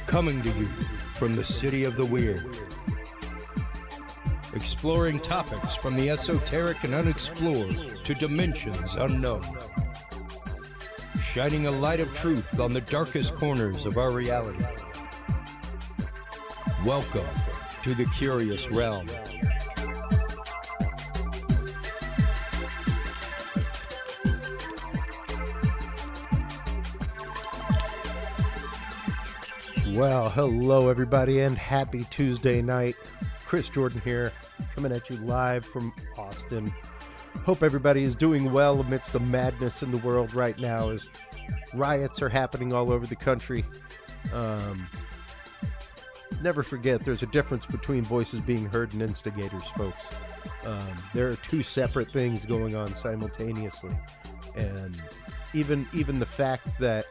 Coming to you from the city of the weird. Exploring topics from the esoteric and unexplored to dimensions unknown. Shining a light of truth on the darkest corners of our reality. Welcome to the Curious Realm. Well, hello everybody and happy Tuesday night. Chris Jordan here, coming at you live from Austin. Hope everybody is doing well amidst the madness in the world right now as riots are happening all over the country. Never forget there's a difference between voices being heard and instigators, folks. There are two separate things going on simultaneously. And even the fact that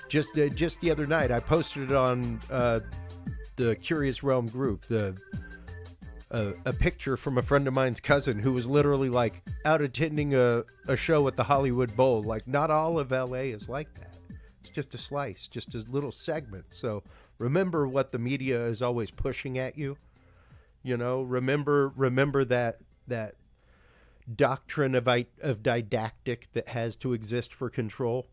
just the other night I posted it on the Curious Realm group, a picture from a friend of mine's cousin who was literally like out attending a show at the Hollywood Bowl. Like, not all of LA is like that. It's just a slice, just a little segment. So remember what the media is always pushing at you. You know, remember that doctrine of didactic that has to exist for control.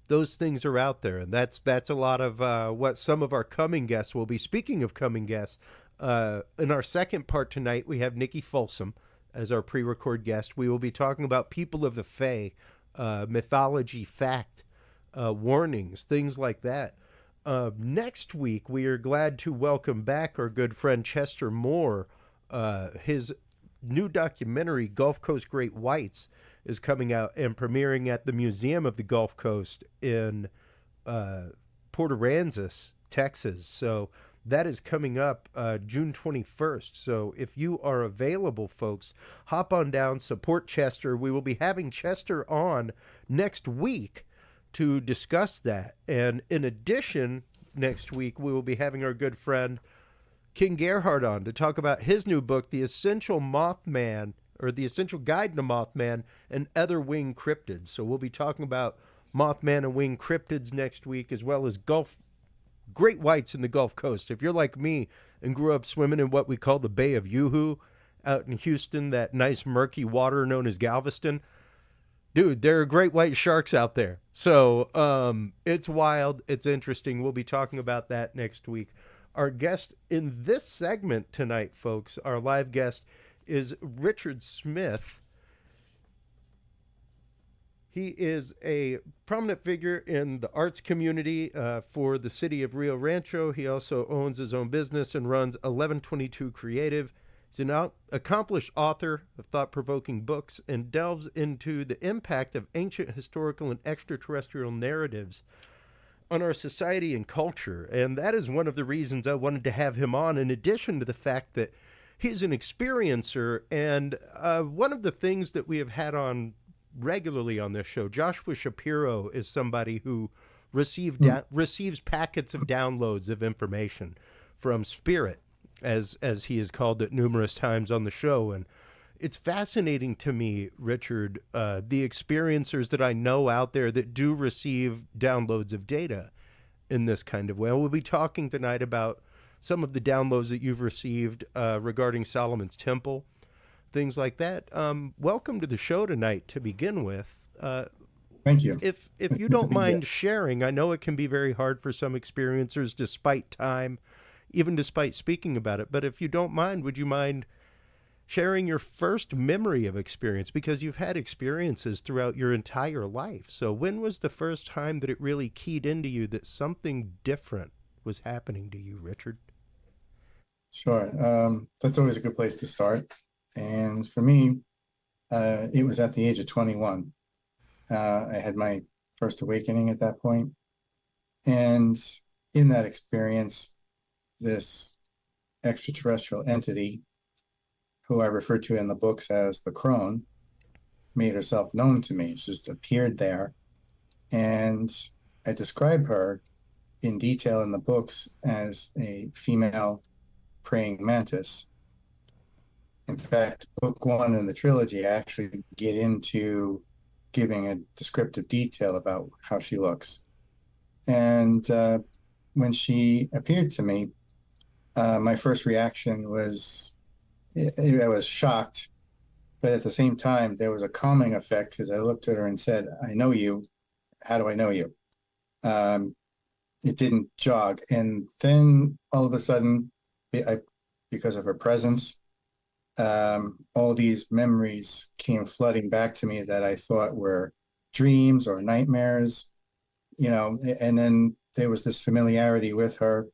Those things are out there, and that's a lot of what some of our coming guests will be. Speaking of coming guests, in our second part tonight, we have Nikki Folsom as our pre-record guest. We will be talking about people of the Fae, mythology, fact, warnings, things like that. Next week, we are glad to welcome back our good friend Chester Moore. His new documentary, Gulf Coast Great Whites, is coming out and premiering at the Museum of the Gulf Coast in Port Aransas, Texas. So that is coming up June 21st. So if you are available, folks, hop on down, support Chester. We will be having Chester on next week to discuss that. And in addition, next week, we will be having our good friend King Gerhard on to talk about his new book, The Essential Mothman, or The Essential Guide to Mothman and Other Winged Cryptids. So we'll be talking about Mothman and winged cryptids next week, as well as great whites in the Gulf Coast. If you're like me and grew up swimming in what we call the Bay of Yoo-Hoo out in Houston, that nice murky water known as Galveston, dude, there are great white sharks out there. So it's wild. It's interesting. We'll be talking about that next week. Our guest in this segment tonight, folks, our live guest is Richard Smith. He is a prominent figure in the arts community for the city of Rio Rancho. He also owns his own business and runs 1122 Creative. He's an accomplished author of thought-provoking books and delves into the impact of ancient historical and extraterrestrial narratives on our society and culture. And that is one of the reasons I wanted to have him on, in addition to the fact that he's an experiencer. And one of the things that we have had on regularly on this show, Joshua Shapiro is somebody who receives packets of downloads of information from spirit, as he has called it numerous times on the show. And it's fascinating to me, Richard, the experiencers that I know out there that do receive downloads of data in this kind of way. We'll be talking tonight about some of the downloads that you've received regarding Solomon's Temple, things like that. Welcome to the show tonight to begin with. Thank you. If you don't mind sharing, I know it can be very hard for some experiencers despite time, even despite speaking about it, but if you don't mind, would you mind sharing your first memory of experience? Because you've had experiences throughout your entire life. So when was the first time that it really keyed into you that something different was happening to you, Richard? Sure. That's always a good place to start. And for me, it was at the age of 21. I had my first awakening at that point. And in that experience, this extraterrestrial entity, who I refer to in the books as the crone, made herself known to me. She just appeared there. And I describe her in detail in the books as a female praying mantis. In fact, book one in the trilogy, I actually get into giving a descriptive detail about how she looks. And when she appeared to me, my first reaction was I was shocked, but at the same time, there was a calming effect because I looked at her and said, "I know you. How do I know you?" Um, it didn't jog, and then all of a sudden, because of her presence, all these memories came flooding back to me that I thought were dreams or nightmares, and then there was this familiarity with her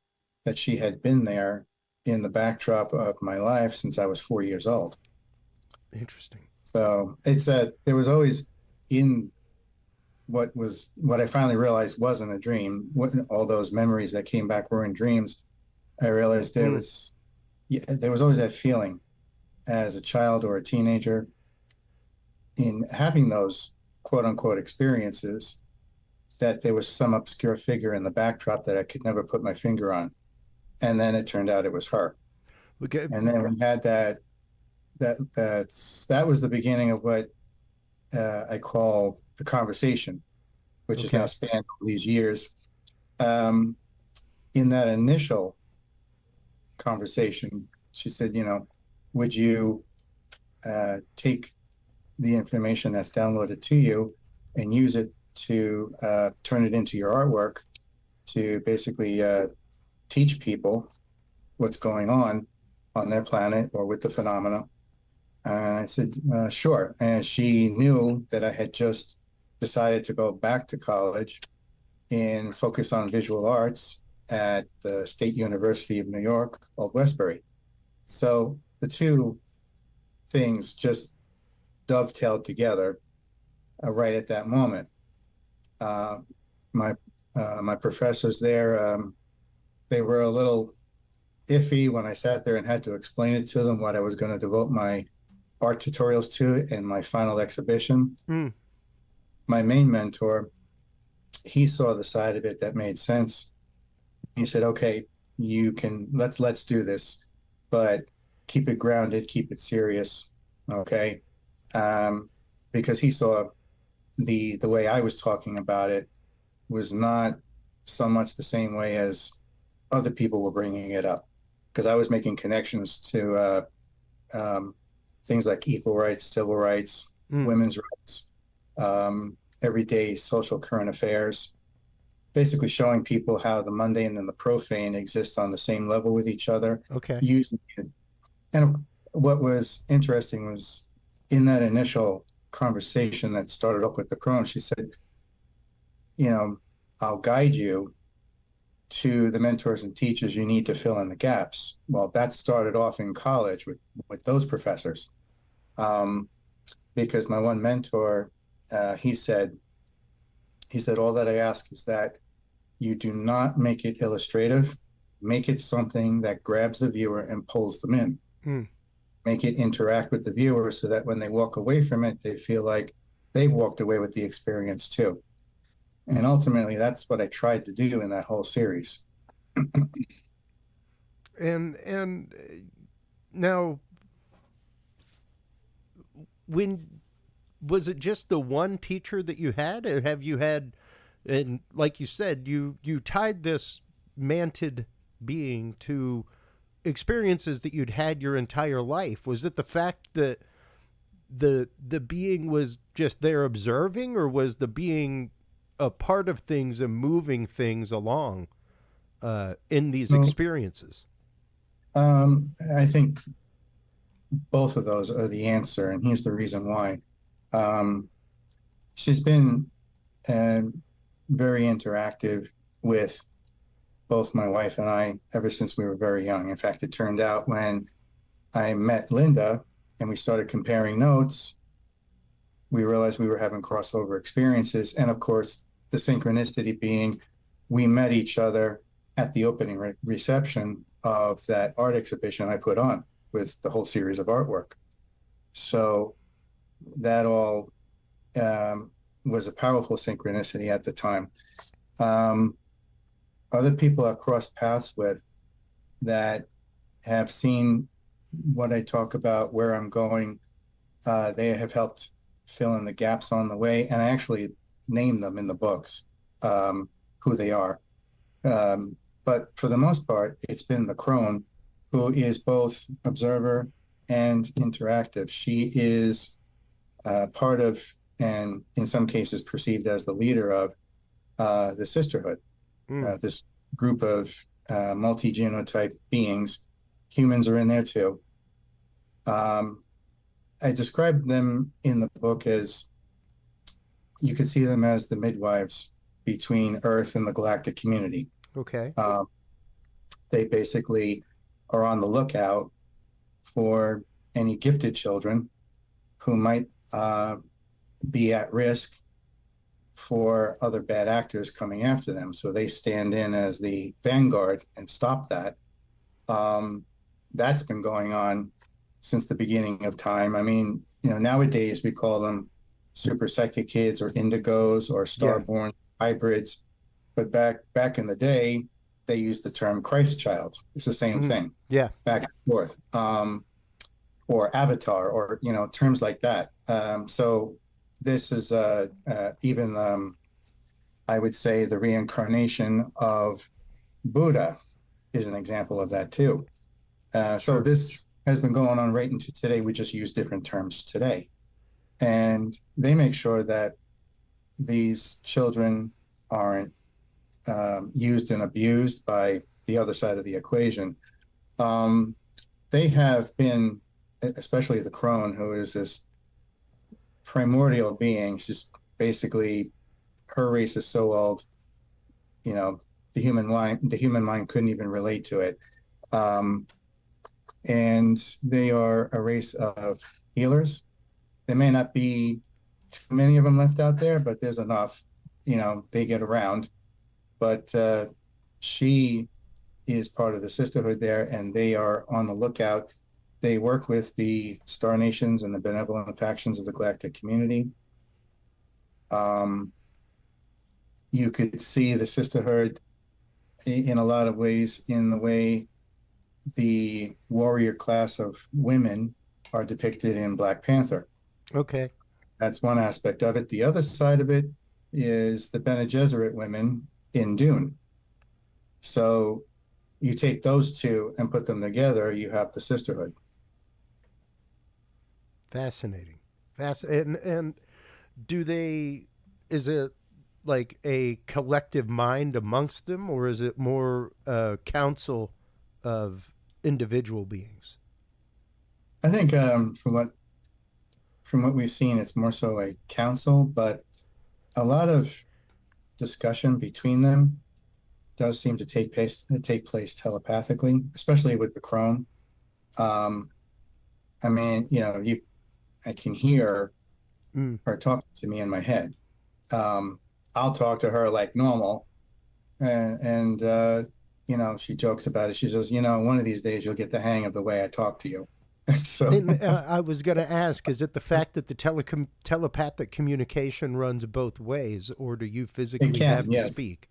that she had been there in the backdrop of my life since I was 4 years old. Interesting. So there was always in what I finally realized wasn't a dream. All those memories that came back were in dreams. I realized there was always that feeling as a child or a teenager in having those quote unquote experiences that there was some obscure figure in the backdrop that I could never put my finger on. And then it turned out it was her. Okay. And then we had that was the beginning of what I call the conversation, which has now spanned all these years. In that initial conversation, she said, would you take the information that's downloaded to you and use it to turn it into your artwork to basically teach people what's going on their planet or with the phenomena. And I said, sure. And she knew that I had just decided to go back to college and focus on visual arts at the State University of New York, Old Westbury. So the two things just dovetailed together right at that moment. My professors there, they were a little iffy when I sat there and had to explain it to them what I was going to devote my art tutorials to in my final exhibition. My main mentor, he saw the side of it that made sense. He said, okay, let's do this, but keep it grounded, keep it serious. Okay. Because he saw the way I was talking about it was not so much the same way as other people were bringing it up, because I was making connections to things like equal rights, civil rights, women's rights, everyday social current affairs, basically showing people how the mundane and the profane exist on the same level with each other. Okay. Using it. And what was interesting was in that initial conversation that started off with the crone, she said, I'll guide you to the mentors and teachers you need to fill in the gaps. Well, that started off in college with those professors. Because my one mentor, he said, all that I ask is that you do not make it illustrative, make it something that grabs the viewer and pulls them in. Make it interact with the viewer so that when they walk away from it, they feel like they've walked away with the experience too. And ultimately, that's what I tried to do in that whole series. And now, was it just the one teacher that you had, or have you had, and like you said, you tied this manted being to experiences that you'd had your entire life? Was it the fact that the being was just there observing, or was the being a part of things and moving things along in these experiences? I think both of those are the answer, and here's the reason why. She's been very interactive with both my wife and I ever since we were very young. In fact, it turned out when I met Linda and we started comparing notes, we realized we were having crossover experiences. And of course, the synchronicity being we met each other at the opening reception of that art exhibition I put on with the whole series of artwork. So that all was a powerful synchronicity at the time. Other people I've crossed paths with that have seen what I talk about, where I'm going, they have helped fill in the gaps on the way, and I actually name them in the books, who they are. But for the most part, it's been the crone who is both observer and interactive. She is part of, and in some cases perceived as the leader of, the sisterhood, Mm. this group of multi-genotype beings. Humans are in there too. Um, I described them in the book as, you could see them as the midwives between Earth and the galactic community. Okay. Um, they basically are on the lookout for any gifted children who might be at risk for other bad actors coming after them. So they stand in as the vanguard and stop that. That's been going on since the beginning of time. I mean, nowadays we call them super psychic kids or indigos or Yeah. starborn hybrids. But back in the day, they used the term Christ child. It's the same Mm. thing, Yeah. back and forth. Or avatar, or terms like that. So this is even I would say the reincarnation of Buddha is an example of that too. So Sure. this has been going on right into today. We just use different terms today, and they make sure that these children aren't used and abused by the other side of the equation. Um, they have been, especially the crone, who is this primordial being. She's basically, her race is so old, you know, the human mind couldn't even relate to it. Um, and they are a race of healers. There may not be too many of them left out there, but there's enough. They get around. But she is part of the sisterhood there, and they are on the lookout. They work with the star nations and the benevolent factions of the galactic community. Um, you could see the sisterhood in a lot of ways in the way the warrior class of women are depicted in Black Panther. Okay. That's one aspect of it. The other side of it is the Bene Gesserit women in Dune. So you take those two and put them together, you have the sisterhood. Fascinating. And do they? Is it like a collective mind amongst them, or is it more a council of individual beings? I think from what we've seen, it's more so a council, but a lot of discussion between them does seem to take place telepathically, especially with the crone. Um, I mean, I can hear Mm. her talking to me in my head. Um, I'll talk to her like normal, and she jokes about it. She says, one of these days you'll get the hang of the way I talk to you. So And I was going to ask, is it the fact that the telepathic communication runs both ways, or do you it physically have can, to yes, speak?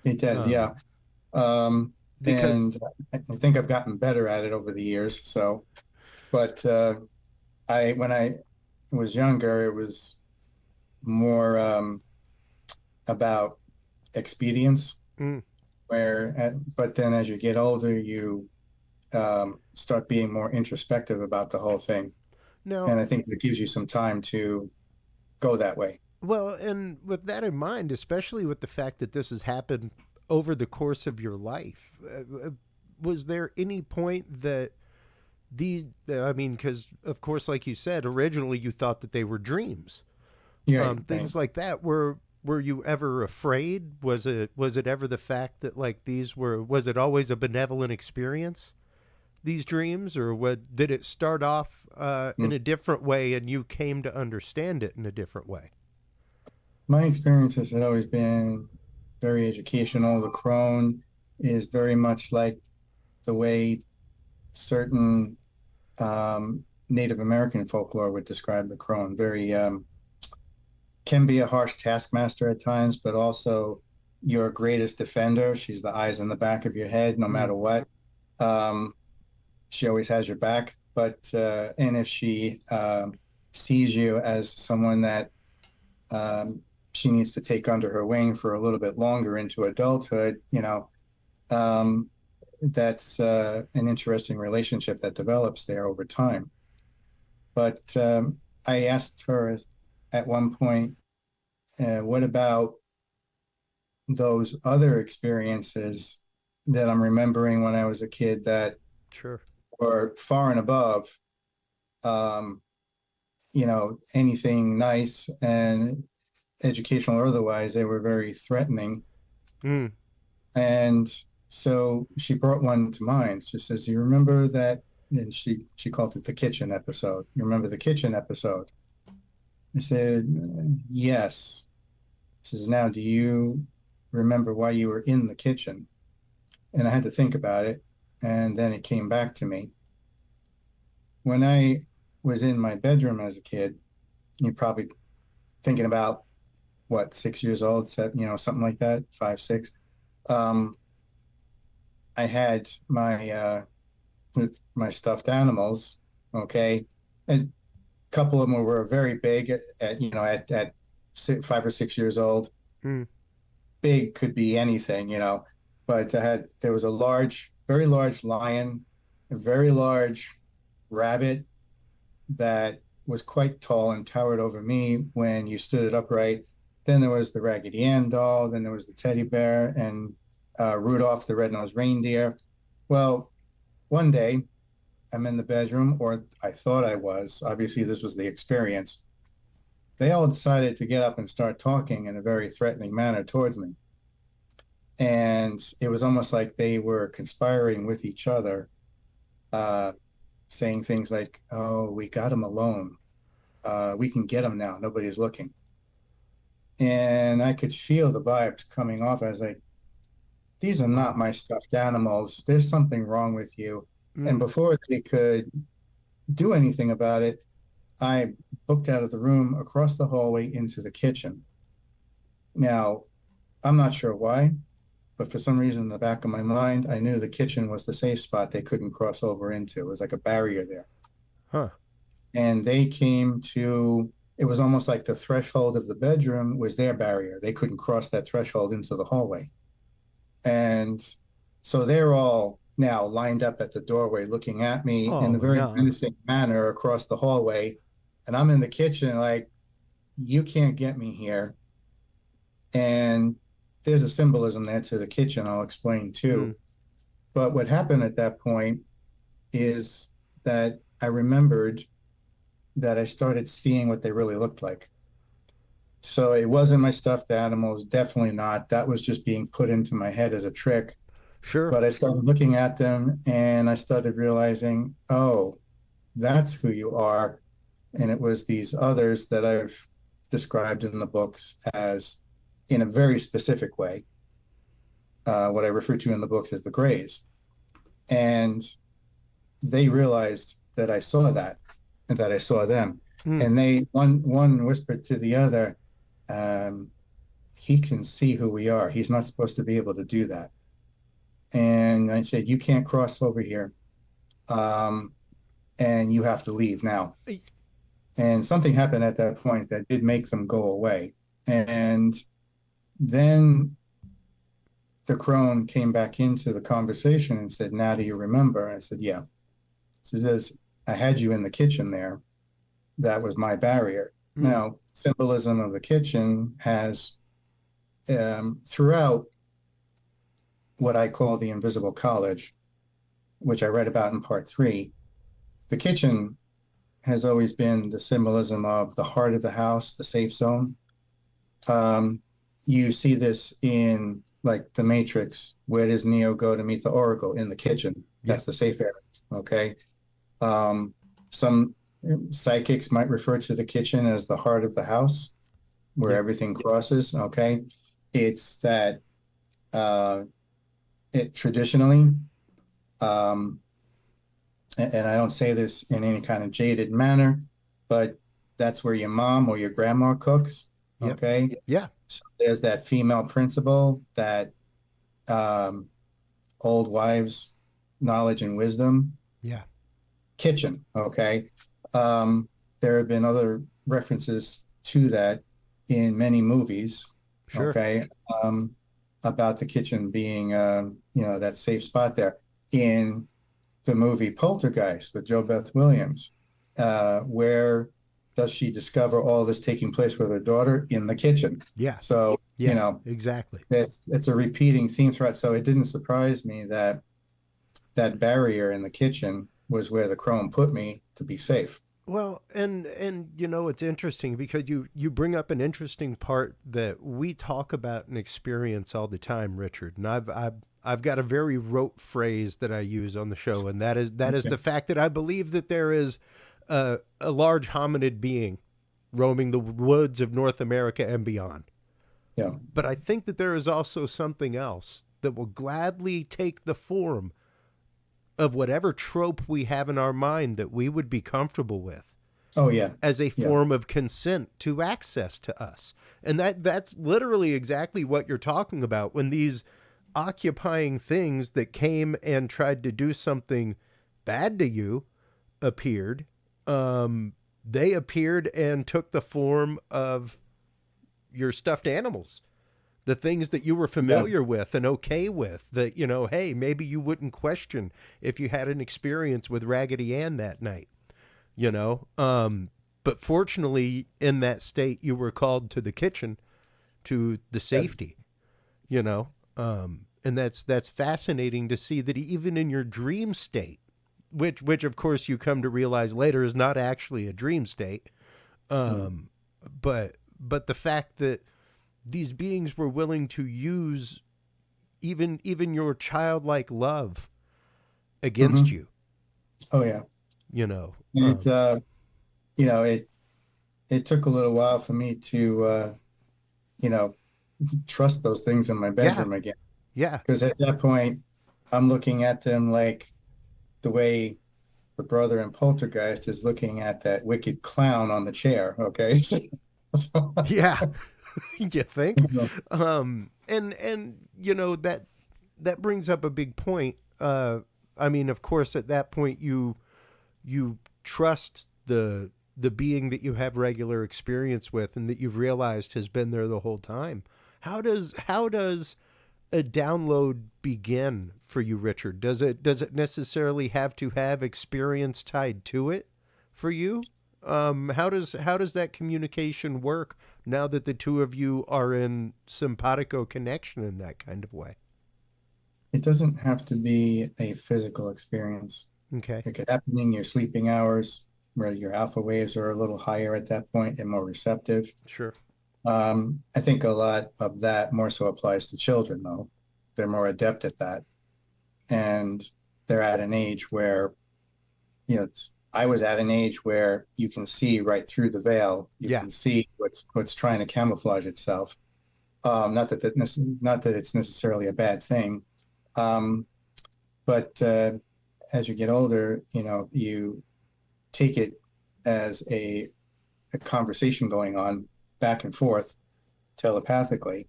it does, Um, yeah. Um, because and I think I've gotten better at it over the years. So, but I when I was younger, it was more about expedience. mm, But then as you get older, you start being more introspective about the whole thing, now, and I think it gives you some time to go that way. well, and with that in mind, especially with the fact that this has happened over the course of your life, was there any point that I mean, because of course, like you said, originally you thought that they were dreams, Yeah, right. things like that. Were you ever afraid? Was it ever the fact that like these were? Was it always a benevolent experience? These dreams, or what? Did it start off in Mm. a different way, and you came to understand it in a different way? My experiences had always been very educational. The crone is very much like the way certain Native American folklore would describe the crone. Very can be a harsh taskmaster at times, but also your greatest defender. She's the eyes in the back of your head, no Mm, matter what. Um, she always has your back. But and if she sees you as someone that um, she needs to take under her wing for a little bit longer into adulthood, That's an interesting relationship that develops there over time. But I asked her at one point, what about those other experiences that I'm remembering when I was a kid that Sure. were far and above, um, anything nice and educational or otherwise, they were very threatening. Mm. And so she brought one to mind. She says, "You remember that?" And she called it the kitchen episode. You remember the kitchen episode? I said, "Yes." She says, "Now, do you remember why you were in the kitchen?" And I had to think about it, and then it came back to me. When I was in my bedroom as a kid, you're probably thinking about what, 6 years old, seven, something like that, 5, 6. Um, I had my stuffed animals. Okay, and a couple of them were very big at 5 or 6 years old. Mm. Big could be anything, but there was a very large lion, a very large rabbit that was quite tall and towered over me when you stood it upright. Then there was the Raggedy Ann doll. Then there was the teddy bear and Rudolph the red-nosed reindeer. Well, one day I'm in the bedroom, or I thought I was. Obviously, this was the experience. They all decided to get up and start talking in a very threatening manner towards me. And it was almost like they were conspiring with each other, uh, saying things like, "Oh, we got him alone. We can get him now. Nobody's looking." And I could feel the vibes coming off. I was like, "These are not Wow. my stuffed animals. There's something wrong with you." And Mm. before they could do anything about it, I booked out of the room across the hallway into the kitchen. Now, I'm not sure why, but for some reason in the back of my mind, I knew the kitchen was the safe spot they couldn't cross over into. It was like a barrier there. Huh. And it was almost like the threshold of the bedroom was their barrier. They couldn't cross that threshold into the hallway. And so they're all now lined up at the doorway looking at me in a Oh, very no. menacing manner across the hallway. And I'm in the kitchen like, "You can't get me here." And there's a symbolism there to the kitchen I'll explain Mm. too. But what happened at that point is that I remembered that I started seeing what they really looked like. So it wasn't my stuffed animals, definitely not. That was just being put into my head as a trick. Sure. But I started looking at them and I started realizing, oh, that's who you are. And it was these others that I've described in the books as, in a very specific way, what I refer to in the books as the Greys. And they realized that I saw that and that I saw them. Mm. And one whispered to the other, um, "He can see who we are. He's not supposed to be able to do that." And I said, "You can't cross over here. Um, and you have to leave now." And something happened at that point that did make them go away. And then the crone came back into the conversation and said, "Now do you remember?" I said, "Yeah." She says, "I had you in the kitchen there. That was my barrier." Mm. Now, symbolism of the kitchen has throughout what I call the invisible college, which I read about in part 3, the kitchen has always been the symbolism of the heart of the house, the safe zone. You see this in like the Matrix. Where does Neo go to meet the Oracle? In the kitchen. Yeah. That's the safe area. Okay. Some psychics might refer to the kitchen as the heart of the house, where Yeah. everything crosses. Okay. It's that it traditionally, um, and I don't say this in any kind of jaded manner, but that's where your mom or your grandma cooks. Yep. Okay. Yeah. So there's that female principle, that um, old wives' knowledge and wisdom. Yeah. Kitchen. Okay. There have been other references to that in many movies. Sure. Okay. Um, about the kitchen being, that safe spot there. In the movie Poltergeist with Joe Beth Williams, where does she discover all this taking place with her daughter? In the kitchen. Yeah. So, Yeah, exactly. it's a repeating theme throughout. So it didn't surprise me that that barrier in the kitchen was where the crone put me to be safe. Well, and it's interesting because you bring up an interesting part that we talk about and experience all the time, Richard. And I've got a very rote phrase that I use on the show, and that is Okay. the fact that I believe that there is a large hominid being roaming the woods of North America and beyond. Yeah. But I think that there is also something else that will gladly take the form of whatever trope we have in our mind that we would be comfortable with Oh yeah. as a Yeah. form of consent to access to us. And that's literally exactly what you're talking about when these occupying things that came and tried to do something bad to you appeared. They appeared and took the form of your stuffed animals, the things that you were familiar with and okay with, that, hey, maybe you wouldn't question if you had an experience with Raggedy Ann that night, But fortunately, in that state, you were called to the kitchen, to the safety, and that's fascinating to see that even in your dream state, which of course you come to realize later is not actually a dream state, but the fact that these beings were willing to use even your childlike love against you. Oh yeah. And it took a little while for me to trust those things in my bedroom again. Yeah. Because at that point, I'm looking at them like the way the brother in Poltergeist is looking at that wicked clown on the chair. Okay. Yeah. You think? Yeah. And that brings up a big point. I mean, of course, at that point you trust the being that you have regular experience with and that you've realized has been there the whole time. How does a download begin for you, Richard? Does it necessarily have to have experience tied to it for you? How does that communication work now that the two of you are in simpatico connection in that kind of way? It doesn't have to be a physical experience. Okay. It could happen in your sleeping hours where your alpha waves are a little higher at that point and more receptive. Sure. I think a lot of that more so applies to children, though. They're more adept at that. And they're at an age where, I was at an age where you can see right through the veil. You can see what's trying to camouflage itself. Not that it's necessarily a bad thing. But as you get older, you take it as a conversation going on back and forth telepathically.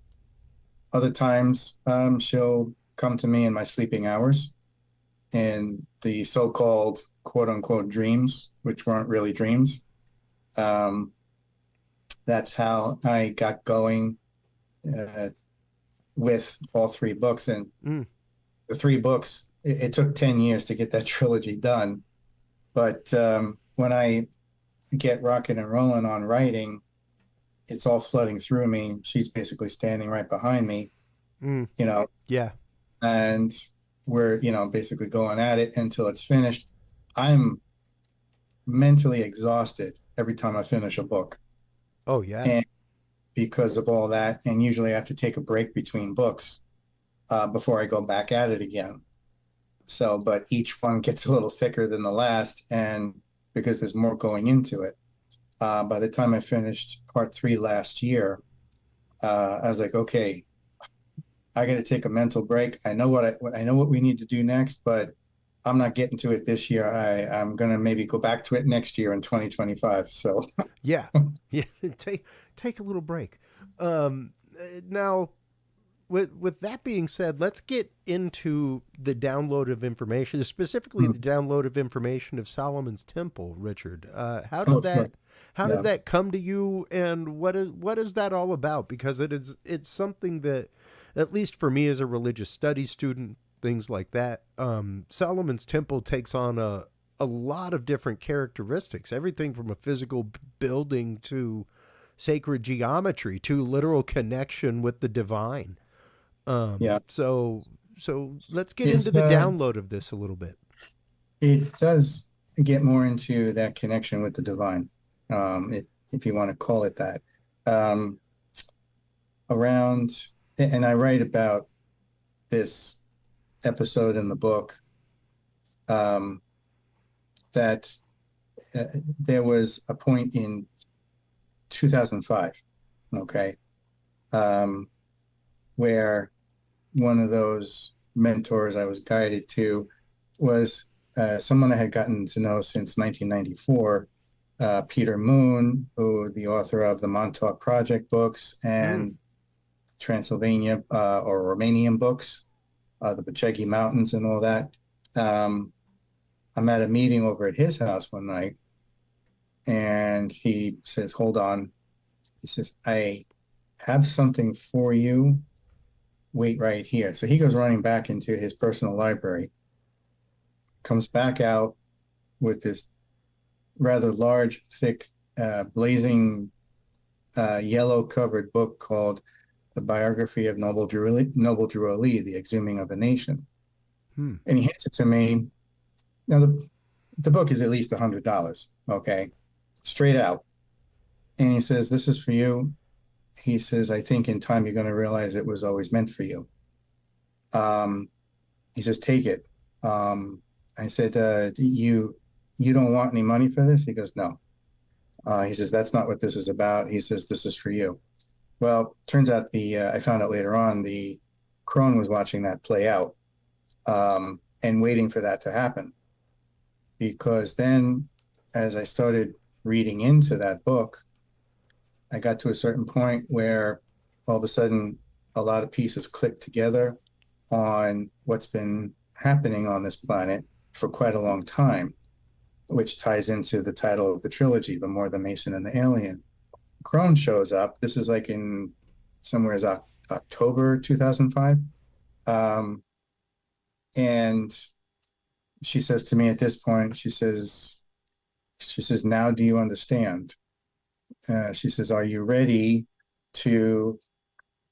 Other times, she'll come to me in my sleeping hours and the so-called quote unquote dreams, which weren't really dreams. That's how I got going with all three books. And the three books, it took 10 years to get that trilogy done. But when I get rocking and rolling on writing, it's all flooding through me. She's basically standing right behind me, Yeah. and we're, basically going at it until it's finished. I'm mentally exhausted every time I finish a book. Oh, yeah. And because of all that, and usually I have to take a break between books before I go back at it again. So, but each one gets a little thicker than the last, and because there's more going into it. By the time I finished part 3 last year, I was like, okay, I got to take a mental break. I know what we need to do next, but I'm not getting to it this year. I'm going to maybe go back to it next year in 2025. So yeah, take a little break. Now, with that being said, let's get into the download of information, specifically the download of information of Solomon's Temple, Richard. How did that come to you, and what is that all about? Because it's something that, at least for me as a religious studies student, things like that, Solomon's Temple takes on a lot of different characteristics, everything from a physical building to sacred geometry to literal connection with the divine. Yeah, So let's get into it's the download of this a little bit. it does get more into that connection with the divine, if you want to call it that. Um, around, and I write about this episode in the book, um, that there was a point in 2005, okay, um, where one of those mentors I was guided to was someone I had gotten to know since 1994, Peter Moon, who the author of the Montauk Project books Mm. and Transylvania or Romanian books, the Pachegi Mountains and all that. I'm at a meeting over at his house one night, and he says, "Hold on." He says, "I have something for you. Wait right here." So he goes running back into his personal library, comes back out with this rather large, thick, blazing, yellow covered book called The Biography of Noble Drew Ali, The Exhuming of a Nation. Hmm. And he hands it to me. Now, the book is at least $100, okay, straight out. And he says, "This is for you." He says, "I think in time you're going to realize it was always meant for you." Um, he says, "Take it." I said, you don't want any money for this?" He goes, "No." He says, "That's not what this is about." He says, "This is for you." Well, turns out I found out later on the crone was watching that play out, and waiting for that to happen. Because then, as I started reading into that book, I got to a certain point where all of a sudden a lot of pieces clicked together on what's been happening on this planet for quite a long time, which ties into the title of the trilogy, The More, the Mason, and the Alien. Crone shows up. This is like in somewhere as October 2005. And she says to me at this point, she says, "Now do you understand?" She says, "Are you ready to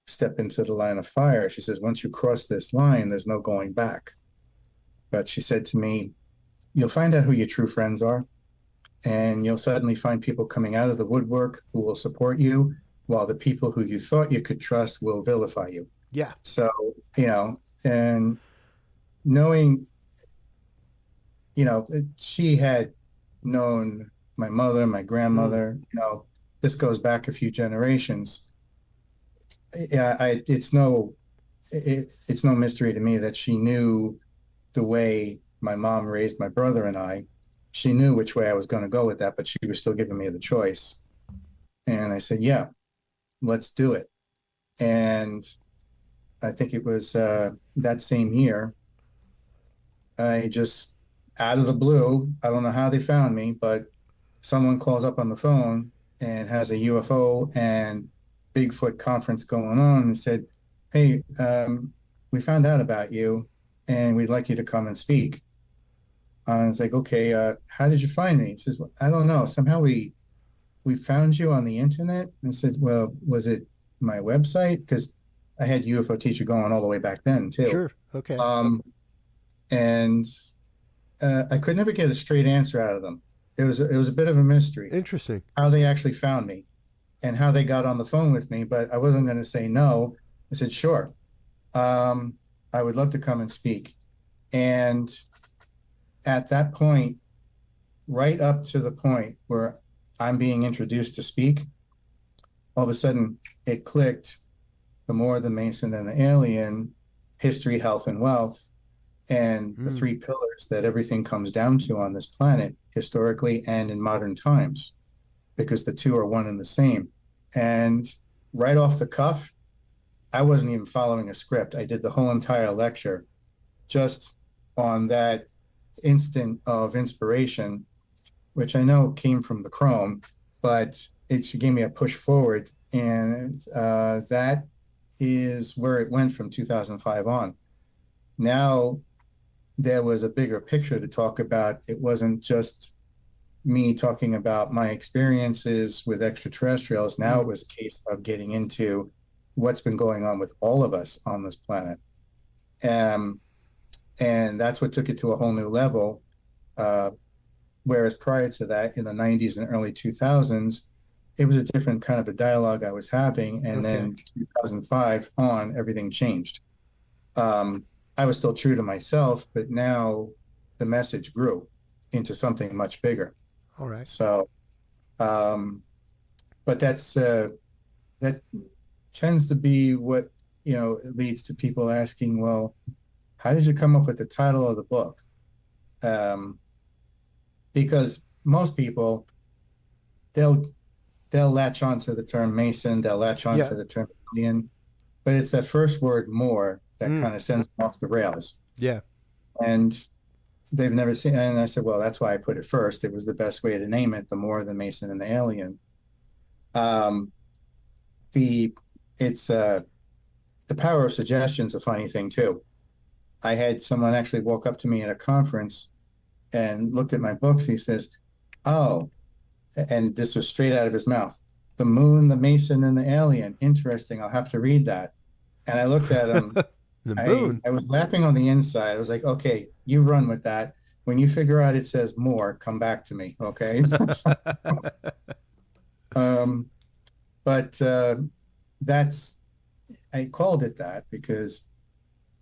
step into the line of fire?" She says, "Once you cross this line, there's no going back." But she said to me, "You'll find out who your true friends are, and you'll suddenly find people coming out of the woodwork who will support you, while the people who you thought you could trust will vilify you." Yeah. So, and knowing, she had known my mother, my grandmother, this goes back a few generations. Yeah, it's no mystery to me that she knew the way my mom raised my brother and I. She knew which way I was going to go with that, but she was still giving me the choice. And I said, "Yeah, let's do it." And I think it was that same year, I just, out of the blue, I don't know how they found me, but someone calls up on the phone and has a UFO and Bigfoot conference going on and said, "Hey, we found out about you and we'd like you to come and speak." I was like, "Okay, how did you find me?" He says, "Well, I don't know. Somehow we found you on the internet." And I said, "Well, was it my website?" Because I had UFO teacher going all the way back then too. Sure. Okay. And I could never get a straight answer out of them. It was a bit of a mystery Interesting. how they actually found me and how they got on the phone with me. But I wasn't going to say no. I said, "Sure, I would love to come and speak." And at that point, right up to the point where I'm being introduced to speak, all of a sudden it clicked: The More, the Mason, and the Alien, history, health, and wealth, and the three pillars that everything comes down to on this planet, historically and in modern times, because the two are one and the same. And right off the cuff, I wasn't even following a script. I did the whole entire lecture just on that instant of inspiration, which I know came from the Chrome, but she gave me a push forward. And that is where it went from 2005 on. Now there was a bigger picture to talk about. It wasn't just me talking about my experiences with extraterrestrials. Now it was a case of getting into what's been going on with all of us on this planet. And that's what took it to a whole new level. Whereas prior to that, in the 90s and early 2000s, it was a different kind of a dialogue I was having. And then 2005 on, everything changed. I was still true to myself, but now the message grew into something much bigger. All right. So, but that tends to be what, leads to people asking, well, how did you come up with the title of the book? Because most people, they'll latch onto the term Mason, they'll latch onto the term alien, but it's that first word "more" that kind of sends them off the rails. Yeah. And they've never seen, and I said, well, that's why I put it first. It was the best way to name it, the more, the Mason, and the alien. The power of suggestion is a funny thing too. I had someone actually walk up to me at a conference and looked at my books. He says, oh, and this was straight out of his mouth, the moon, the Mason, and the alien. Interesting. I'll have to read that. And I looked at him. The moon. I was laughing on the inside. I was like, okay, you run with that. When you figure out it says more, come back to me. Okay. But I called it that because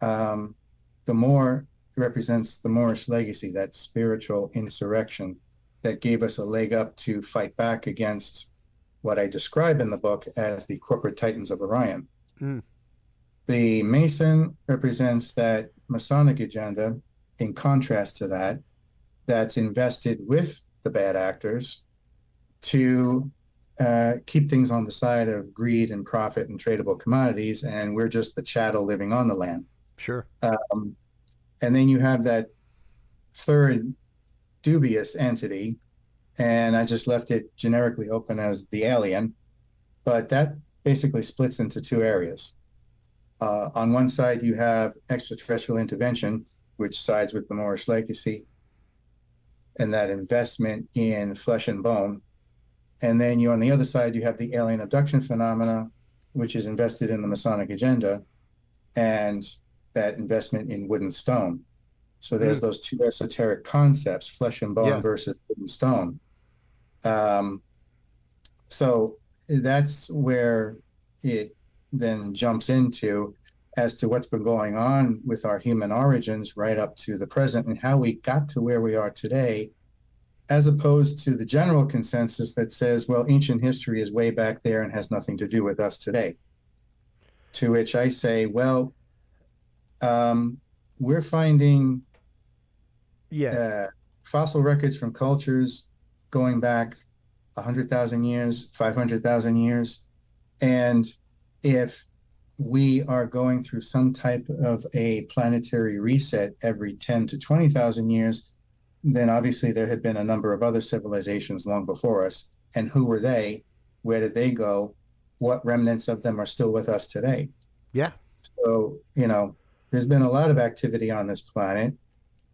the more represents the Moorish legacy, that spiritual insurrection that gave us a leg up to fight back against what I describe in the book as the corporate titans of Orion. The Mason represents that Masonic agenda, in contrast to that, that's invested with the bad actors to keep things on the side of greed and profit and tradable commodities, and we're just the chattel living on the land. Sure. And then you have that third dubious entity, and I just left it generically open as the alien, but that basically splits into two areas. On one side, you have extraterrestrial intervention, which sides with the Moorish legacy and that investment in flesh and bone. And then on the other side, you have the alien abduction phenomena, which is invested in the Masonic agenda and that investment in wood and stone. So there's those two esoteric concepts, flesh and bone versus wood and stone. So that's where it then jumps into as to what's been going on with our human origins right up to the present and how we got to where we are today, as opposed to the general consensus that says, well, ancient history is way back there and has nothing to do with us today. To which I say, well, we're finding fossil records from cultures going back 100,000 years, 500,000 years. And if we are going through some type of a planetary reset every 10 to 20,000 years, then obviously there had been a number of other civilizations long before us. And who were they? Where did they go? What remnants of them are still with us today? Yeah. So, there's been a lot of activity on this planet.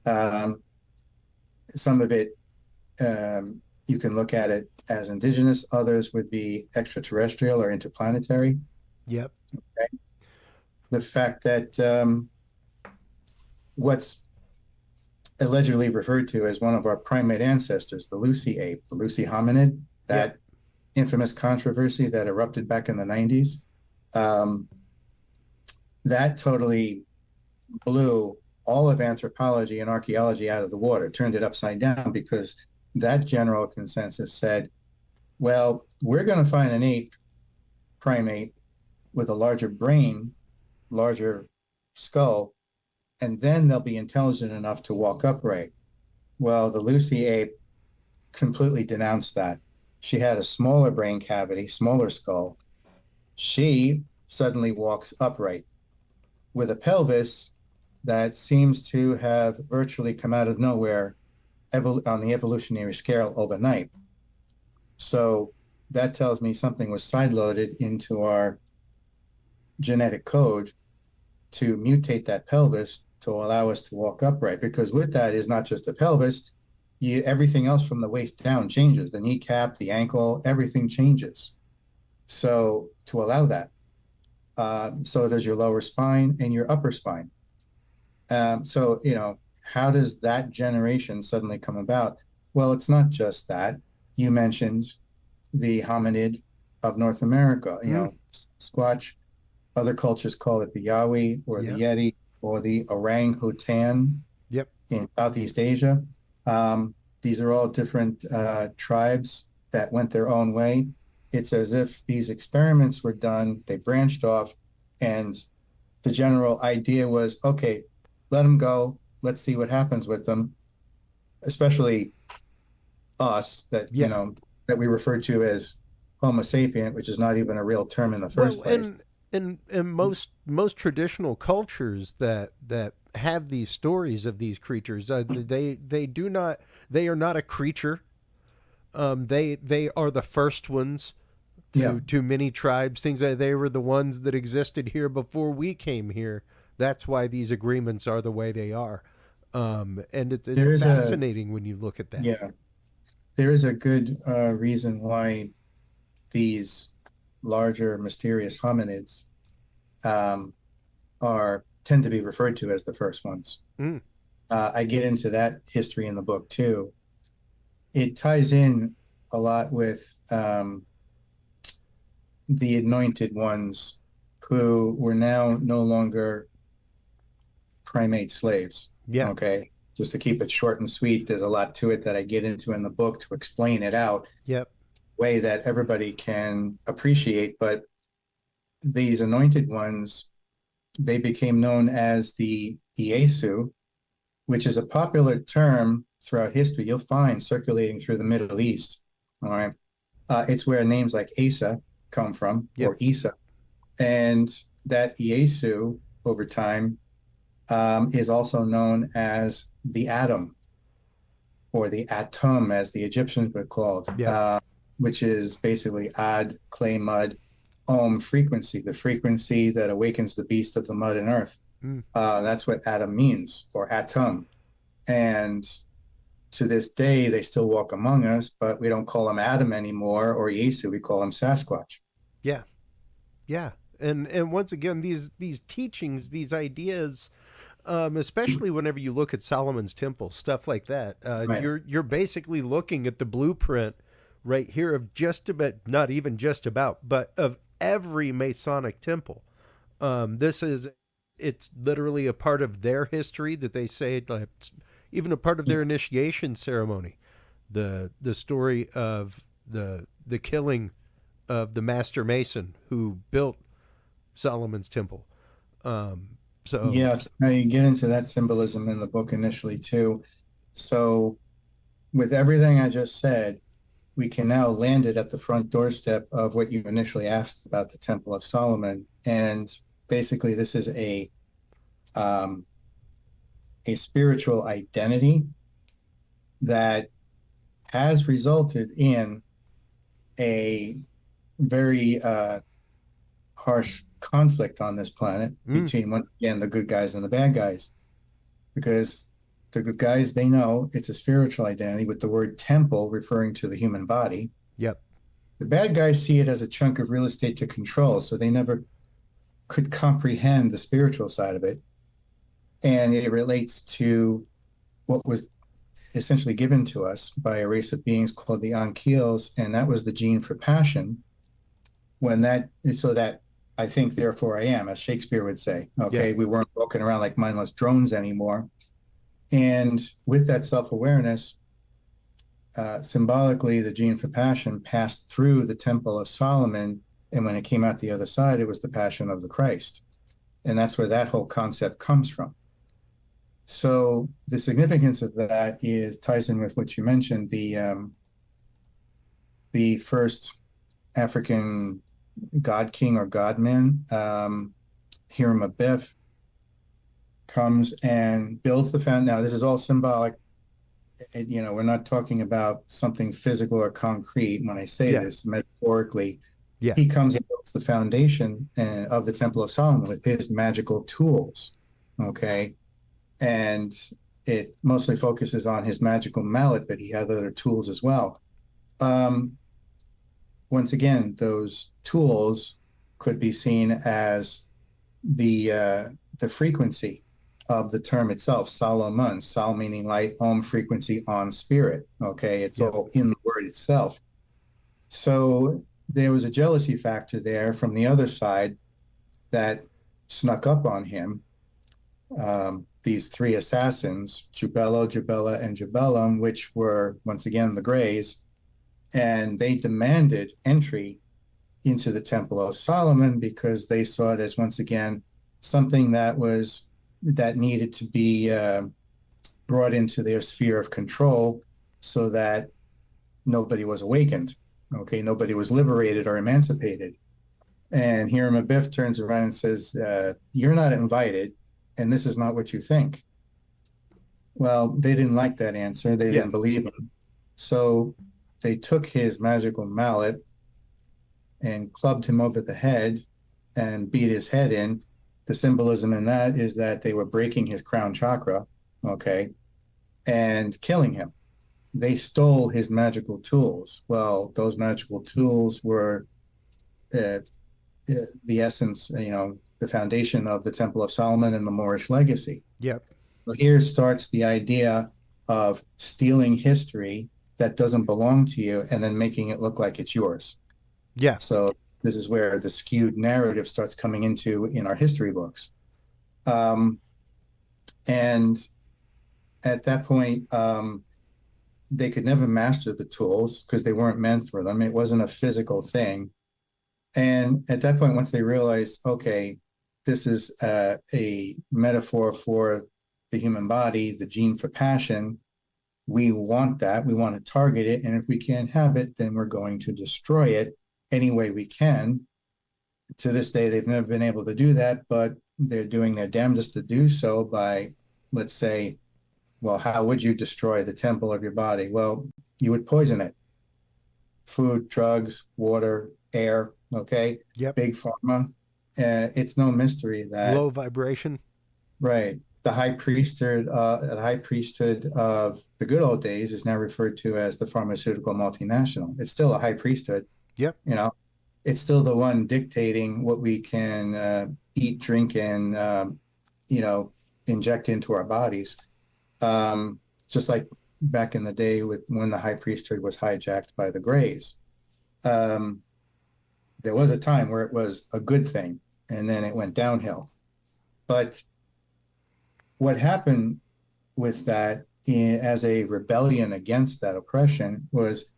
Some of it, you can look at it as indigenous. Others would be extraterrestrial or interplanetary. Yep. Okay. The fact that what's allegedly referred to as one of our primate ancestors, the Lucy ape, the Lucy hominid, that infamous controversy that erupted back in the 90s, that totally blew all of anthropology and archaeology out of the water, turned it upside down, because that general consensus said, well, we're going to find an ape primate with a larger brain, larger skull, and then they'll be intelligent enough to walk upright. Well, the Lucy ape completely denounced that. She had a smaller brain cavity, smaller skull. She suddenly walks upright with a pelvis that seems to have virtually come out of nowhere on the evolutionary scale overnight. So that tells me something was sideloaded into our genetic code to mutate that pelvis to allow us to walk upright. Because with that is not just the pelvis, everything else from the waist down changes. The kneecap, the ankle, everything changes. So to allow that, so does your lower spine and your upper spine. So, how does that generation suddenly come about? Well, it's not just that. You mentioned the hominid of North America, Squatch. Other cultures call it the Yowie or the Yeti or the orangutan in Southeast Asia. These are all different tribes that went their own way. It's as if these experiments were done, they branched off, and the general idea was, okay, let them go. Let's see what happens with them, especially us that, that we refer to as Homo sapien, which is not even a real term in the first place. And most traditional cultures that have these stories of these creatures, they are not a creature. They are the first ones to many tribes. Things that they were the ones that existed here before we came here. That's why these agreements are the way they are. And it's fascinating when you look at that. Yeah, there is a good reason why these larger mysterious hominids tend to be referred to as the first ones. I get into that history in the book too. It ties in a lot with the anointed ones who were now no longer primate slaves. Okay. Just to keep it short and sweet, there's a lot to it that I get into in the book to explain it out. Way that everybody can appreciate. But these anointed ones, they became known as the Iesu, which is a popular term throughout history. You'll find circulating through the Middle East. All right. It's where names like Asa come from, or Isa. And that Iesu over time is also known as the atom, or the atom, as the Egyptians were called, which is basically ad, clay, mud, frequency, the frequency that awakens the beast of the mud and earth. That's what atom means, or atom. And to this day, they still walk among us, but we don't call them Adam anymore, or Yesu, we call them Sasquatch. Yeah. And once again, these teachings, these ideas, especially whenever you look at Solomon's temple, stuff like that, you're basically looking at the blueprint right here of just about, not even just about, but of every Masonic temple. It's literally a part of their history that they say, even a part of their initiation ceremony. The story of the killing of the master mason who built Solomon's temple. Yes, now you get into that symbolism in the book initially too. So with everything I just said, we can now land it at the front doorstep of what you initially asked about the Temple of Solomon. And basically this is a spiritual identity that has resulted in a very harsh conflict on this planet between, once again, the good guys and the bad guys. Because the good guys, they know it's a spiritual identity with the word temple referring to the human body. The bad guys see it as a chunk of real estate to control, so they never could comprehend the spiritual side of it. And it relates to what was essentially given to us by a race of beings called the Ankyls, and that was the gene for passion. So that I think, therefore I am, as Shakespeare would say. Okay, we weren't walking around like mindless drones anymore. And with that self-awareness, symbolically, the gene for passion passed through the Temple of Solomon, and when it came out the other side, it was the passion of the Christ. And that's where that whole concept comes from. So the significance of that ties in with what you mentioned, the first African god king or godman, Hiram Abiff, comes and builds the fountain. Now, this is all symbolic. We're not talking about something physical or concrete when I say this, metaphorically. Yeah. he comes and builds the foundation of the Temple of Solomon with his magical tools. Okay. And it mostly focuses on his magical mallet, but he had other tools as well. Um, Once again, those tools could be seen as the frequency of the term itself, Solomon, Sol meaning light, Om frequency on spirit. Okay, it's Yeah. all in the word itself. So there was a jealousy factor there from the other side that snuck up on him. These three assassins, Jubello, Jubella, and Jubellum, which were once again the Greys, and they demanded entry into the Temple of Solomon because they saw it as once again something that needed to be brought into their sphere of control so that nobody was awakened. Okay, nobody was liberated or emancipated. And Hiram Abiff turns around and says, "You're not invited, and this is not what you think." Well, they didn't like that answer. They Yeah. didn't believe him. So they took his magical mallet and clubbed him over the head and beat his head in. The symbolism in that is that they were breaking his crown chakra, okay, and killing him. They stole his magical tools. Well, those magical tools were uh, the essence, the foundation of the Temple of Solomon and the Moorish legacy. Yep. So here starts the idea of stealing history that doesn't belong to you and then making it look like it's yours. Yeah. So this is where the skewed narrative starts coming into in our history books. And at that point, they could never master the tools because they weren't meant for them. It wasn't a physical thing. And at that point, once they realized, okay, this is a metaphor for the human body, the gene for passion, we want that. We want to target it. And if we can't have it, then we're going to destroy it any way we can. To this day, they've never been able to do that, but they're doing their damnedest to do so by, let's say, well, how would you destroy the temple of your body? Well, you would poison it. Food, drugs, water, air, okay? Yep. Big pharma. It's no mystery that Low vibration. right. The high priesthood of the good old days is now referred to as the pharmaceutical multinational. It's still a high priesthood. Yep. It's still the one dictating what we can eat, drink, and inject into our bodies. Just like back in the day when the high priesthood was hijacked by the Greys. There was a time where it was a good thing, and then it went downhill. But what happened with that as a rebellion against that oppression was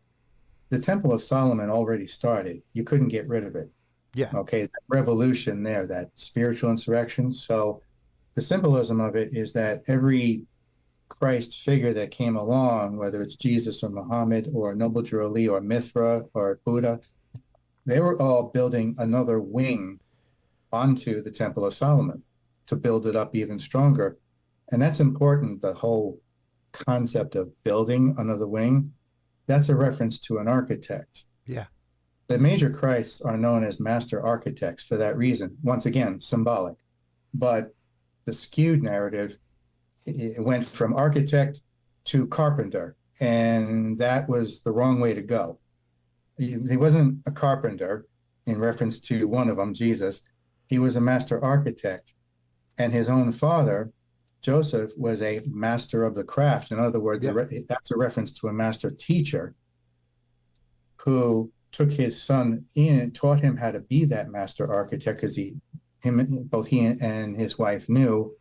the Temple of Solomon already started. You couldn't get rid of it. Yeah. Okay, that revolution there, that spiritual insurrection. So the symbolism of it is that every Christ figure that came along, whether it's Jesus or Muhammad or Noble Drew Ali or Mithra or Buddha, they were all building another wing onto the Temple of Solomon to build it up even stronger. And that's important, the whole concept of building another wing. That's a reference to an architect. Yeah. The major Christs are known as master architects for that reason. Once again, symbolic. But the skewed narrative, it went from architect to carpenter, and that was the wrong way to go. He wasn't a carpenter in reference to one of them, Jesus. He was a master architect, and his own father, Joseph, was a master of the craft. In other words, that's a reference to a master teacher who took his son in, taught him how to be that master architect, because both he and his wife knew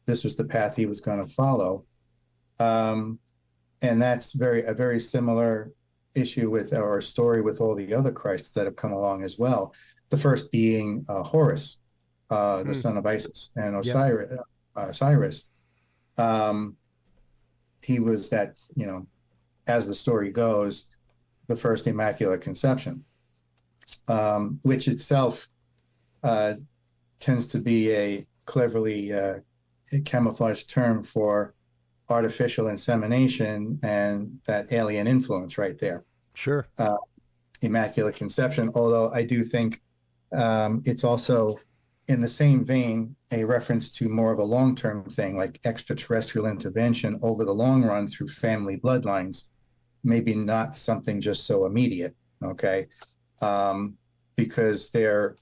this was the path he was going to follow. And that's a very similar issue with our story with all the other Christs that have come along as well. The first being Horus, the son of Isis, and Osiris. He was that, as the story goes, the first Immaculate Conception, which itself tends to be a cleverly camouflaged term for artificial insemination and that alien influence right there. Sure. Immaculate Conception, although I do think it's also in the same vein a reference to more of a long-term thing, like extraterrestrial intervention over the long run through family bloodlines, maybe not something just so immediate, okay? Because there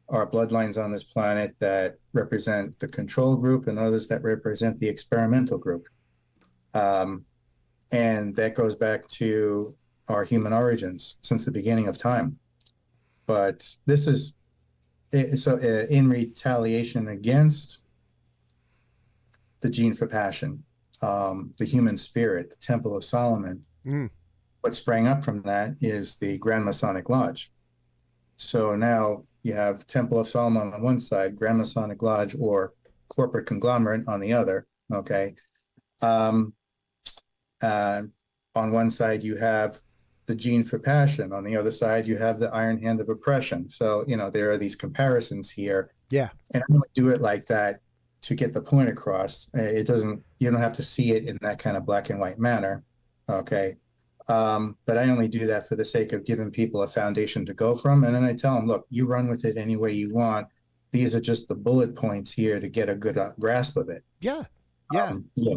are bloodlines on this planet that represent the control group and others that represent the experimental group. And that goes back to our human origins since the beginning of time. But this is in retaliation against the gene for passion, the human spirit, the Temple of Solomon. What sprang up from that is the Grand Masonic Lodge. So now you have Temple of Solomon on one side, Grand Masonic Lodge or corporate conglomerate on the other. Okay. On one side, you have the gene for passion. On the other side, you have the iron hand of oppression. So, there are these comparisons here. Yeah. And I only do it like that to get the point across. You don't have to see it in that kind of black and white manner. Okay. But I only do that for the sake of giving people a foundation to go from. And then I tell them, look, you run with it any way you want. These are just the bullet points here to get a good grasp of it. Yeah. Yeah. Yeah.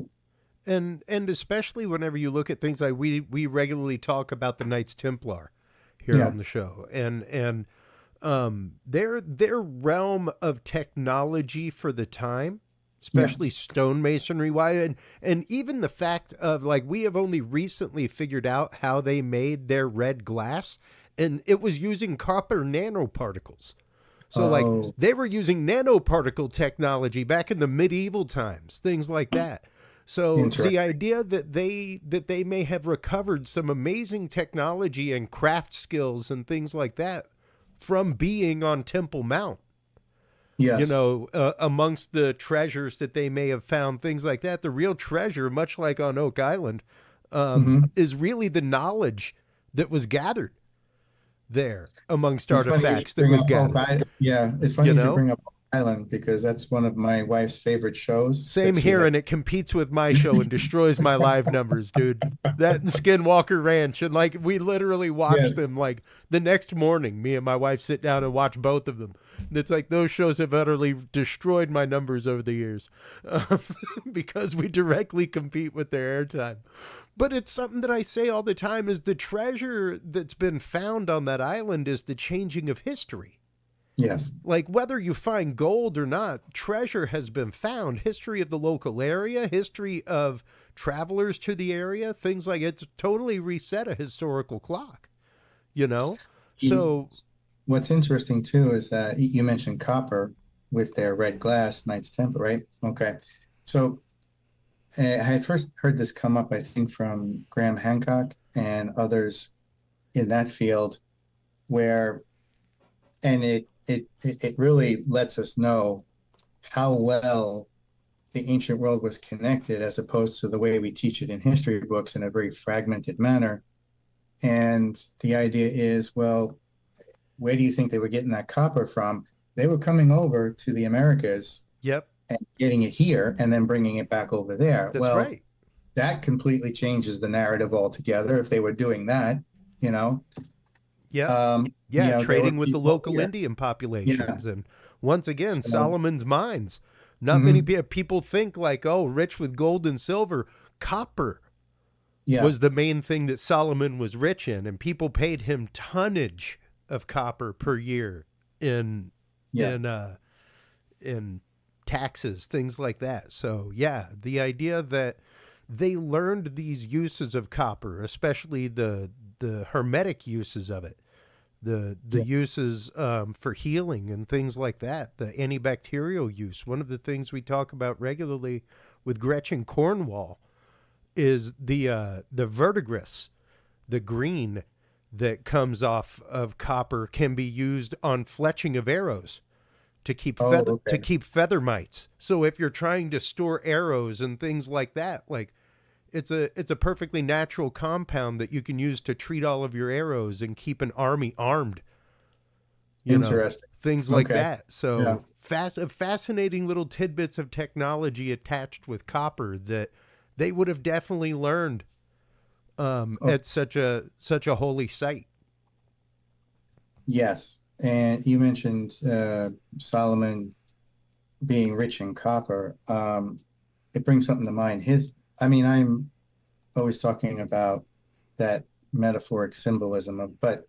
And especially whenever you look at things like we regularly talk about the Knights Templar here on the show, and their realm of technology for the time, especially stonemasonry, and even the fact of like we have only recently figured out how they made their red glass, and it was using copper nanoparticles. So like they were using nanoparticle technology back in the medieval times, things like that. So the idea that they may have recovered some amazing technology and craft skills and things like that from being on Temple Mount, amongst the treasures that they may have found, things like that. The real treasure, much like on Oak Island, is really the knowledge that was gathered there amongst artifacts that was gathered. It's funny you bring up Island because that's one of my wife's favorite shows. Same here, and it competes with my show and destroys my live numbers, dude. That and Skinwalker Ranch, and like we literally watch them like the next morning. Me and my wife sit down and watch both of them. And it's like those shows have utterly destroyed my numbers over the years because we directly compete with their airtime. But it's something that I say all the time: is the treasure that's been found on that island is the changing of history. Yes. Like whether you find gold or not, treasure has been found. History of the local area, history of travelers to the area, things like it's totally reset a historical clock, So what's interesting too is that you mentioned copper with their red glass, Knights Temple, right? Okay. So I had first heard this come up, I think, from Graham Hancock and others in that field and it really lets us know how well the ancient world was connected as opposed to the way we teach it in history books in a very fragmented manner. And the idea is, well, where do you think they were getting that copper from? They were coming over to the Americas and getting it here and then bringing it back over there. That's right. That completely changes the narrative altogether if they were doing that, trading with the local Indian populations. And once again, Solomon's mines. Not many people think like, oh, rich with gold and silver. Copper was the main thing that Solomon was rich in, and people paid him tonnage of copper per year in taxes, things like that. So the idea that they learned these uses of copper, especially the hermetic uses of it, the uses for healing and things like that, the antibacterial use. One of the things we talk about regularly with Gretchen Cornwall is the verdigris, the green that comes off of copper can be used on fletching of arrows to keep feather mites. So if you're trying to store arrows and things like that, like it's a perfectly natural compound that you can use to treat all of your arrows and keep an army armed. Interesting. Things like that. So fascinating little tidbits of technology attached with copper that they would have definitely learned at such a holy site. Yes. And you mentioned Solomon being rich in copper. It brings something to mind. I'm always talking about that metaphoric symbolism but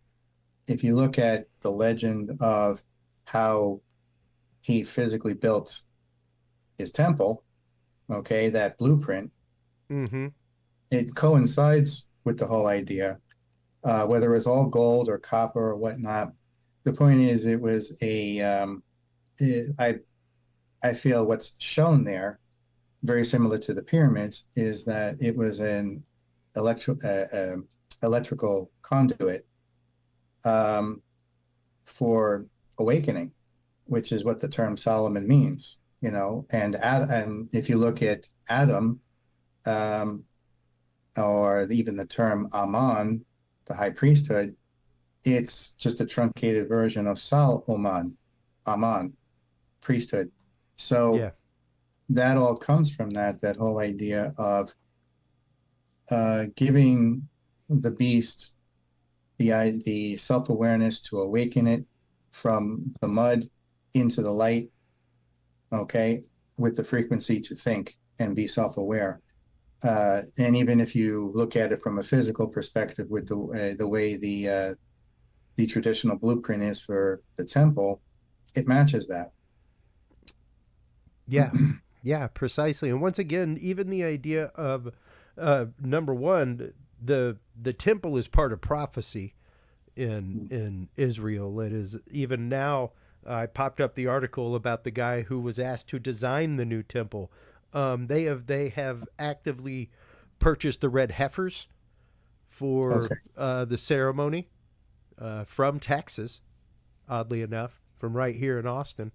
if you look at the legend of how he physically built his temple, okay, that blueprint, Mm-hmm. it coincides with the whole idea, whether it's all gold or copper or whatnot. The point is, it was I feel what's shown there, very similar to the pyramids, is that it was an electro, electrical conduit um, for awakening, which is what the term Solomon means, and if you look at Adam, um, or even the term Aman, the high priesthood, it's just a truncated version of Solomon, Aman, priesthood. So Yeah. that all comes from that whole idea of giving the beast the self-awareness to awaken it from the mud into the light, okay, with the frequency to think and be self-aware. And even if you look at it from a physical perspective, with the way the traditional blueprint is for the temple, it matches that. Yeah. Yeah, precisely. And once again, even the idea of number one, the temple is part of prophecy in Israel. It is even now. I popped up the article about the guy who was asked to design the new temple. They have actively purchased the red heifers for Okay. the ceremony from Texas. Oddly enough, from right here in Austin.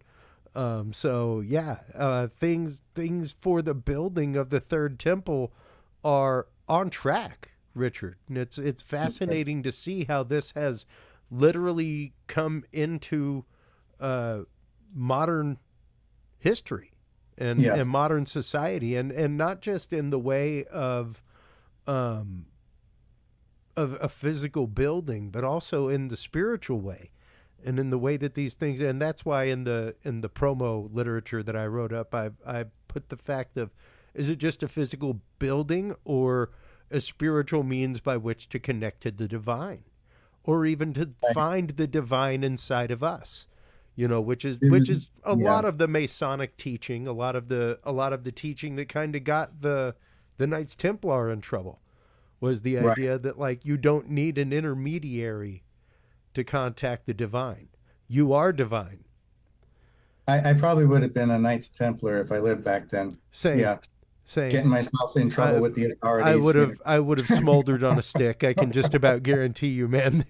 So yeah, things for the building of the third temple are on track, Richard. And it's fascinating to see how this has literally come into uh, modern history and Yes. modern society, and not just in the way um, of a physical building, but also in the spiritual way and in the way that these things, and that's why in the promo literature that I wrote up, I put the fact of, is it just a physical building or a spiritual means by which to connect to the divine, or even to Right. find the divine inside of us, which is It which was, is a yeah, lot of the Masonic teaching, a lot of the teaching that kind of got the Knights Templar in trouble, was the right. idea that, like, you don't need an intermediary to contact the divine. You are divine. I probably would have been a Knights Templar if I lived back then. Same, Yeah, same. getting myself in trouble I with the I authorities, would have I would have smoldered on a stick. I can just about guarantee you, man.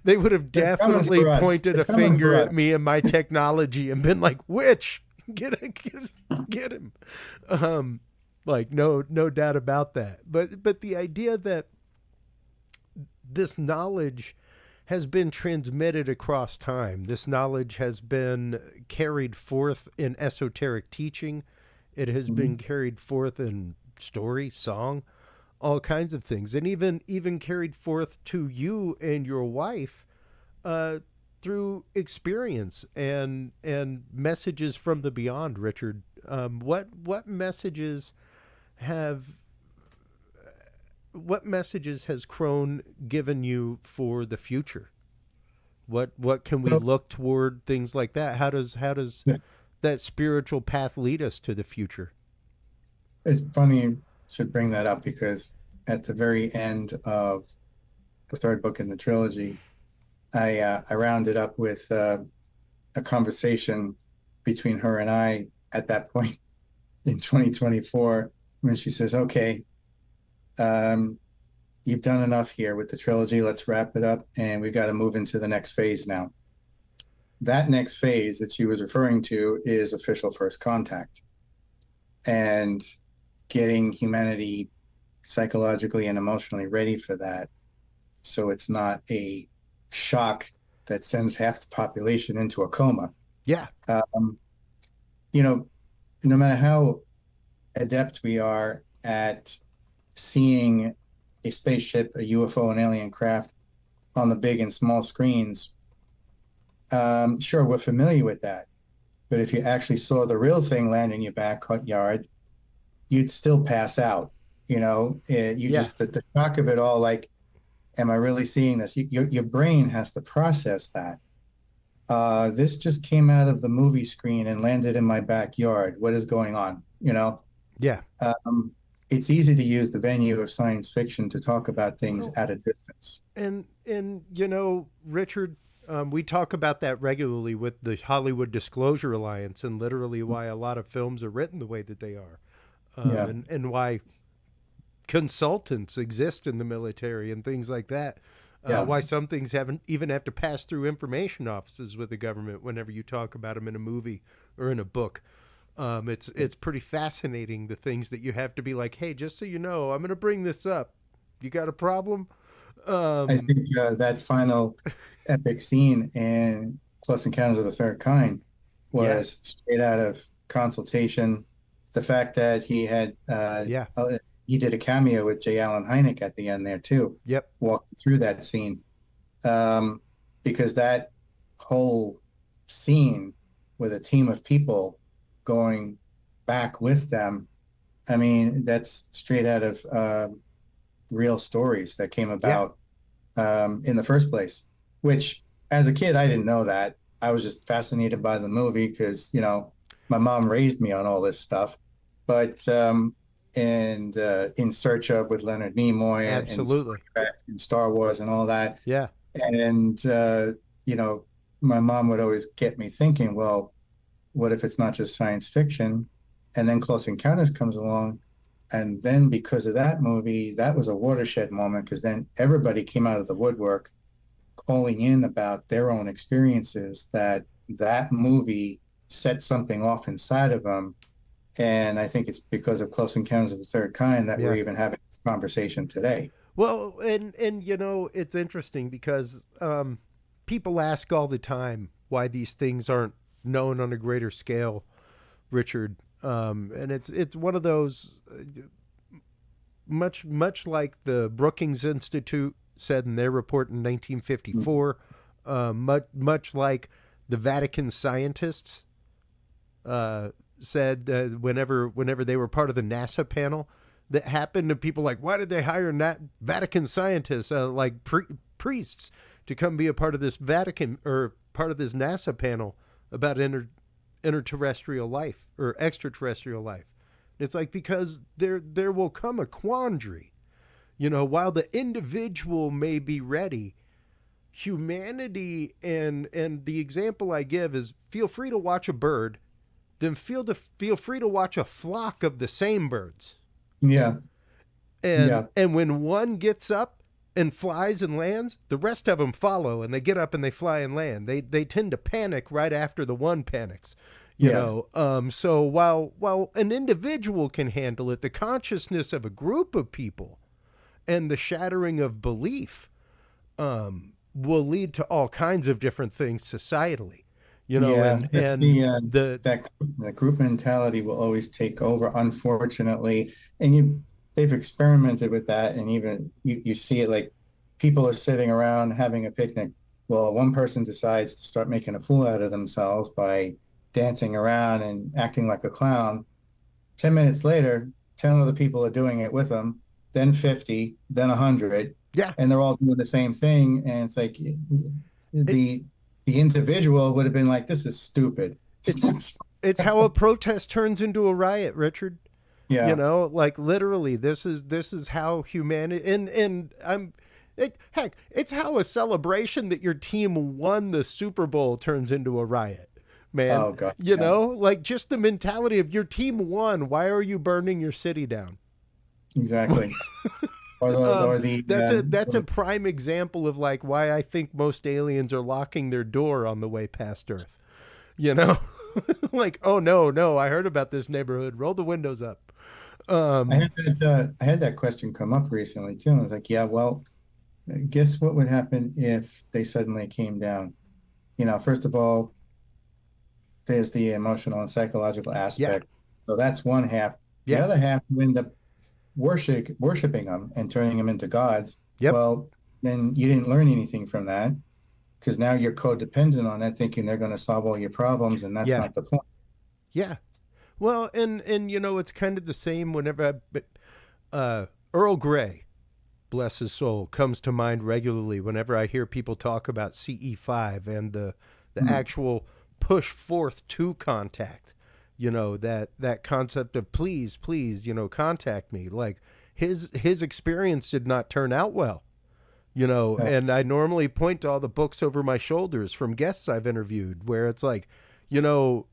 They would have They're coming definitely for us. pointed They're a coming finger for at us. me and my technology and been like, "Witch, get him." Um, like, no doubt about that. But the idea that this knowledge has been transmitted across time. This knowledge has been carried forth in esoteric teaching. It has been Mhm. carried forth in story, song, all kinds of things, and even carried forth to you and your wife uh, through experience and messages from the beyond. Richard, what messages have what messages has Crone given you for the future? What can we So look toward, things like that? How does that spiritual path lead us to the future? it's funny you should bring that up because at the very end of the third book in the trilogy, I rounded up with a conversation between her and I at that point in 2024 when she says, "Okay, um, you've done enough here with the trilogy. Let's wrap it up, and we've got to move into the next phase now." That next phase that she was referring to is official first contact and getting humanity psychologically and emotionally ready for that. So it's not a shock that sends half the population into a coma. Yeah, Um, you know, no matter how adept we are at seeing a spaceship, a UFO, an alien craft, on the big and small screens, sure, we're familiar with that. But if you actually saw the real thing land in your backyard, you'd still pass out. You Yeah. just the shock of it all. Like, am I really seeing this? Your brain has to process that. This just came out of the movie screen and landed in my backyard. What is going on? Yeah. Um, it's easy to use the venue of science fiction to talk about things Well, at a distance. and Richard, we talk about that regularly with the Hollywood Disclosure Alliance, and literally why a lot of films are written the way that they are, Yeah, and why consultants exist in the military and things like that. yeah, Why some things haven't even have to pass through information offices with the government whenever you talk about them in a movie or in a book. It's pretty fascinating the things that you have to be like, hey, just so you know, I'm going to bring this up. You got a problem? I Um, think that final epic scene in Close Encounters of the Third Kind yeah, was straight out of Consultation. The fact that yeah, he did a cameo with J. Allen Hynek at the end there too, yep, walking through that scene, um, because that whole scene with a team of people going back with them. I mean, that's straight out of real stories that came yeah, about in the first place. Which, as a kid, I didn't know that. I was just fascinated by the movie because my mom raised me on all this stuff. But and In Search of with Leonard Nimoy and Star absolutely. Trek and Star Wars and all that, Yeah, and you know, my mom would always get me thinking, well, what if it's not just science fiction? And then Close Encounters comes along, and then because of that movie, that was a watershed moment because then everybody came out of the woodwork calling in about their own experiences that movie set something off inside of them. And I think it's because of Close Encounters of the Third Kind that we're yeah. even having this conversation today. Well, and it's interesting because people ask all the time why these things aren't known on a greater scale, Richard. And it's one of those much like the Brookings Institute said in their report in 1954, much like the Vatican scientists said whenever they were part of the NASA panel. That happened to people like, why did they hire Vatican scientists like priests to come be a part of this Vatican or part of this NASA panel about interterrestrial life or extraterrestrial life? It's like because there will come a quandary, while the individual may be ready, humanity and the example I give is feel free to watch a bird, then feel free to watch a flock of the same birds. Yeah, And yeah, and when one gets up and flies and lands, the rest of them follow and they get up and they fly and land. They tend to panic right after the one panics. yes, So while an individual can handle it, the consciousness of a group of people and the shattering of belief will lead to all kinds of different things societally. yeah. It's The the group mentality will always take over, unfortunately. And they've experimented with that, and even you see it like people are sitting around having a picnic. Well, one person decides to start making a fool out of themselves by dancing around and acting like a clown. 10 minutes later, 10 other people are doing it with them, then 50, then 100, yeah, and they're all doing the same thing. And it's like it, the the individual would have been like, "This is stupid." it's it's how a protest turns into a riot, Richard. Yeah. Like literally this is how humanity and heck, it's how a celebration that your team won the Super Bowl turns into a riot, man. Oh God. Yeah. Like just the mentality of your team won, why are you burning your city down? Exactly. Or the That's a prime example of like why I think most aliens are locking their door on the way past Earth. you know like, oh no, I heard about this neighborhood, roll the windows up. um I had that question come up recently too. And I was like, yeah, well, guess what would happen if they suddenly came down? First of all, there's the emotional and psychological yeah, aspect. So that's one half. The yeah, other half, you end up worshiping them and turning them into gods. yep, Well, then you didn't learn anything from that, because now you're codependent on that, thinking they're going to solve all your problems, and that's Yeah. not the point. Yeah. Well, and you know, it's kind of the same whenever Earl Grey, bless his soul, comes to mind regularly whenever I hear people talk about CE5 and the Mm. actual push forth to contact. You know, that concept of please, please, you know, contact me. Like his experience did not turn out well. You know, Uh, and I normally point to all the books over my shoulders from guests I've interviewed where it's like, you know,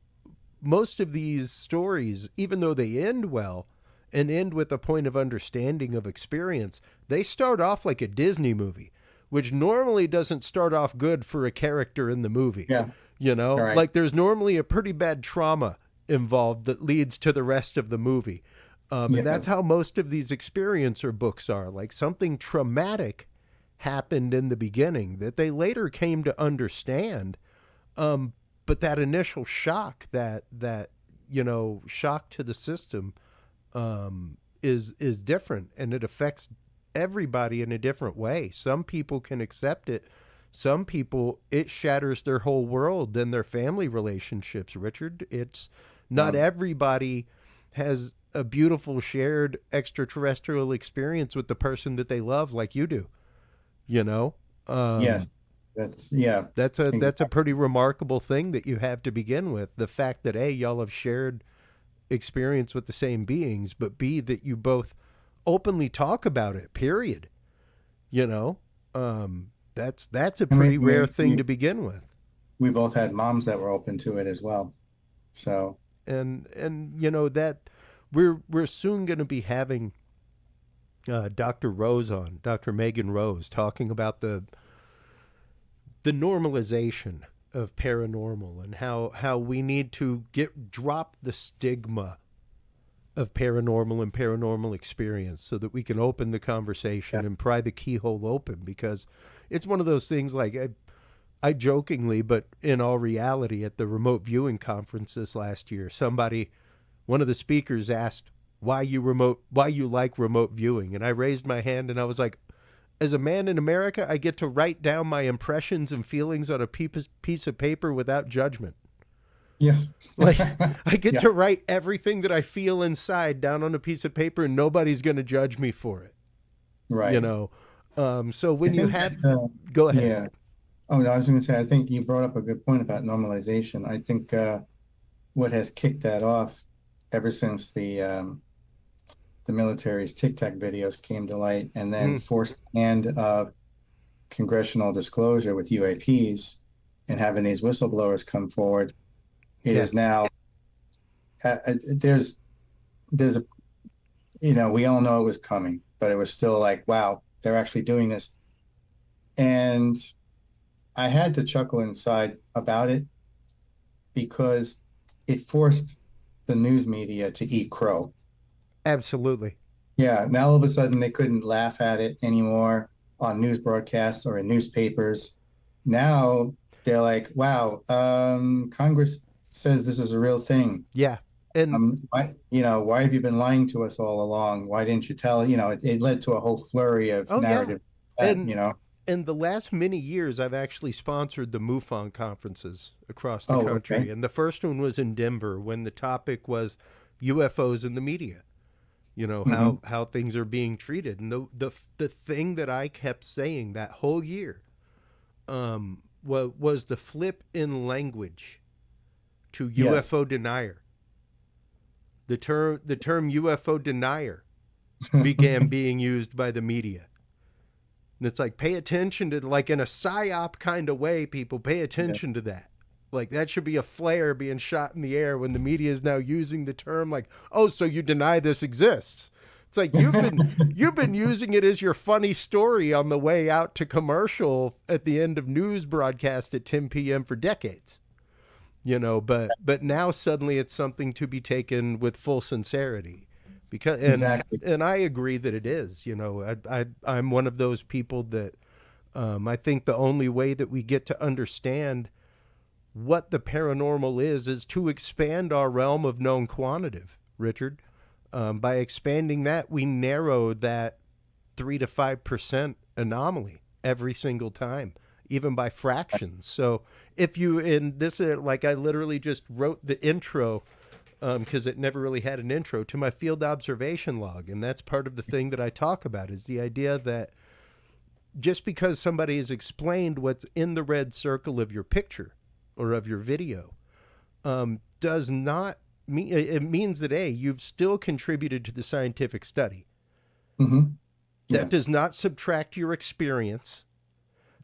most of these stories, even though they end well and end with a point of understanding of experience, they start off like a Disney movie, which normally doesn't start off good for a character in the movie. yeah. You know, All right. like there's normally a pretty bad trauma involved that leads to the rest of the movie. And that's Yes. how most of these experiencer books are. Like something traumatic happened in the beginning that they later came to understand. But that initial shock, that you know, shock to the system, is different, and it affects everybody in a different way. Some people can accept it. Some people, it shatters their whole world and their family relationships. Richard, it's not Um, everybody has a beautiful shared extraterrestrial experience with the person that they love like you do. You know, yes. That's yeah. that's a Exactly. pretty remarkable thing that you have to begin with. The fact that A, y'all have shared experience with the same beings, but B, that you both openly talk about it. Period. You know, that's a And pretty rare thing to begin with. we both had moms that were open to it as well. So And you know that we're soon going to be having Dr. Rose on, Dr. Megan Rose, talking about the normalization of paranormal and how we need to drop the stigma of paranormal and paranormal experience so that we can open the yeah. conversation and pry the keyhole open, because it's one of those things like I jokingly, but in all reality, at the remote viewing conferences last year, one of the speakers asked why you like remote viewing, and I raised my hand and I was like, as a man in America, I get to write down my impressions and feelings on a piece of paper without judgment. Yes. Like, I get Yeah. to write everything that I feel inside down on a piece of paper, and nobody's going to judge me for it. You Right. know, so I when you think have, that go ahead. yeah. Oh no, I was going to say, I think you brought up a good point about normalization. I think what has kicked that off ever since the military's Tic Tac videos came to light, and then Mm, forced hand of congressional disclosure with UAPs, and having these whistleblowers come forward. It yeah, is now there's a, we all know it was coming, but it was still like, wow, they're actually doing this. And I had to chuckle inside about it, because it forced the news media to eat crow. absolutely. Yeah, now all of a sudden they couldn't laugh at it anymore on news broadcasts or in newspapers. Now they're like, wow, Congress says this is a real thing. Yeah. And Why have you been lying to us all along? Why didn't you tell? It led to a whole flurry of oh, yeah. narrative that, And in the last many years, I've actually sponsored the MUFON conferences across the oh, country. okay. And the first one was in Denver when the topic was UFOs in the media. You know, Hmm. how things are being treated. And the thing that I kept saying that whole year was the flip in language to Yes. UFO denier. The term UFO denier began being used by the media. And it's like, pay attention to, like, in a psyop kind of way, people pay Yeah. attention to that. Like, that should be a flare being shot in the air when the media is now using the term like, oh, so you deny this exists. It's like you've been using it as your funny story on the way out to commercial at the end of news broadcast at 10 p.m. for decades. You know, but now suddenly it's something to be taken with full sincerity, because Exactly. and I agree that it is. You know, I'm one of those people that I think the only way that we get to understand what the paranormal is to expand our realm of known quantitative, Richard. By expanding that, we narrow that 3 to 5% anomaly every single time, even by fractions. So if you, in this, like I literally just wrote the intro because it never really had an intro to my field observation log. And that's part of the thing that I talk about is the idea that just because somebody has explained what's in the red circle of your picture or of your video does not mean, it means that you've still contributed to the scientific study. Mm-hmm. Yeah. That does not subtract your experience.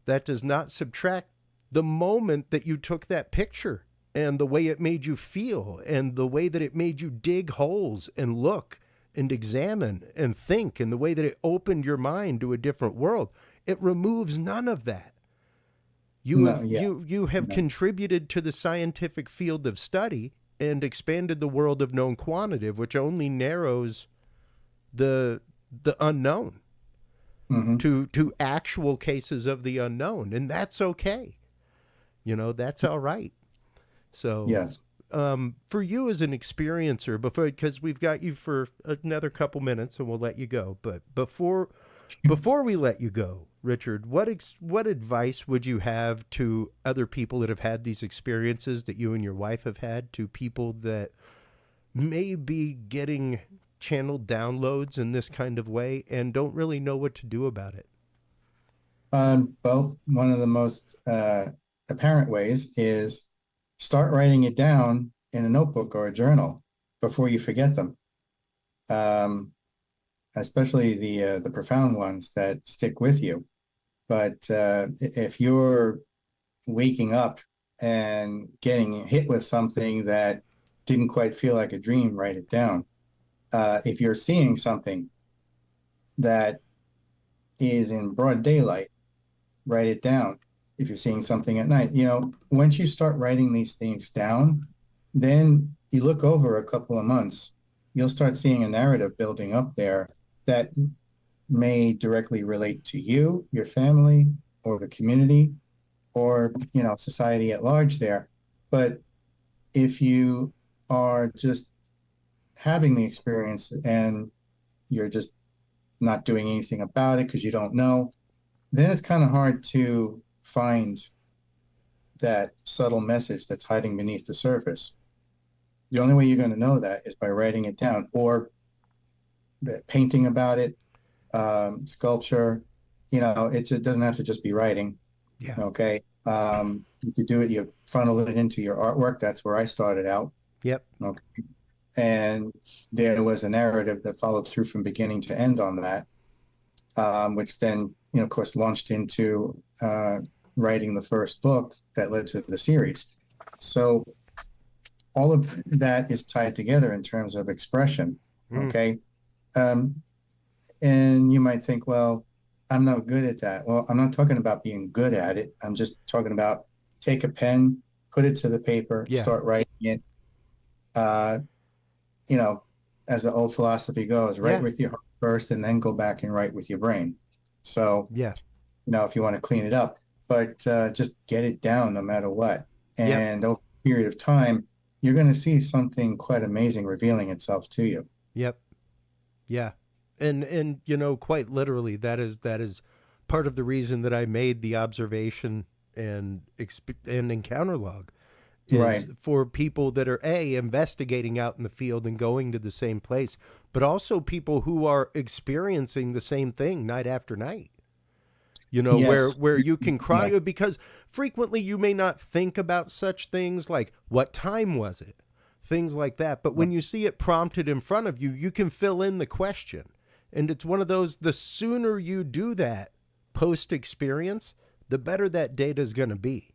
That does not subtract the moment that you took that picture and the way it made you feel and the way that it made you dig holes and look and examine and think and the way that it opened your mind to a different world. It removes none of that. You have contributed to the scientific field of study and expanded the world of known quantitative, which only narrows the unknown to actual cases of the unknown, and that's okay. That's all right. So yes, for you as an experiencer, because we've got you for another couple minutes, and we'll let you go. But before we let you go, Richard, what advice would you have to other people that have had these experiences that you and your wife have had, to people that may be getting channeled downloads in this kind of way and don't really know what to do about it? Well, one of the most apparent ways is start writing it down in a notebook or a journal before you forget them. Especially the profound ones that stick with you. But if you're waking up and getting hit with something that didn't quite feel like a dream, write it down. If you're seeing something that is in broad daylight, write it down. If you're seeing something at night, once you start writing these things down, then you look over a couple of months, you'll start seeing a narrative building up there that may directly relate to you, your family, or the community, or society at large there. But if you are just having the experience and you're just not doing anything about it because you don't know, then it's kind of hard to find that subtle message that's hiding beneath the surface. The only way you're going to know that is by writing it down or painting about it, sculpture. It doesn't have to just be writing. Yeah. Okay. You could do it, you funnel it into your artwork. That's where I started out. Yep. Okay. And there was a narrative that followed through from beginning to end on that, which then, of course, launched into writing the first book that led to the series. So all of that is tied together in terms of expression. Okay. And you might think, well, I'm not good at that. Well, I'm not talking about being good at it. I'm just talking about take a pen, put it to the paper, start writing it. As the old philosophy goes, write with your heart first and then go back and write with your brain. So, if you want to clean it up, but just get it down no matter what. And over a period of time, you're going to see something quite amazing revealing itself to you. Yep. Yeah. And quite literally, that is part of the reason that I made the observation and encounter log. Is for people that are investigating out in the field and going to the same place, but also people who are experiencing the same thing night after night. Where you can cry because frequently you may not think about such things like what time was it, things like that. But when you see it prompted in front of you, you can fill in the question. And it's one of those, the sooner you do that post experience, the better that data is going to be.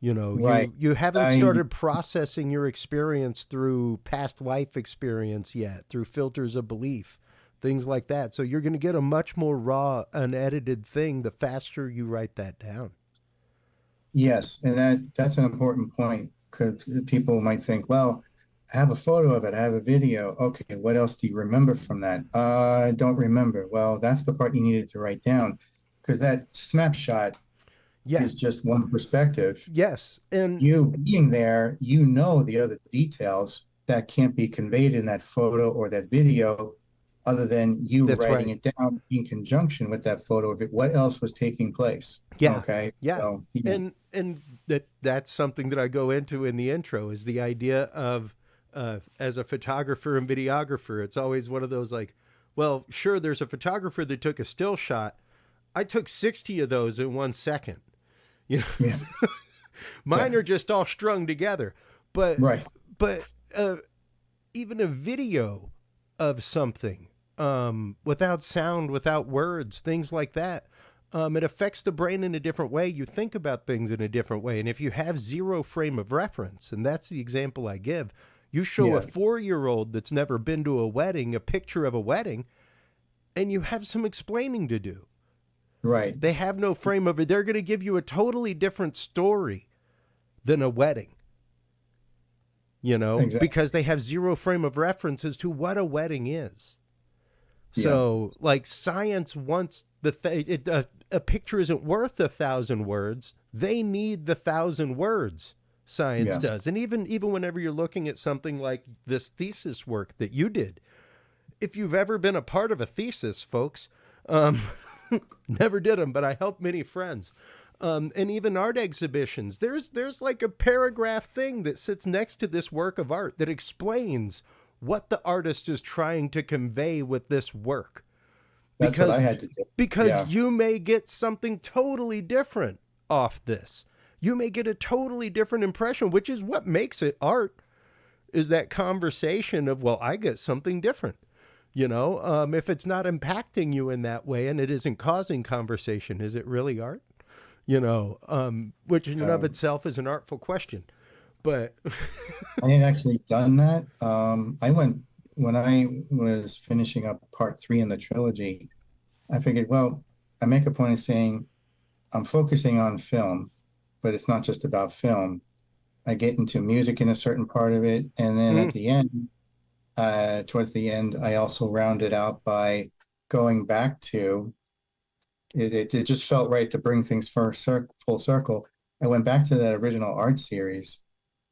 You haven't started processing your experience through past life experience yet, through filters of belief, things like that. So you're going to get a much more raw, unedited thing the faster you write that down. Yes, and that's an important point, because people might think, well, I have a photo of it, I have a video. Okay, what else do you remember from that? I don't remember. Well, that's the part you needed to write down, because that snapshot is just one perspective. Yes. And you being there, the other details that can't be conveyed in that photo or that video other than you That's writing right. it down in conjunction with that photo of it. What else was taking place? Yeah. Okay. Yeah. So, yeah, And that's something that I go into in the intro is the idea of as a photographer and videographer, it's always one of those like, well, sure, there's a photographer that took a still shot. I took 60 of those in 1 second. You know, yeah, mine yeah, are just all strung together. But right. but even a video of something without sound, without words, things like that. It affects the brain in a different way. You think about things in a different way. And if you have zero frame of reference, and that's the example I give, you show a Yeah, 4-year-old that's never been to a wedding a picture of a wedding, and you have some explaining to do. right. They have no frame of it. They're going to give you a totally different story than a wedding, Exactly. because they have zero frame of reference as to what a wedding is. Yeah, So, like science wants a picture isn't worth 1,000 words. They need the 1,000 words. Science yes. does, and even whenever you're looking at something like this thesis work that you did, if you've ever been a part of a thesis, folks, um, never did them, but I helped many friends. And even art exhibitions, there's like a paragraph thing that sits next to this work of art that explains what the artist is trying to convey with this work, That's what I because had to do. because Yeah, you may get something totally different off this. You may get a totally different impression, which is what makes it art, is that conversation of, well, I get something different. If it's not impacting you in that way and it isn't causing conversation, is it really art? Which in and of um, itself is an artful question. But I had actually done that. I went when I was finishing up part three in the trilogy. I figured, well, I make a point of saying I'm focusing on film, but it's not just about film. I get into music in a certain part of it, and then at mm, the end, towards the end, I also round it out by going back to it. It just felt right to bring things full circle. I went back to that original art series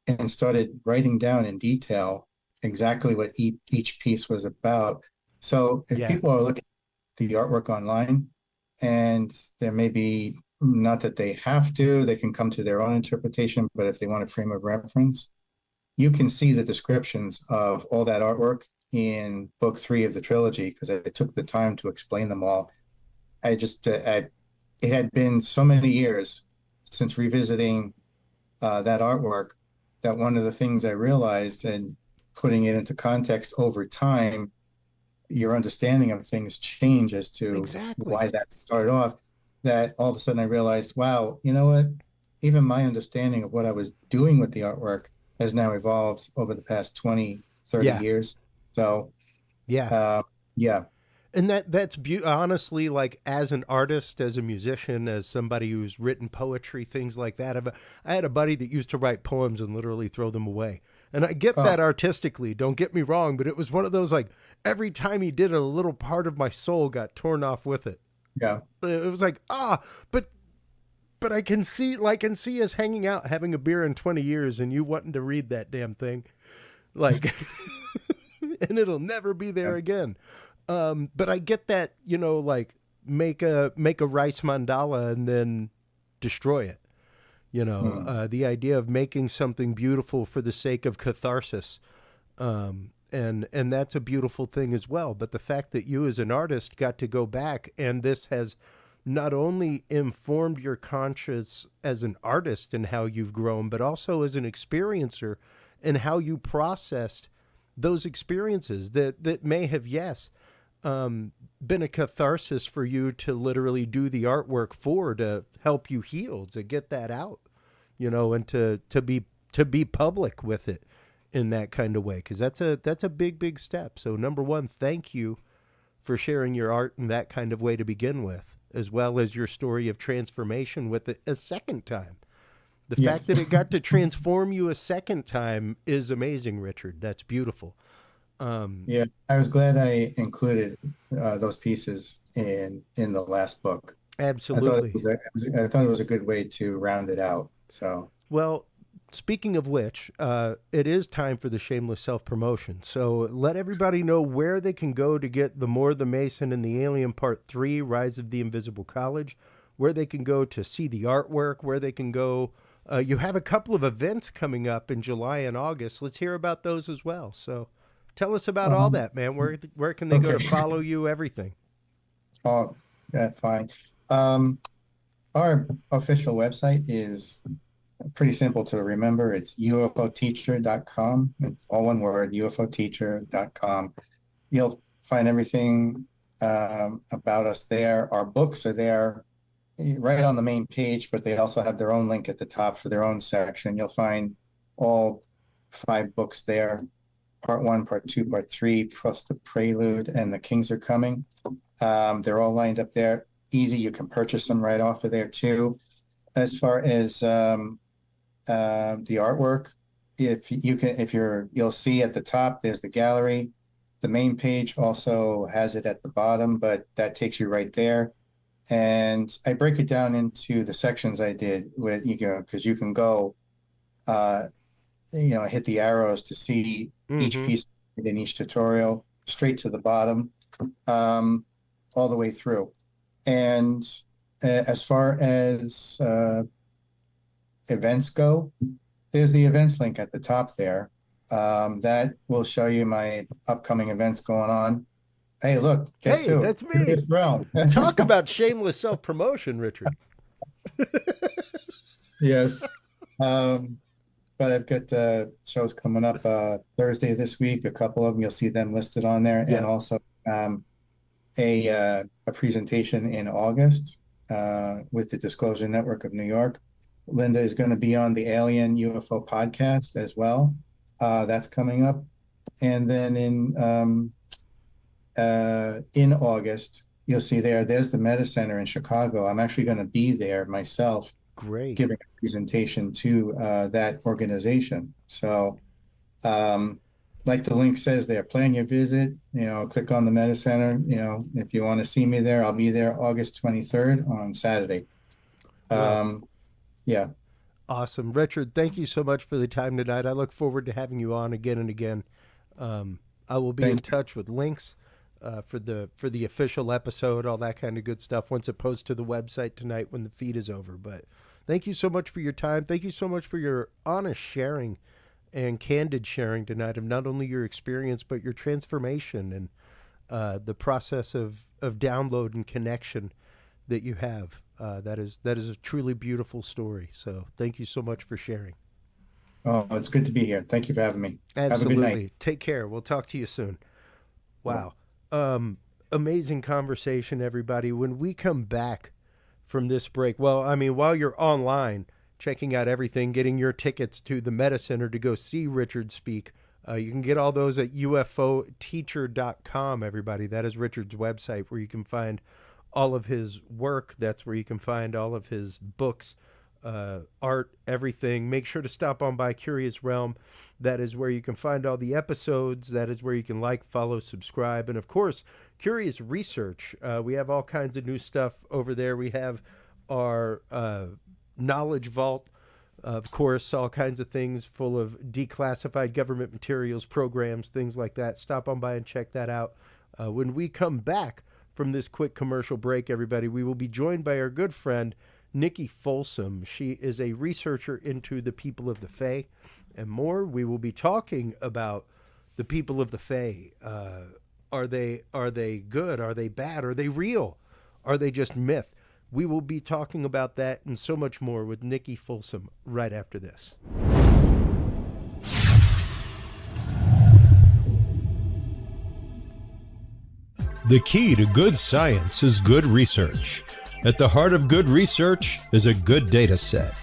and started writing down in detail exactly what each piece was about. So if yeah, people are looking at the artwork online, and there may be, not that they have to, they can come to their own interpretation, but if they want a frame of reference, you can see the descriptions of all that artwork in book three of the trilogy because I took the time to explain them all. It had been so many years since revisiting that artwork that one of the things I realized, and putting it into context over time, your understanding of things change as to exactly. why that started off. That all of a sudden I realized, wow, you know what? Even my understanding of what I was doing with the artwork has now evolved over the past 20, 30 Yeah, years. So, yeah. uh, yeah. And honestly, like as an artist, as a musician, as somebody who's written poetry, things like that. I had a buddy that used to write poems and literally throw them away. And I get that Oh, artistically, don't get me wrong, but it was one of those like every time he did it, a little part of my soul got torn off with it. yeah. It was like, but I can see us hanging out having a beer in 20 years and you wanting to read that damn thing. Like and it'll never be Yeah. there again. But I get that, like make a rice mandala and then destroy it. Hmm. The idea of making something beautiful for the sake of catharsis, and that's a beautiful thing as well. But the fact that you as an artist got to go back and this has not only informed your conscience as an artist and how you've grown, but also as an experiencer and how you processed those experiences that may have, yes, been a catharsis for you to literally do the artwork for, to help you heal, to get that out, and to be public with it in that kind of way, because that's a big step. So number one, thank you for sharing your art in that kind of way to begin with, as well as your story of transformation with it a second time. The fact Yes. that it got to transform you a second time is amazing, Richard. That's beautiful. Um, Yeah. I was glad I included those pieces in the last book. I thought Absolutely. I thought it was a good way to round it out. So, Well, speaking of which, it is time for the shameless self-promotion. So let everybody know where they can go to get The More the Mason and the Alien Part 3, Rise of the Invisible College, where they can go to see the artwork, where they can go. You have a couple of events coming up in July and August. Let's hear about those as well. So tell us about all that, man. Where can they go to follow you, everything? Oh, yeah, fine. Our official website is pretty simple to remember. It's ufoteacher.com. It's all one word, ufoteacher.com. You'll find everything about us there. Our books are there right on the main page, but they also have their own link at the top for their own section. You'll find all 5 books there, part 1, part 2, part 3, plus the prelude and the Kings Are Coming. They're all lined up there. Easy. You can purchase them right off of there too. As far as the artwork, you'll see at the top, there's the gallery. The main page also has it at the bottom, but that takes you right there. And I break it down into the sections I did with, because you can go, hit the arrows to see each piece in each tutorial straight to the bottom, all the way through. And as far as events go, there's the events link at the top there. That will show you my upcoming events going on. Hey, look, guess who? That's me. Talk about shameless self-promotion, Richard. Yes. But I've got shows coming up Thursday this week, a couple of them. You'll see them listed on there. Yeah. And also a presentation in August with the Disclosure Network of New York. Linda is going to be on the Alien UFO podcast as well. That's coming up. And then in August, you'll see there's the Meta Center in Chicago. I'm actually going to be there myself. Great. Giving a presentation to that organization. So like the link says there, plan your visit, click on the Meta Center. If you want to see me there, I'll be there August 23rd on Saturday. Wow. Yeah. Awesome. Richard, thank you so much for the time tonight. I look forward to having you on again and again. I will be in touch with links for the official episode, all that kind of good stuff once it posts to the website tonight when the feed is over. But thank you so much for your time. Thank you so much for your honest sharing and candid sharing tonight of not only your experience, but your transformation and the process of download and connection that you have. That is a truly beautiful story. So thank you so much for sharing. Oh, it's good to be here. Thank you for having me. Absolutely. Have a good night. Take care. We'll talk to you soon. Wow. Amazing conversation, everybody. When we come back from this break, while you're online checking out everything, getting your tickets to the Meta Center to go see Richard speak, you can get all those at ufoteacher.com, everybody. That is Richard's website where you can find all of his work. That's where you can find all of his books, art, everything. Make sure to stop on by Curious Realm. That is where you can find all the episodes. That is where you can like, follow, subscribe. And of course, Curious Research. We have all kinds of new stuff over there. We have our Knowledge Vault, of course, all kinds of things full of declassified government materials, programs, things like that. Stop on by and check that out. When we come back from this quick commercial break, everybody, we will be joined by our good friend, Nikki Folsom. She is a researcher into the people of the Fae and more. We will be talking about the people of the Fae. Are they good? Are they bad? Are they real? Are they just myth? We will be talking about that and so much more with Nikki Folsom right after this. The key to good science is good research. At the heart of good research is a good data set.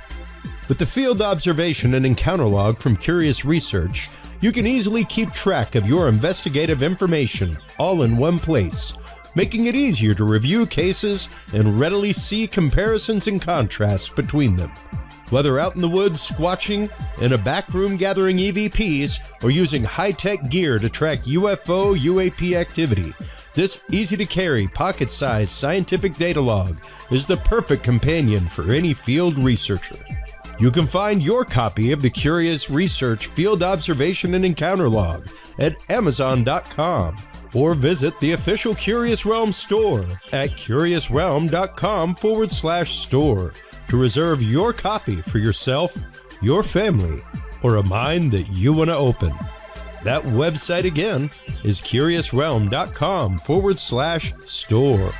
With the field observation and encounter log from Curious Research, you can easily keep track of your investigative information all in one place, making it easier to review cases and readily see comparisons and contrasts between them. Whether out in the woods squatching, in a back room gathering EVPs, or using high-tech gear to track UFO, UAP activity, this easy-to-carry, pocket-sized scientific data log is the perfect companion for any field researcher. You can find your copy of the Curious Research Field Observation and Encounter Log at Amazon.com or visit the official Curious Realm store at curiousrealm.com/store to reserve your copy for yourself, your family, or a mind that you want to open. That website again is curiousrealm.com/store.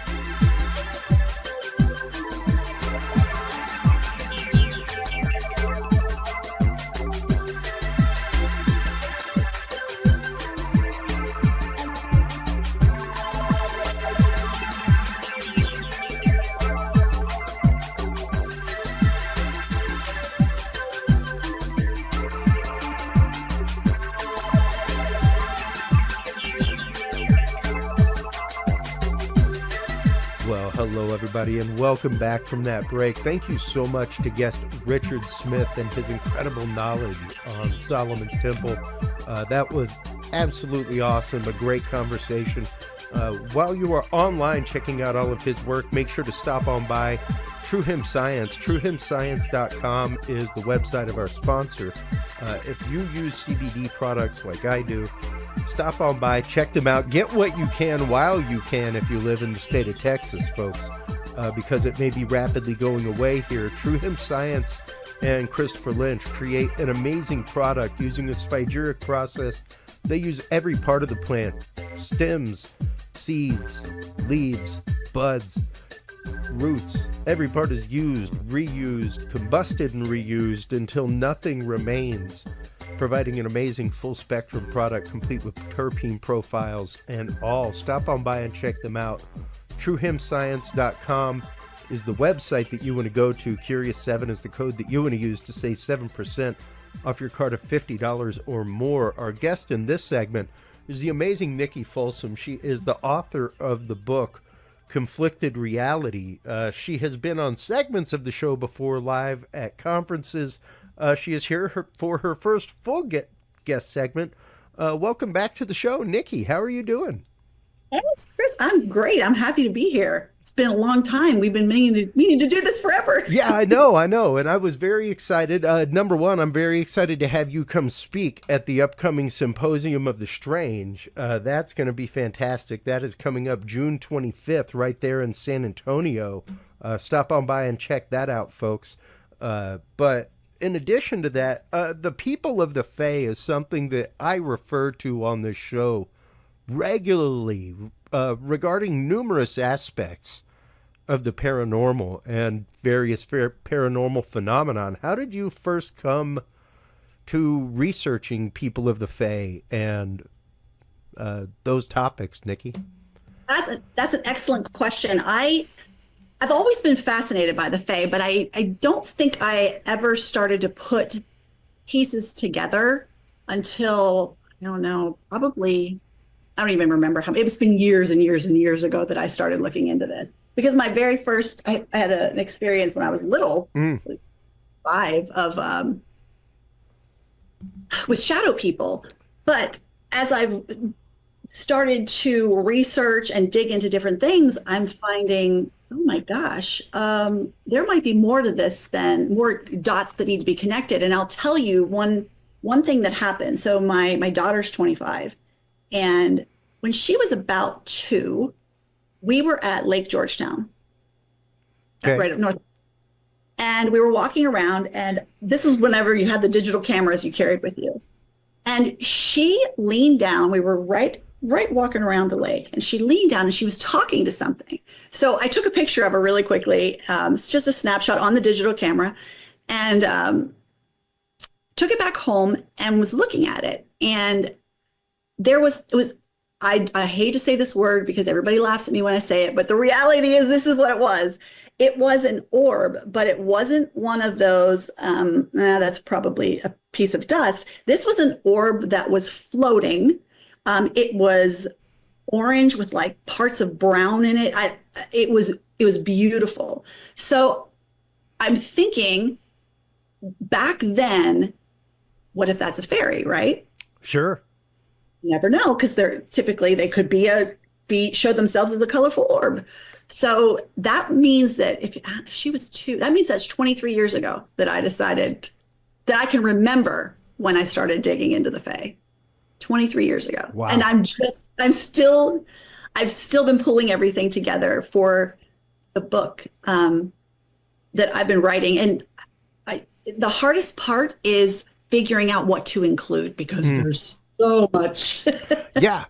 Well, hello everybody, and welcome back from that break. Thank you so much to guest Richard Smith and his incredible knowledge on Solomon's Temple. That was absolutely awesome, a great conversation. While you are online checking out all of his work, make sure to stop on by True Him Science. TrueHimScience.com is the website of our sponsor. If you use CBD products like I do, stop on by, check them out, get what you can while you can if you live in the state of Texas, folks, because it may be rapidly going away here. True Him Science and Christopher Lynch create an amazing product using a spagyric process. They use every part of the plant: stems, seeds, leaves, buds, roots. Every part is used, reused, combusted, and reused until nothing remains, providing an amazing full spectrum product complete with terpene profiles and all. Stop on by and check them out. TrueHimScience.com is the website that you want to go to. Curious7 is the code that you want to use to save 7% off your cart of $50 or more. Our guest in this segment is the amazing Nikki Folsom. She is the author of the book Conflicted Reality. She has been on segments of the show before, live at conferences. She is here for her first full guest segment. Welcome back to the show, Nikki. How are you doing? Thanks, Chris. I'm great. I'm happy to be here. It's been a long time. We've been meaning to do this forever. Yeah, I know. And I was very excited. Number one, I'm very excited to have you come speak at the upcoming Symposium of the Strange. That's going to be fantastic. That is coming up June 25th right there in San Antonio. Stop on by and check that out, folks. But in addition to that, the people of the Fae is something that I refer to on this show regularly regarding numerous aspects of the paranormal and various paranormal phenomenon. How did you first come to researching people of the Fae and those topics, Nikki? That's an excellent question. I've always been fascinated by the Fae, but I don't think I ever started to put pieces together until, I don't know, probably, I don't even remember how. It's been years and years and years ago that I started looking into this. Because my very first, I had an experience when I was little, 5, of with shadow people. But as I've started to research and dig into different things, I'm finding, oh my gosh, there might be more to this than more dots that need to be connected. And I'll tell you one thing that happened. So my daughter's 25, and when she was about 2, we were at Lake Georgetown, right up north. And we were walking around, and this is whenever you had the digital cameras you carried with you. And she leaned down. We were right walking around the lake, and she leaned down and she was talking to something. So I took a picture of her really quickly. It's just a snapshot on the digital camera, and took it back home and was looking at it. And I hate to say this word because everybody laughs at me when I say it, but the reality is this is what it was. It was an orb, but it wasn't one of those, that's probably a piece of dust. This was an orb that was floating. It was orange with like parts of brown in it. It was beautiful. So I'm thinking back then, what if that's a fairy, right? Sure. You never know, because they could show themselves as a colorful orb. So that means that if she was 2, that means that's 23 years ago that I decided that I can remember when I started digging into the Fae. 23 years ago. Wow. And I've still been pulling everything together for the book that I've been writing. And the hardest part is figuring out what to include because there's so much. Yeah.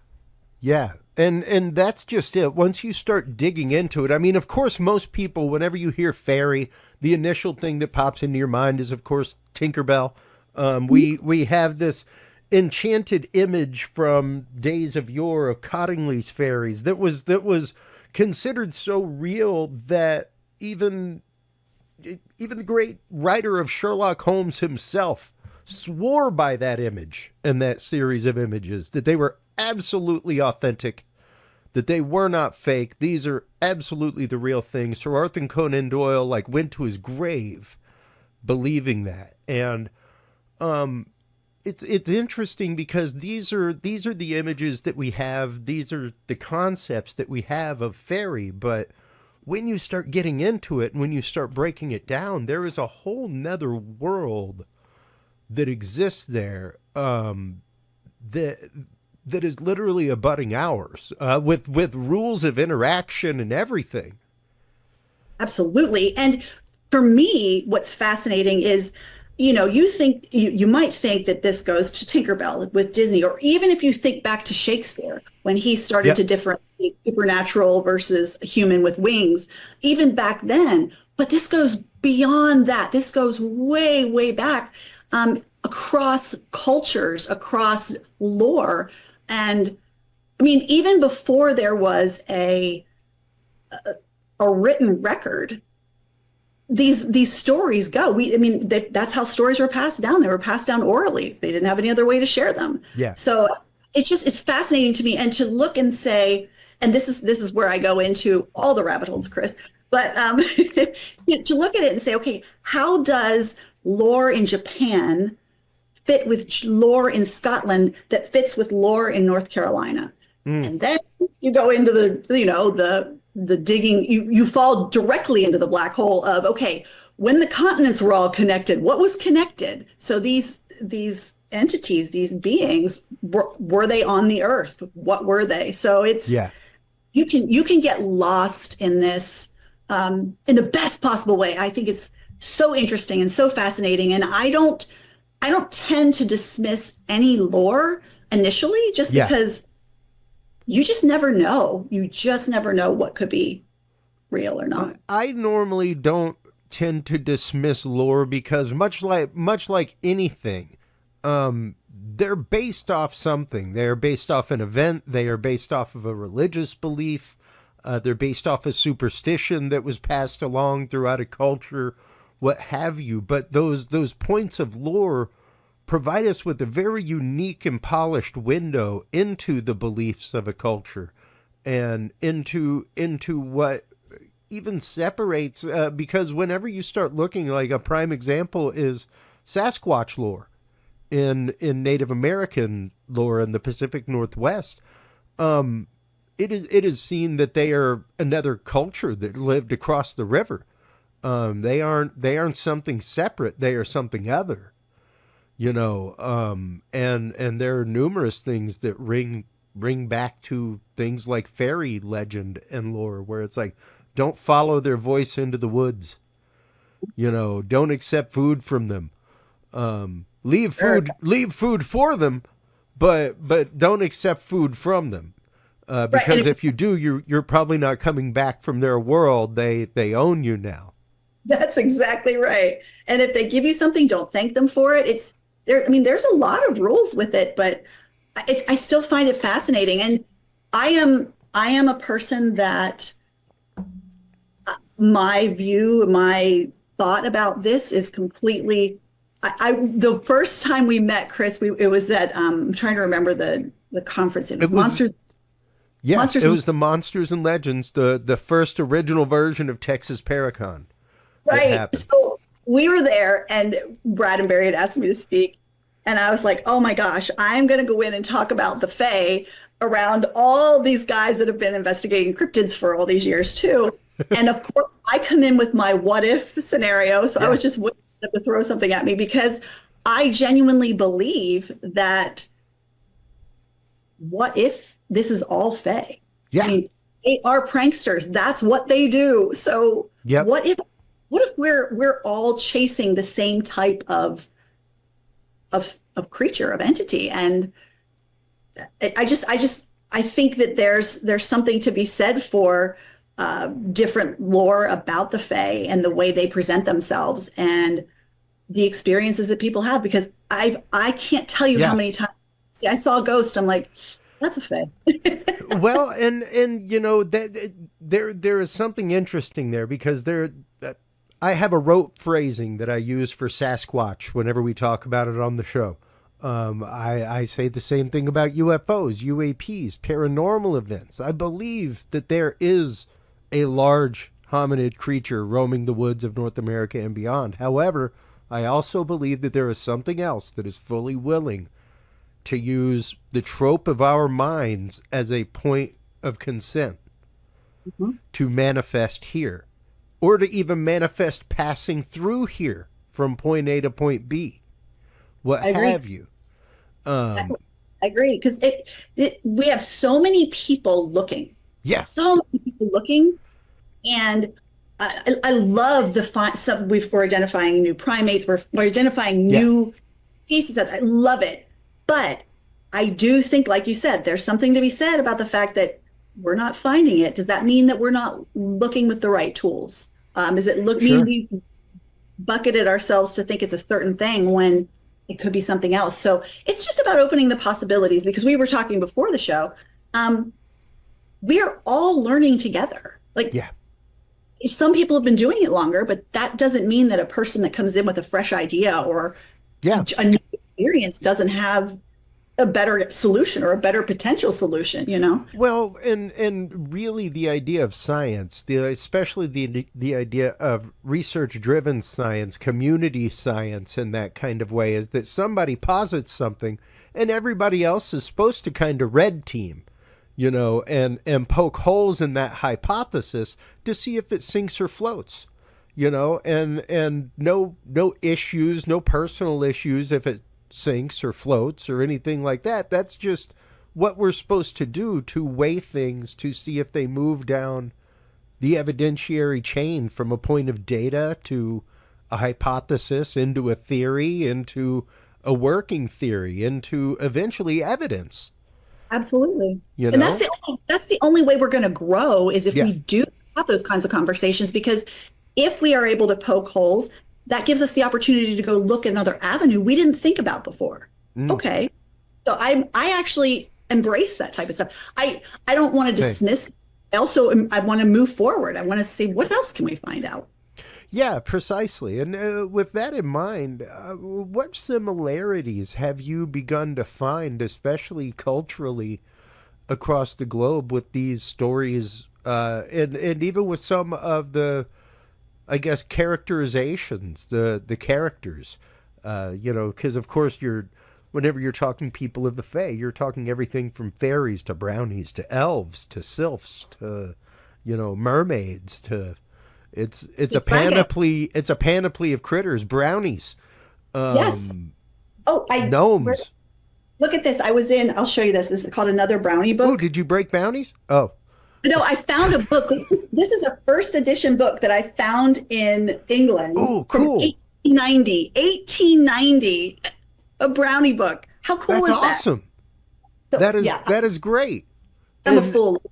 And that's just it. Once you start digging into it, I mean, of course, most people, whenever you hear fairy, the initial thing that pops into your mind is, of course, Tinkerbell. We have this enchanted image from days of yore of Cottingley's fairies that was considered so real that even the great writer of Sherlock Holmes himself swore by that image and that series of images, that they were absolutely authentic, that they were not fake. These are absolutely the real thing. Sir Arthur Conan Doyle went to his grave believing that. And it's interesting because these are the images that we have. These are the concepts that we have of fairy. But when you start getting into it and when you start breaking it down, there is a whole nother world that exists there that is literally abutting ours with rules of interaction and everything. Absolutely. And for me, what's fascinating is, you might think that this goes to Tinkerbell with Disney, or even if you think back to Shakespeare when he started to differentiate supernatural versus human with wings, even back then. But this goes beyond that. This goes way, way back across cultures, across lore. And I mean, even before there was a written record, these stories go. That's how stories were passed down. They were passed down orally. They didn't have any other way to share them. Yeah. So it's fascinating to me, and to look and say, and this is where I go into all the rabbit holes, Chris. But to look at it and say, okay, how does lore in Japan fit with lore in Scotland that fits with lore in North Carolina? And then you go into the digging, you fall directly into the black hole of, okay, when the continents were all connected, what was connected? So these entities, these beings, were they on the earth? What were they? So you can get lost in this in the best possible way. I think it's so interesting and so fascinating. And I don't tend to dismiss any lore initially, just because you just never know. You just never know what could be real or not. I normally don't tend to dismiss lore because much like anything, they're based off something. They're based off an event. They are based off of a religious belief. They're based off a superstition that was passed along throughout a culture, what have you. But those points of lore provide us with a very unique and polished window into the beliefs of a culture and into what even separates, because whenever you start looking, like a prime example is Sasquatch lore in Native American lore in the Pacific Northwest. It is seen that they are another culture that lived across the river. They aren't something separate. They are something other. And there are numerous things that ring back to things like fairy legend and lore, where it's like, don't follow their voice into the woods. Don't accept food from them. Leave food for them, but don't accept food from them. Because if you do, you're probably not coming back from their world. They own you now. That's exactly right. And if they give you something, don't thank them for it. There's a lot of rules with it, but I still find it fascinating. And I am a person that my thought about this is completely. The first time we met, Chris, it was at I'm trying to remember the conference. It was Monsters. Yes, it was the Monsters and Legends, the first original version of Texas Paracon. Right. So we were there, and Brad and Barry had asked me to speak, and I was like, oh my gosh, I'm going to go in and talk about the Fae, around all these guys that have been investigating cryptids for all these years too. And of course, I come in with my what if scenario. So I was just waiting for them to throw something at me because I genuinely believe that what if this is all fake? Yeah. I mean, they are pranksters. That's what they do. So what if we're all chasing the same type of creature, of entity? And I think that there's something to be said for different lore about the Fae and the way they present themselves and the experiences that people have, because I can't tell you how many times I saw a ghost. I'm like, that's a Fae. Well, and you know that there is something interesting there, because I have a rote phrasing that I use for Sasquatch whenever we talk about it on the show. I say the same thing about UFOs, UAPs, paranormal events. I believe that there is a large hominid creature roaming the woods of North America and beyond. However, I also believe that there is something else that is fully willing to use the trope of our minds as a point of consent to manifest here, or to even manifest passing through here from point A to point B. What have you? I agree, because we have so many people looking. Yes. So many people looking, and I love we're identifying new primates. We're identifying new species. I love it, but I do think, like you said, there's something to be said about the fact that we're not finding it. Does that mean that we're not looking with the right tools? Does it mean we bucketed ourselves to think it's a certain thing when it could be something else? So it's just about opening the possibilities, because we were talking before the show. We are all learning together. Some people have been doing it longer, but that doesn't mean that a person that comes in with a fresh idea or a new experience doesn't have a better solution or a better potential solution, you know? Well, and really the idea of science, especially the idea of research-driven science, community science in that kind of way, is that somebody posits something and everybody else is supposed to kind of red team, you know, and poke holes in that hypothesis to see if it sinks or floats, you know, and no issues, no personal issues if it sinks or floats or anything like that. That's just what we're supposed to do, to weigh things to see if they move down the evidentiary chain from a point of data to a hypothesis, into a theory, into a working theory, into eventually evidence. Absolutely. You know? And that's the only way we're going to grow, is if we do have those kinds of conversations, because if we are able to poke holes, that gives us the opportunity to go look at another avenue we didn't think about before. Okay. So I actually embrace that type of stuff. I don't want to dismiss. I want to move forward. I want to see what else can we find out. Yeah, precisely. And with that in mind, what similarities have you begun to find, especially culturally, across the globe with these stories, and even with some of the, I guess, characterizations, the characters, you know, because of course whenever you're talking people of the Fae, you're talking everything from fairies to brownies to elves to sylphs to, you know, mermaids to, it's a panoply. It's a panoply of critters, brownies. Yes. Gnomes. Look at this. I'll show you this. This is called Another Brownie Book. Oh, did you break bounties? Oh. No, I found a book. This is a first edition book that I found in England. Oh, cool. From 1890. A brownie book. How cool is that? That's awesome. So, that is great. I'm a fool.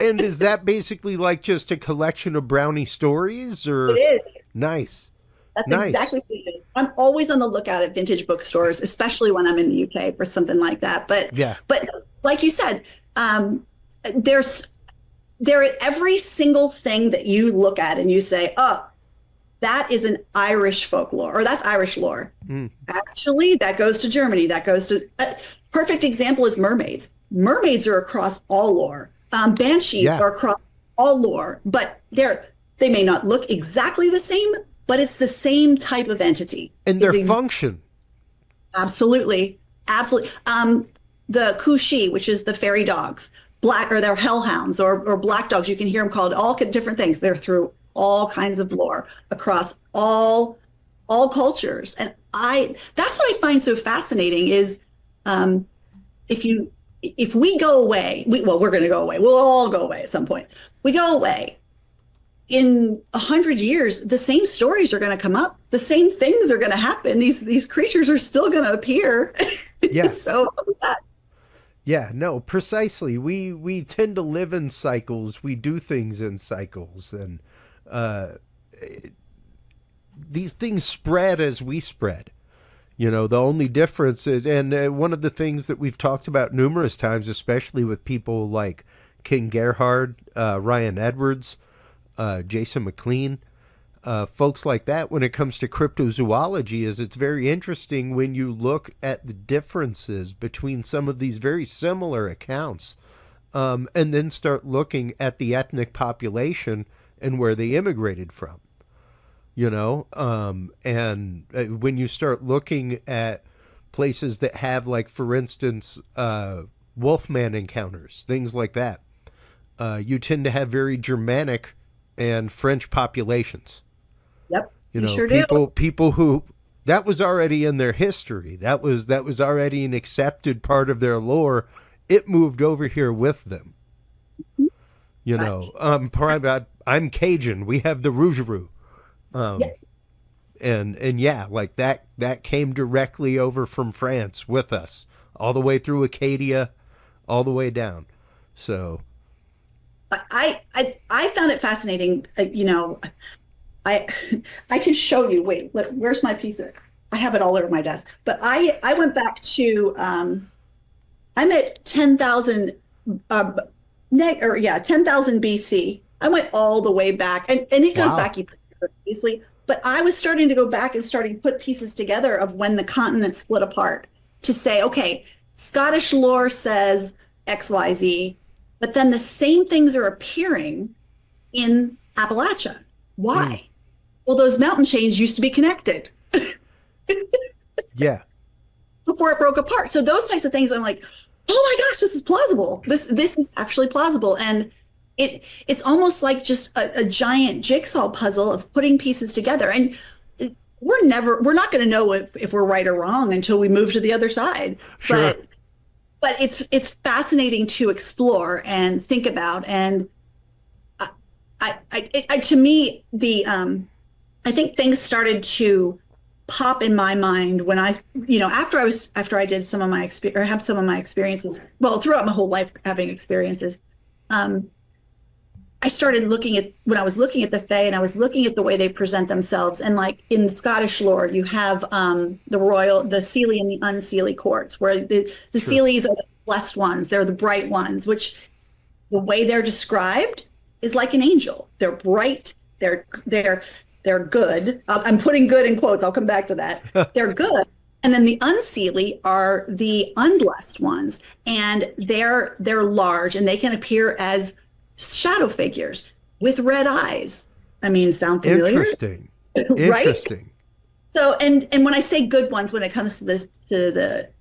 And is that basically like just a collection of brownie stories, or? It is. Nice. That's exactly what it is. I'm always on the lookout at vintage bookstores, especially when I'm in the UK for something like that. But like you said, every single thing that you look at and you say, oh, that is an Irish folklore, or that's Irish lore. Actually, that goes to Germany. That goes to perfect example is mermaids. Mermaids are across all lore. Banshees are across all lore, but they may not look exactly the same, but it's the same type of entity. And their function. Absolutely. the Kushi, which is the fairy dogs, black, or they're hellhounds, or black dogs. You can hear them called all different things. They're through all kinds of lore across all cultures. And that's what I find so fascinating is, if we go away, we're going to go away. We'll all go away at some point. We go away. In 100 years, the same stories are going to come up. The same things are going to happen. These creatures are still going to appear. Yeah. So Yeah, no, precisely. We tend to live in cycles. We do things in cycles, and these things spread as we spread. You know, the only difference, and one of the things that we've talked about numerous times, especially with people like King Gerhard, Ryan Edwards, Jason McLean, folks like that, when it comes to cryptozoology, is it's very interesting when you look at the differences between some of these very similar accounts, and then start looking at the ethnic population and where they immigrated from. You know, and when you start looking at places that have, like, for instance, Wolfman encounters, things like that, you tend to have very Germanic and French populations. Yep, You know, sure people who, that was already in their history. That was already an accepted part of their lore. It moved over here with them. You know, I'm Cajun. We have the Rougerou. And yeah, like that came directly over from France with us, all the way through Acadia, all the way down. So I found it fascinating. You know, I can show you. Wait, where's my piece of? I have it all over my desk. But I went back to I'm at 10,000 10,000 BC. I went all the way back, and it goes back easily. But I was starting to go back and starting to put pieces together of when the continents split apart to say, okay, Scottish lore says XYZ, but then the same things are appearing in Appalachia. Why? Well, those mountain chains used to be connected. yeah. Before it broke apart. So those types of things, I'm like, oh my gosh, this is plausible. This is actually plausible. And it's almost like just a giant jigsaw puzzle of putting pieces together. And we're not going to know if we're right or wrong until we move to the other side. Sure. But it's fascinating to explore and think about. And to me, I think things started to pop in my mind when after I did some of my had some of my experiences. Well, throughout my whole life having experiences. I started looking at, when I was looking at the Fae, and I was looking at the way they present themselves. And like in Scottish lore, you have the Seelie and the Unseelie courts, where the Seelies are the blessed ones. They're the bright ones, which the way they're described is like an angel. They're bright. They're good. I'm putting good in quotes. I'll come back to that. They're good. And then the Unseelie are the unblessed ones, and they're large, and they can appear as shadow figures with red eyes. I mean, sound familiar? Interesting. Right? Interesting. So, and when I say good ones, when it comes to the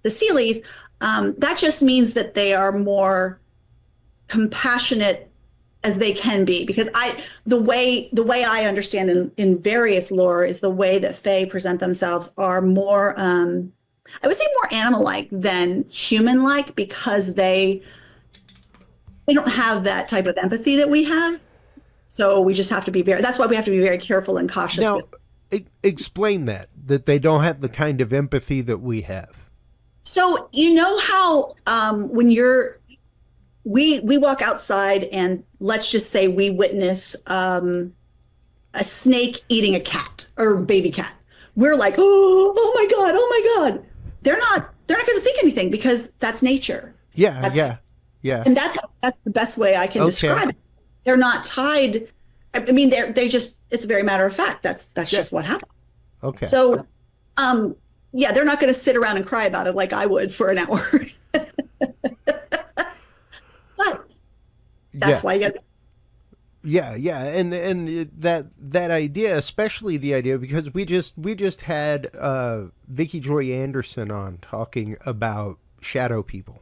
Seelies, that just means that they are more compassionate as they can be, because the way I understand in various lore is the way that Fae present themselves are more, I would say more animal-like than human-like, because they don't have that type of empathy that we have. So we just have to be that's why we have to be very careful and cautious. Now, explain that they don't have the kind of empathy that we have. So, you know how when we walk outside, and let's just say we witness a snake eating a cat or baby cat. We're like, oh my God. They're not going to think anything, because that's nature. Yeah. And that's the best way I can describe it. They're not tied. I mean, they just, it's a very matter of fact. That's just what happened. Okay. So, they're not going to sit around and cry about it like I would for an hour. But that's why you got. Yeah, and that idea, especially the idea, because we just had Vicky Joy Anderson on talking about shadow people,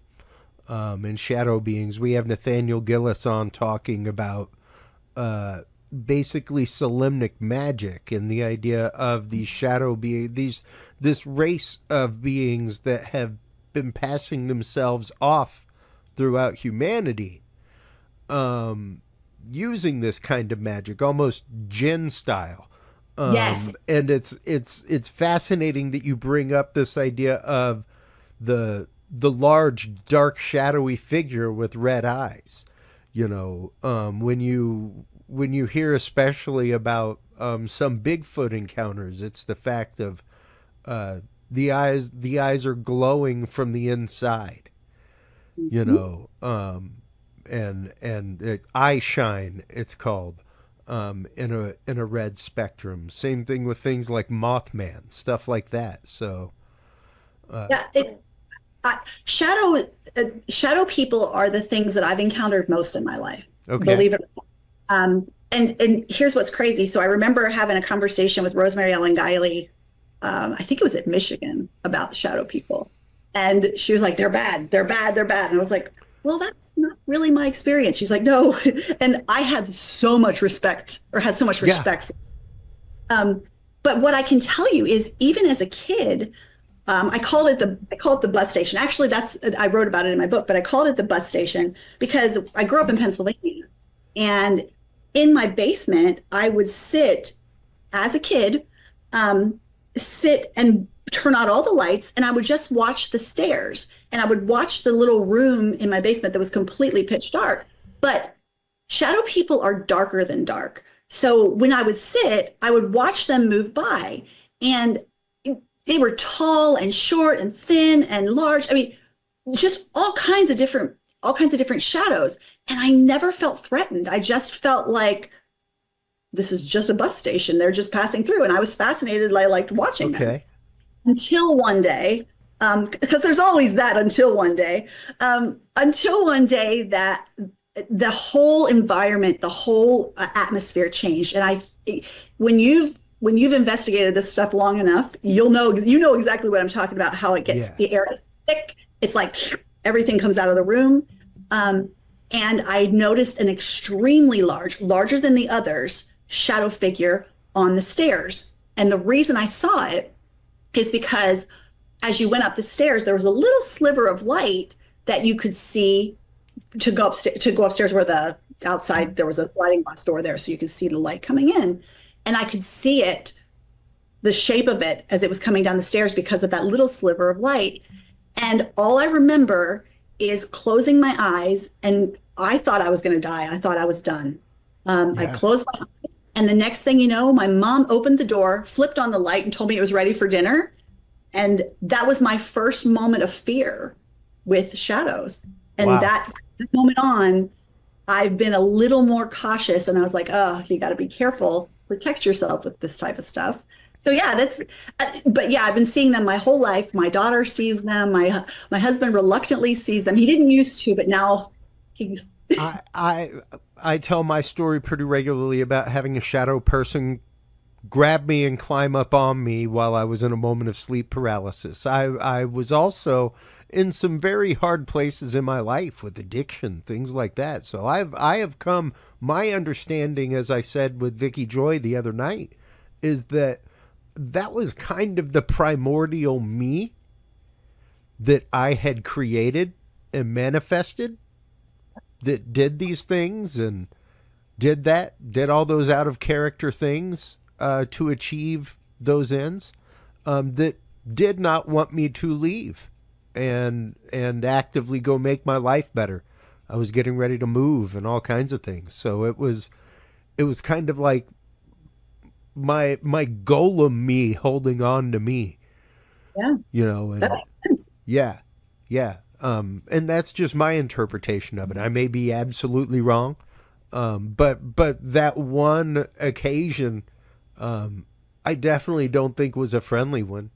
and shadow beings. We have Nathaniel Gillis on talking about basically solemnic magic and the idea of these shadow beings, this race of beings that have been passing themselves off throughout humanity, using this kind of magic, almost jinn style. Yes. And it's fascinating that you bring up this idea of the large, dark, shadowy figure with red eyes. When you hear especially about some Bigfoot encounters, it's the fact of the eyes are glowing from the inside. And eye shine, it's called, in a red spectrum. Same thing with things like Mothman, stuff like that. So Yeah, shadow people are the things that I've encountered most in my life. Okay. Believe it or not. And here's what's crazy. So I remember having a conversation with Rosemary Ellen Guiley, I think it was at Michigan, about the shadow people. And she was like, they're bad, they're bad, they're bad. And I was like, well, that's not really my experience. She's like, no. And I had so much respect, or had so much respect for but what I can tell you is, even as a kid, I called it the bus station. Actually, I wrote about it in my book, but I called it the bus station because I grew up in Pennsylvania, and in my basement, I would sit as a kid, sit and turn out all the lights, and I would just watch the stairs, and I would watch the little room in my basement that was completely pitch dark. But shadow people are darker than dark. So when I would sit, I would watch them move by, and they were tall and short and thin and large. I mean, just all kinds of different shadows. And I never felt threatened. I just felt like this is just a bus station. They're just passing through. And I was fascinated. I liked watching them. Until one day, because there's always that until one day that the whole environment, the whole atmosphere changed. And when you've investigated this stuff long enough, you know exactly what I'm talking about, how it gets, the air gets thick. It's like everything comes out of the room. And I noticed an extremely larger than the others, shadow figure on the stairs. And the reason I saw it is because as you went up the stairs, there was a little sliver of light that you could see to go upstairs where outside there was a sliding glass door there, so you could see the light coming in. And I could see it, the shape of it, as it was coming down the stairs because of that little sliver of light. And all I remember is closing my eyes, and I thought I was going to die. I thought I was done. I closed my eyes, and the next thing you know, my mom opened the door, flipped on the light, and told me it was ready for dinner. And that was my first moment of fear with shadows. And that moment on, I've been a little more cautious, and I was like, oh, you got to be careful, protect yourself with this type of stuff. So but I've been seeing them my whole life. My daughter sees them. My husband reluctantly sees them. He didn't used to, but now he's. I tell my story pretty regularly about having a shadow person grab me and climb up on me while I was in a moment of sleep paralysis. I was also in some very hard places in my life with addiction, things like that. So I have come, my understanding, as I said with Vicky Joy the other night, is that was kind of the primordial me that I had created and manifested, that did these things and did all those out of character things to achieve those ends, that did not want me to leave and actively go make my life better. I was getting ready to move and all kinds of things. So it was kind of like my golem me holding on to me. Yeah. And that makes sense. Yeah. And that's just my interpretation of it. I may be absolutely wrong. But that one occasion, I definitely don't think was a friendly one.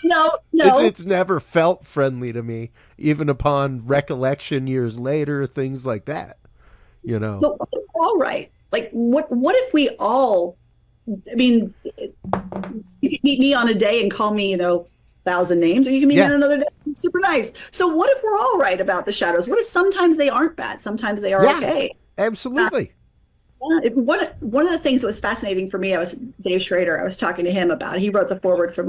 No. It's never felt friendly to me, even upon recollection years later, things like that. But we're all right. Like, what if we all? I mean, you could meet me on a day and call me, 1,000 names, or you can be Yeah. here another day. Super nice. So what if we're all right about the shadows? What if sometimes they aren't bad? Sometimes they are Yeah, okay. absolutely. One of the things that was fascinating for me, I was Dave Schrader. I was talking to him about. He wrote the foreword for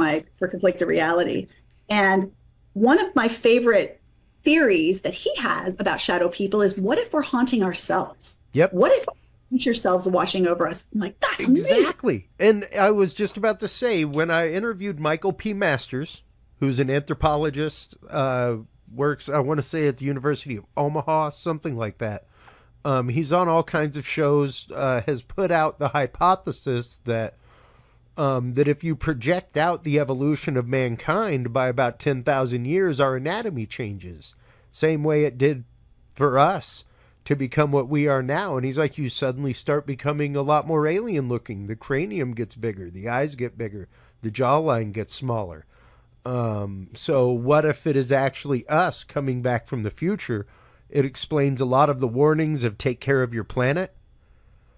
Conflicted Reality, and one of my favorite theories that he has about shadow people is, what if we're haunting ourselves? Yep. What if future selves are watching over us? I'm like, that's amazing. Exactly. And I was just about to say, when I interviewed Michael P. Masters, who's an anthropologist, works, I want to say, at the University of Omaha, something like that. He's on all kinds of shows, has put out the hypothesis that that if you project out the evolution of mankind by about 10,000 years, our anatomy changes. Same way it did for us to become what we are now. And he's like, you suddenly start becoming a lot more alien looking. The cranium gets bigger, the eyes get bigger, the jawline gets smaller. So what if it is actually us coming back from the future? It explains a lot of the warnings of take care of your planet.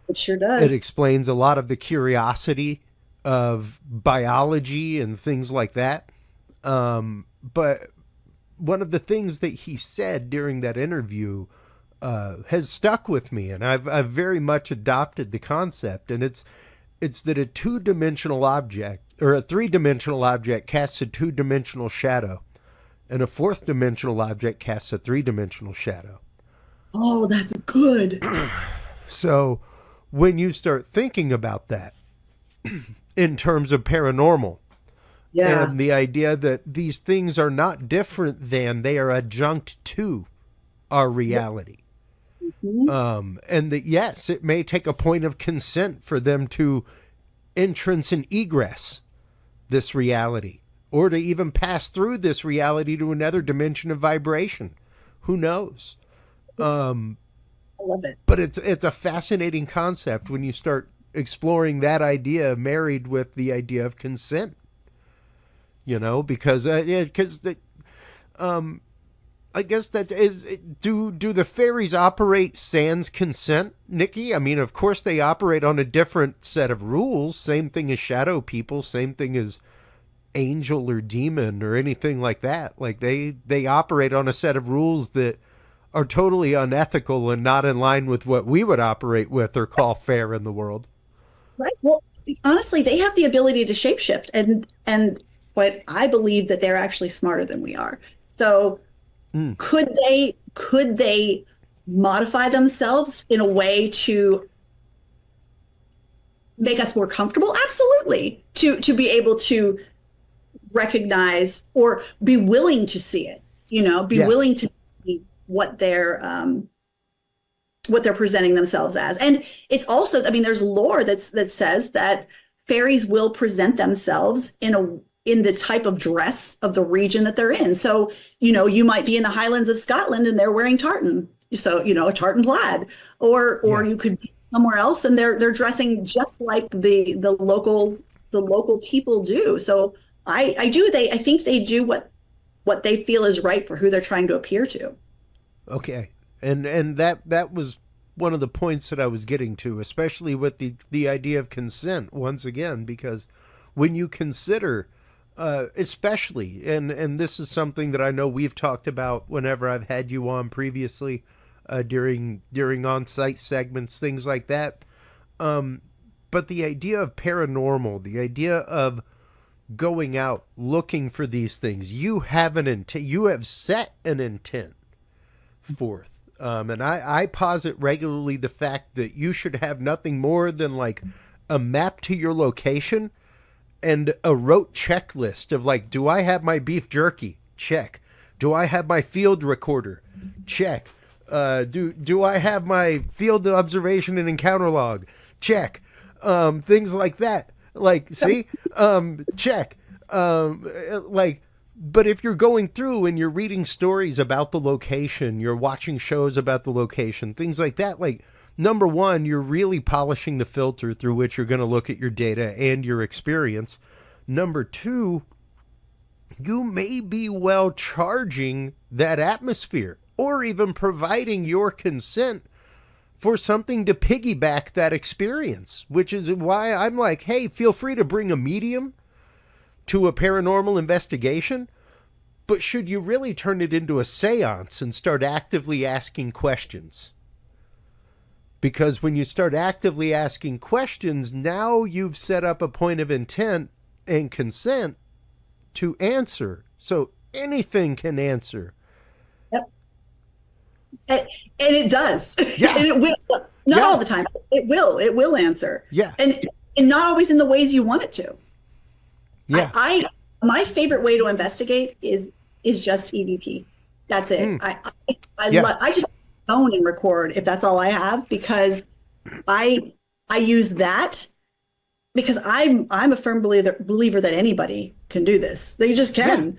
It sure does. It explains a lot of the curiosity of biology and things like that. But one of the things that he said during that interview has stuck with me, and I've very much adopted the concept, and it's that a two-dimensional object or a three-dimensional object casts a two-dimensional shadow, and a fourth-dimensional object casts a three-dimensional shadow. Oh, that's good. So when you start thinking about that in terms of paranormal, Yeah. and the idea that these things are not different than, they are adjunct to our reality. And that, yes, it may take a point of consent for them to entrance and egress this reality, or to even pass through this reality to another dimension of vibration. Who knows? I love it. But it's a fascinating concept when you start exploring that idea married with the idea of consent. You know, because I guess that is, do the fairies operate sans consent, Nikki? I mean, of course they operate on a different set of rules. Same thing as shadow people, same thing as angel or demon or anything like that. Like they operate on a set of rules that are totally unethical and not in line with what we would operate with or call fair in the world. Right. Well, honestly, they have the ability to shapeshift, and but I believe that they're actually smarter than we are. So could they modify themselves in a way to make us more comfortable? Absolutely. To be able to recognize or be willing to see it, be willing to see what they're presenting themselves as. And it's also, I mean, there's lore that says that fairies will present themselves in the type of dress of the region that they're in. So, you might be in the Highlands of Scotland and they're wearing tartan. So, a tartan plaid, or you could be somewhere else and they're dressing just like the local people do. So I think they do what they feel is right for who they're trying to appear to. Okay. And that was one of the points that I was getting to, especially with the idea of consent once again, because when you consider, especially, and this is something that I know we've talked about whenever I've had you on previously, during on-site segments, things like that. But the idea of paranormal, the idea of going out looking for these things, you have an intent, you have set an intent forth. And I posit regularly the fact that you should have nothing more than like a map to your location and a rote checklist of like, do I have my beef jerky? Check. Do I have my field recorder? Check. Do I have my field observation and encounter log? Check. Things like that. Like, see? Check. But if you're going through and you're reading stories about the location, you're watching shows about the location, things like that, like, number one, you're really polishing the filter through which you're going to look at your data and your experience. Number two, you may be well charging that atmosphere or even providing your consent for something to piggyback that experience, which is why I'm like, hey, feel free to bring a medium to a paranormal investigation, but should you really turn it into a seance and start actively asking questions? Because when you start actively asking questions, now you've set up a point of intent and consent to answer. So anything can answer. Yep. And it does. Yeah. And it will. Not all the time. It will. It will answer. Yeah. And not always in the ways you want it to. Yeah. My favorite way to investigate is just EVP. That's it. I just phone and record if that's all I have, because I use that because I'm a firm believer that anybody can do this. They just can.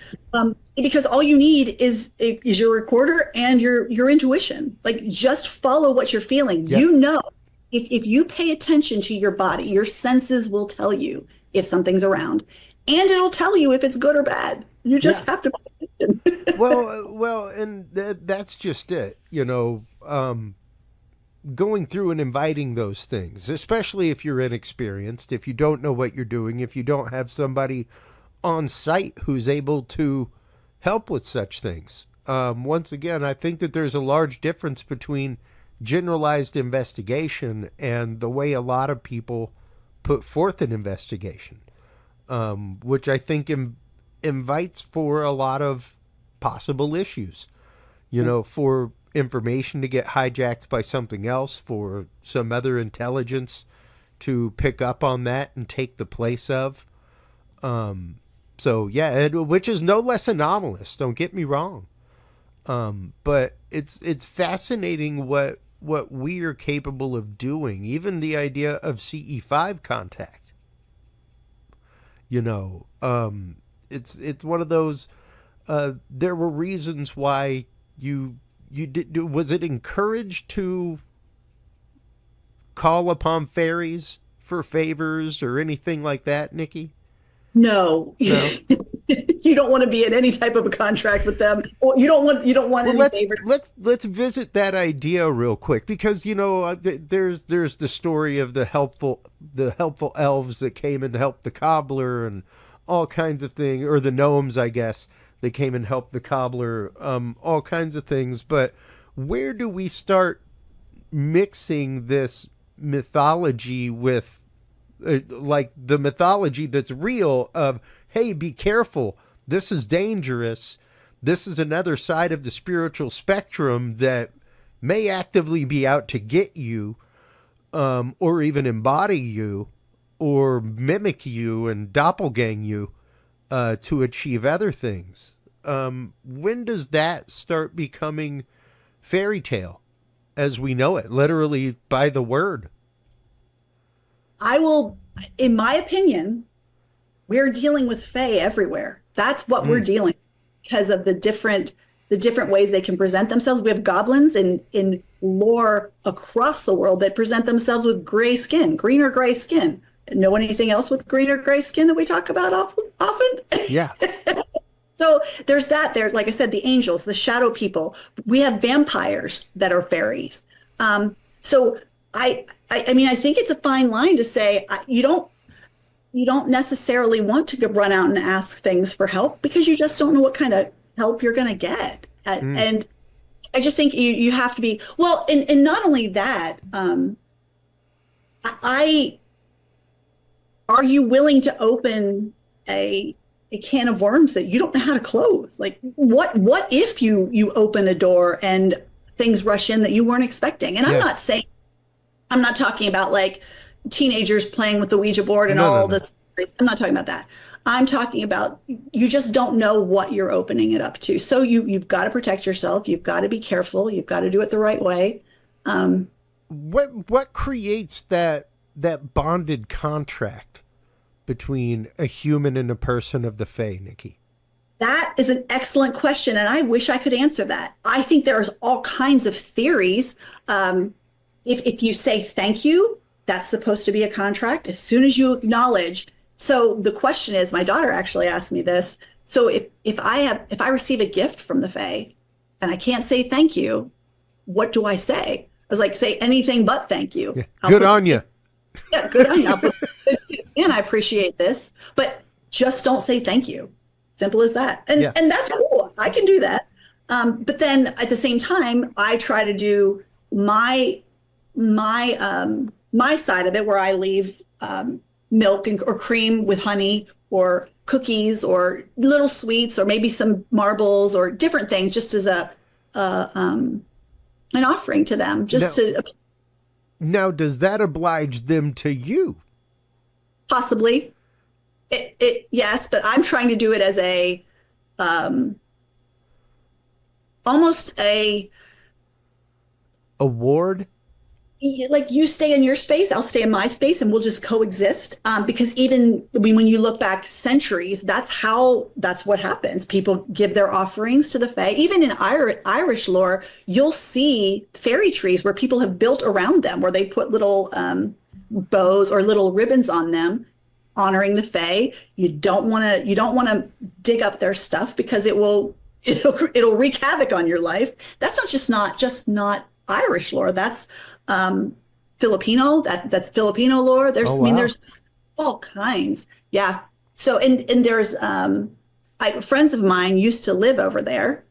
Because all you need is your recorder and your intuition. Like, just follow what you're feeling. Yeah. You know, if you pay attention to your body, your senses will tell you if something's around, and it'll tell you if it's good or bad. You just have to pay attention. well, and that's just it. You know, going through and inviting those things, especially if you're inexperienced, if you don't know what you're doing, if you don't have somebody on site who's able to help with such things. Once again, I think that there's a large difference between generalized investigation and the way a lot of people put forth an investigation, which I think invites for a lot of possible issues, you know, for information to get hijacked by something else, for some other intelligence to pick up on that and take the place of. So yeah, which is no less anomalous, don't get me wrong. But it's fascinating what we are capable of doing. Even the idea of CE5 contact. You know, it's one of those. There were reasons why you did. Was it encouraged to call upon fairies for favors or anything like that, Nikki? No. You don't want to be in any type of a contract with them. Or you don't want any favors. Let's visit that idea real quick, because you know there's the story of the helpful elves that came and helped the cobbler and all kinds of things, or the gnomes, I guess, they came and helped the cobbler, all kinds of things. But where do we start mixing this mythology with like the mythology that's real of, hey, be careful, this is dangerous, this is another side of the spiritual spectrum that may actively be out to get you, or even embody you, or mimic you and doppelgang you, to achieve other things. When does that start becoming fairy tale as we know it, literally by the word? In my opinion, we're dealing with fae everywhere. That's what we're dealing with, because of the different ways they can present themselves. We have goblins in lore across the world that present themselves with gray skin, green or gray skin. Know anything else with green or gray skin that we talk about often? Yeah. So there's that. There's, like I said, the angels, the shadow people. We have vampires that are fairies. So I mean, I think it's a fine line to say you don't necessarily want to run out and ask things for help, because you just don't know what kind of help you're going to get. And I just think you have to be, well, and not only that, are you willing to open a can of worms that you don't know how to close? Like, what if you open a door and things rush in that you weren't expecting? And I'm not talking about like teenagers playing with the Ouija board and this. I'm not talking about that. I'm talking about, you just don't know what you're opening it up to. So you've got to protect yourself. You've got to be careful. You've got to do it the right way. What creates that bonded contract between a human and a person of the Fae, Nikki? That is an excellent question, and I wish I could answer that. I think there's all kinds of theories. If you say thank you, that's supposed to be a contract. As soon as you acknowledge. So the question is, my daughter actually asked me this. So if I receive a gift from the Fae and I can't say thank you, what do I say? I was like, say anything but thank you. Yeah. Good on you. Yeah, good on you. And I appreciate this. But just don't say thank you. Simple as that. And Yeah. and that's cool. I can do that. But then at the same time, I try to do my side of it, where I leave milk or cream with honey, or cookies, or little sweets, or maybe some marbles, or different things, just as an offering to them, just to Now, does that oblige them to you? possibly. Yes, but I'm trying to do it as a almost a Award? like, you stay in your space, I'll stay in my space, and we'll just coexist. Because even when you look back centuries, that's what happens. People give their offerings to the Fae. Even in Irish lore, you'll see fairy trees where people have built around them, where they put little bows or little ribbons on them, honoring the Fae. You don't want to dig up their stuff, because it'll wreak havoc on your life. That's not just not Irish lore. That's Filipino. That's Filipino lore. There's, Oh, I mean, wow. there's all kinds. Yeah. So, and there's friends of mine used to live over there,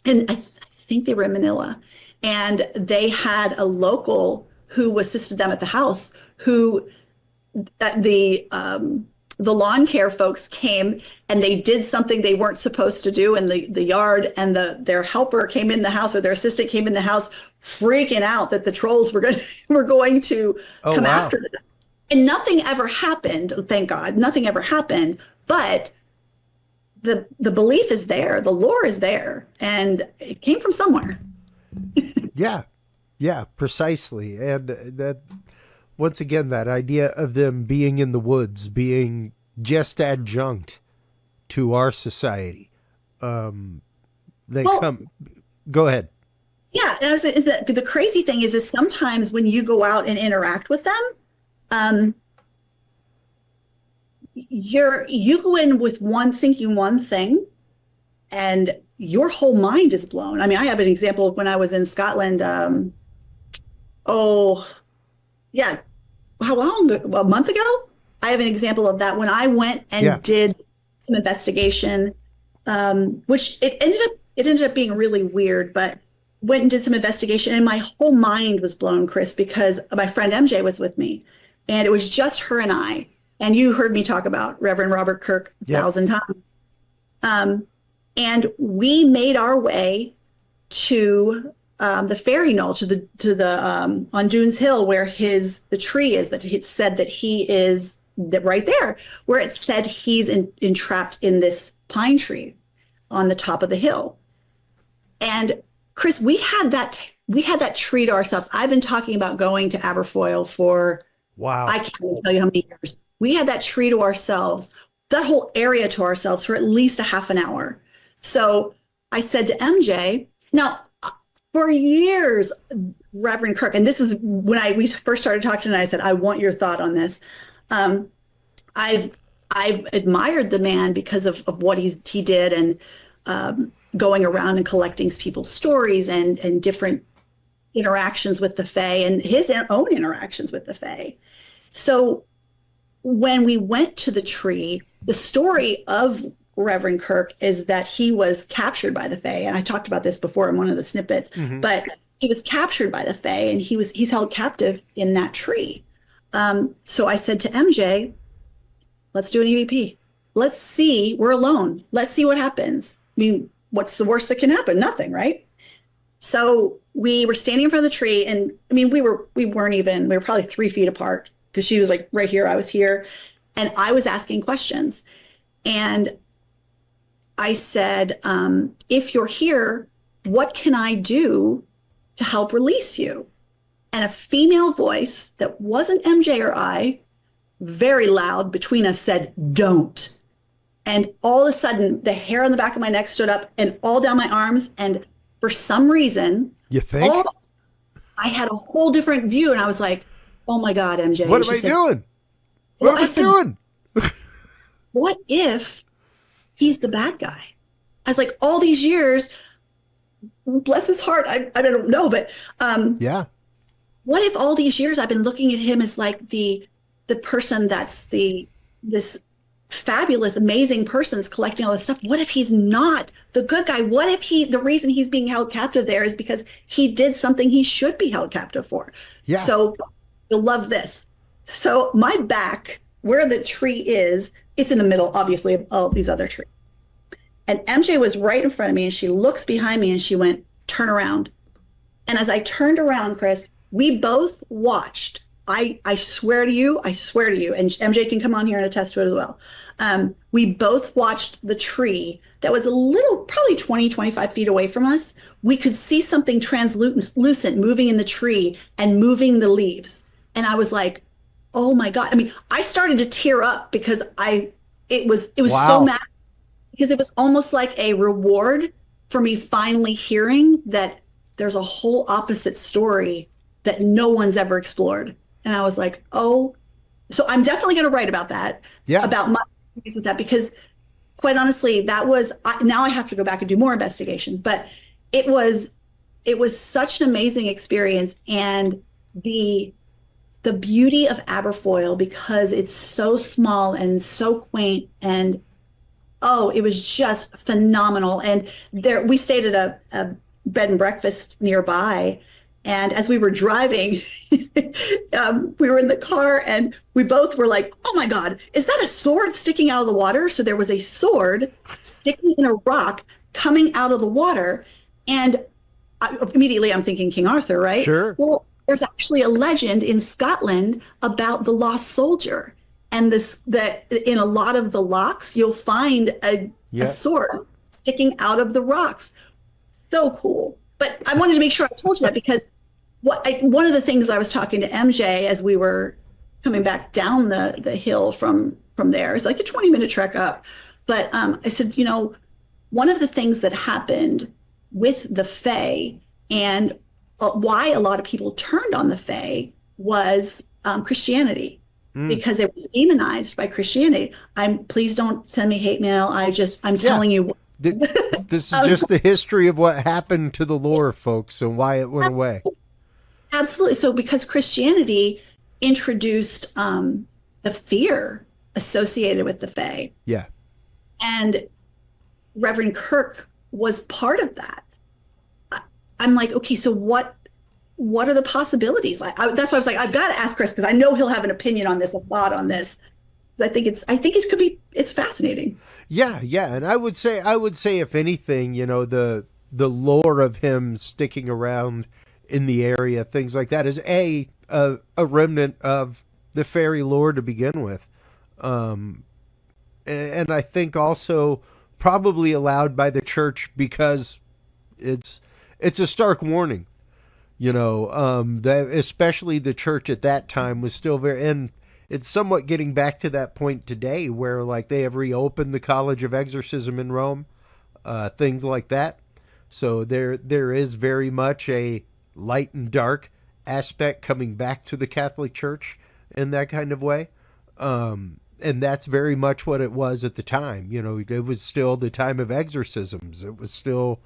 and I think they were in Manila, and they had a local who assisted them at the house, who the lawn care folks came, and they did something they weren't supposed to do in the yard, and their helper came in the house, or their assistant came in the house, freaking out that the trolls were going to Oh, come wow. after them. And nothing ever happened, thank God. Nothing ever happened, but the belief is there, the lore is there, and it came from somewhere. Yeah, precisely. And that, once again, that idea of them being in the woods, being just adjunct to our society. They Well- come. Go ahead. Yeah, and the crazy thing is sometimes when you go out and interact with them, you go in with thinking one thing, and your whole mind is blown. I mean, I have an example of when I was in Scotland. Yeah, how long? A month ago. I have an example of that when I went and Yeah. did some investigation, which it ended up being really weird, but went and did some investigation, and my whole mind was blown, Chris, because my friend MJ was with me, and it was just her and I. And you heard me talk about Reverend Robert Kirk a Yep. 1,000 times. And we made our way to the fairy knoll, to the on Dunes Hill, where the tree is, that it said that he is right there, where it said he's entrapped in this pine tree on the top of the hill. And Chris, we had that tree to ourselves. I've been talking about going to Aberfoyle for, Wow. I can't even tell you how many years. We had that tree to ourselves, that whole area to ourselves, for at least a half an hour. So I said to MJ, now, for years, Reverend Kirk, and this is when we first started talking, and I said, I want your thought on this. I've admired the man because of what he did, and going around and collecting people's stories and different interactions with the Fae, and his own interactions with the Fae. So when we went to the tree, the story of Reverend Kirk is that he was captured by the Fae, and I talked about this before in one of the snippets, but he was captured by the Fae, and he's held captive in that tree. So I said to MJ, let's do an EVP. Let's see, we're alone. Let's see what happens. I mean, what's the worst that can happen? Nothing, right? So we were standing in front of the tree, and I mean, we were probably 3 feet apart, because she was like right here, I was here, and I was asking questions. And I said, if you're here, what can I do to help release you? And a female voice that wasn't MJ or I, very loud between us, said, don't. And all of a sudden, the hair on the back of my neck stood up and all down my arms. And for some reason, You think? I had a whole different view. And I was like, oh my God, MJ. What And am she I said, doing? Well, What I am I said, doing? what if he's the bad guy? I was like, all these years, bless his heart, I don't know, but Yeah. what if all these years I've been looking at him as like the person that's this fabulous, amazing person that's collecting all this stuff. What if he's not the good guy? What if the reason he's being held captive there is because he did something he should be held captive for? Yeah. So you'll love this. So my back, where the tree is, it's in the middle, obviously, of all these other trees. And MJ was right in front of me, and she looks behind me and she went, turn around. And as I turned around, Chris, we both watched. I swear to you, and MJ can come on here and attest to it as well. We both watched the tree that was a little, probably 20, 25 feet away from us. We could see something translucent moving in the tree and moving the leaves. And I was like, oh my God. I mean, I started to tear up because it was Wow. so mad, because it was almost like a reward for me finally hearing that there's a whole opposite story that no one's ever explored. And I was like, oh, so I'm definitely going to write about that, Yeah. about my experience with that, because quite honestly, now I have to go back and do more investigations, but it was such an amazing experience. And the beauty of Aberfoyle, because it's so small and so quaint, and oh, it was just phenomenal. And we stayed at a bed and breakfast nearby. And as we were driving, we were in the car and we both were like, oh my God, is that a sword sticking out of the water? So there was a sword sticking in a rock coming out of the water. And immediately I'm thinking King Arthur, right? Sure. Well, there's actually a legend in Scotland about the lost soldier. And that in a lot of the locks, you'll find a sword sticking out of the rocks. So cool. But I wanted to make sure I told you that, because one of the things I was talking to MJ as we were coming back down the hill from there, it's like a 20-minute trek up. But I said, one of the things that happened with the Fae and why a lot of people turned on the Fae was Christianity, because they were demonized by Christianity. Please don't send me hate mail. I'm telling you. This is just the history of what happened to the lore, folks, and why it went away. Absolutely. So because Christianity introduced the fear associated with the Fae. Yeah. And Reverend Kirk was part of that. I'm like, okay, so what are the possibilities? That's why I was like, I've got to ask Chris, because I know he'll have an opinion on this, a thought on this. I think it's fascinating. Yeah, and I would say if anything, the lore of him sticking around in the area, things like that, is a remnant of the fairy lore to begin with, and I think also probably allowed by the church, because it's a stark warning, that especially the church at that time was still very, and it's somewhat getting back to that point today where like they have reopened the College of Exorcism in Rome, things like that. So there is very much a light and dark aspect coming back to the Catholic Church in that kind of way. And that's very much what it was at the time. It was still the time of exorcisms. It was still,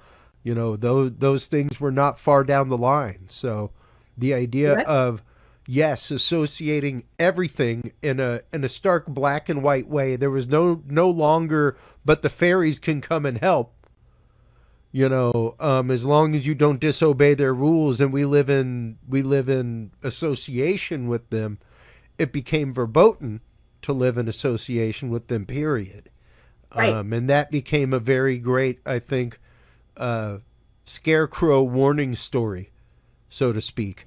those things were not far down the line. So the idea of, yes, associating everything in a stark black and white way. There was no longer, but the fairies can come and help. As long as you don't disobey their rules, and we live in association with them. It became verboten to live in association with them, period. Right. And that became a very great, I think, scarecrow warning story, so to speak.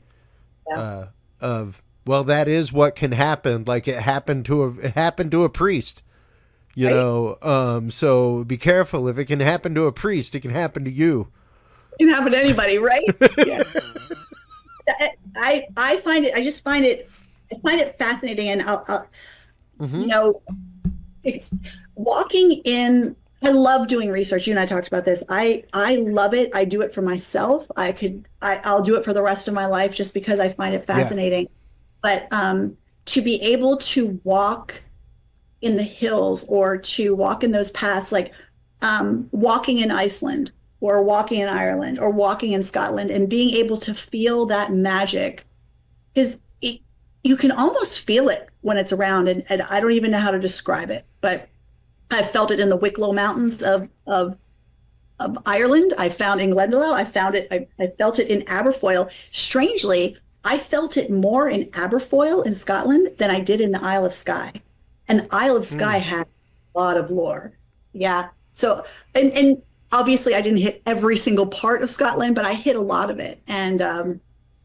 Yeah. That is what can happen. Like it happened to a priest, so be careful. If it can happen to a priest, it can happen to you. It can happen to anybody, right? Yeah. I find it fascinating, and I'll it's walking in. I love doing research. You and I talked about this. I love it. I do it for myself. I'll do it for the rest of my life just because I find it fascinating. Yeah. But to be able to walk in the hills or to walk in those paths, like walking in Iceland or walking in Ireland or walking in Scotland, and being able to feel that magic, because you can almost feel it when it's around, and I don't even know how to describe it, but I felt it in the Wicklow Mountains of Ireland. I found in Glendalough. I found it. I felt it in Aberfoyle. Strangely, I felt it more in Aberfoyle in Scotland than I did in the Isle of Skye. And the Isle of Skye had a lot of lore. Yeah. So, and obviously I didn't hit every single part of Scotland, but I hit a lot of it. And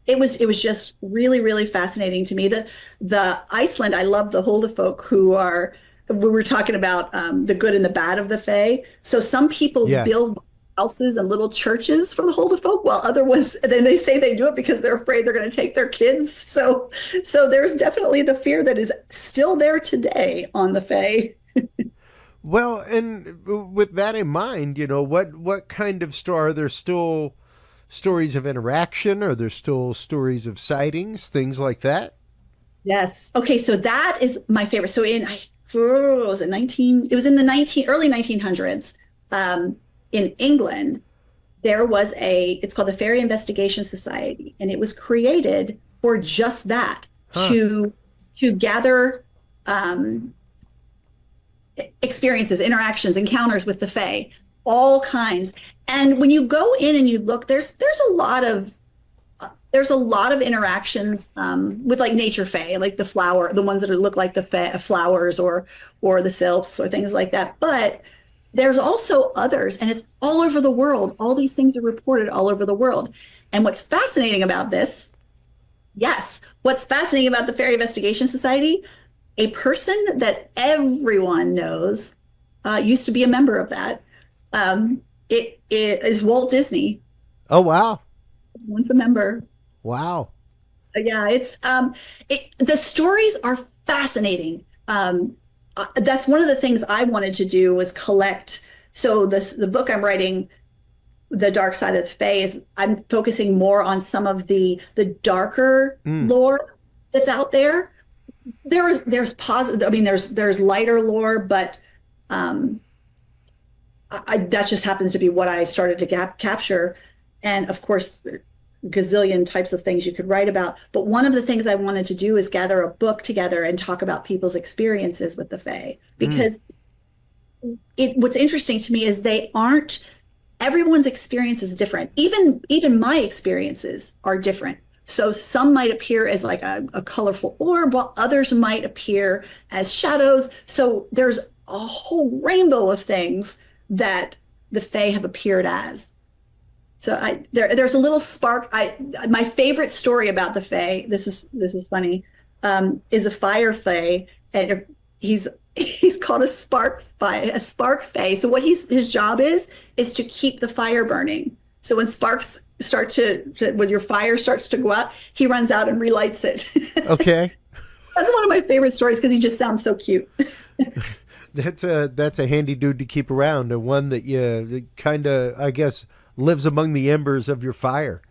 it was just really, really fascinating to me. The Iceland, I love the Hulda folk who are, we were talking about the good and the bad of the Fae. So some people build houses and little churches for the Hulda folk, while other ones, then they say they do it because they're afraid they're going to take their kids. So there's definitely the fear that is still there today on the Fae. Well, and with that in mind, what kind of are there still stories of interaction? Are there still stories of sightings, things like that? Yes. Okay, so that is my favorite. So was it 19? It was in the early 1900s. In England, there was it's called the Fairy Investigation Society, and it was created for just that, to gather experiences, interactions, encounters with the Fae, all kinds. And when you go in and you look, there's a lot of interactions with like nature Fae, like the ones that look like the flowers or the sylphs or things like that. But there's also others, and it's all over the world. All these things are reported all over the world. And what's fascinating about this, what's fascinating about the Fairy Investigation Society, a person that everyone knows used to be a member of that. It is Walt Disney. Oh, wow. Once a member. Wow. Yeah, the stories are fascinating. That's one of the things I wanted to do was collect. So the book I'm writing, The Dark Side of the Fae, I'm focusing more on some of the darker lore that's out there. There's positive. I mean, there's lighter lore, but that just happens to be what I started to capture. And of course, gazillion types of things you could write about. But one of the things I wanted to do is gather a book together and talk about people's experiences with the Fae. Because what's interesting to me is everyone's experience is different. Even my experiences are different. So some might appear as like a colorful orb, while others might appear as shadows. So there's a whole rainbow of things that the Fae have appeared as. So there's a little spark. My favorite story about the Fae, this is funny, is a fire Fae, and he's called a spark Fae. So what his job is to keep the fire burning. So when sparks when your fire starts to go out, he runs out and relights it. Okay. That's one of my favorite stories because he just sounds so cute. That's a handy dude to keep around, and one that you kind of, I guess, lives among the embers of your fire,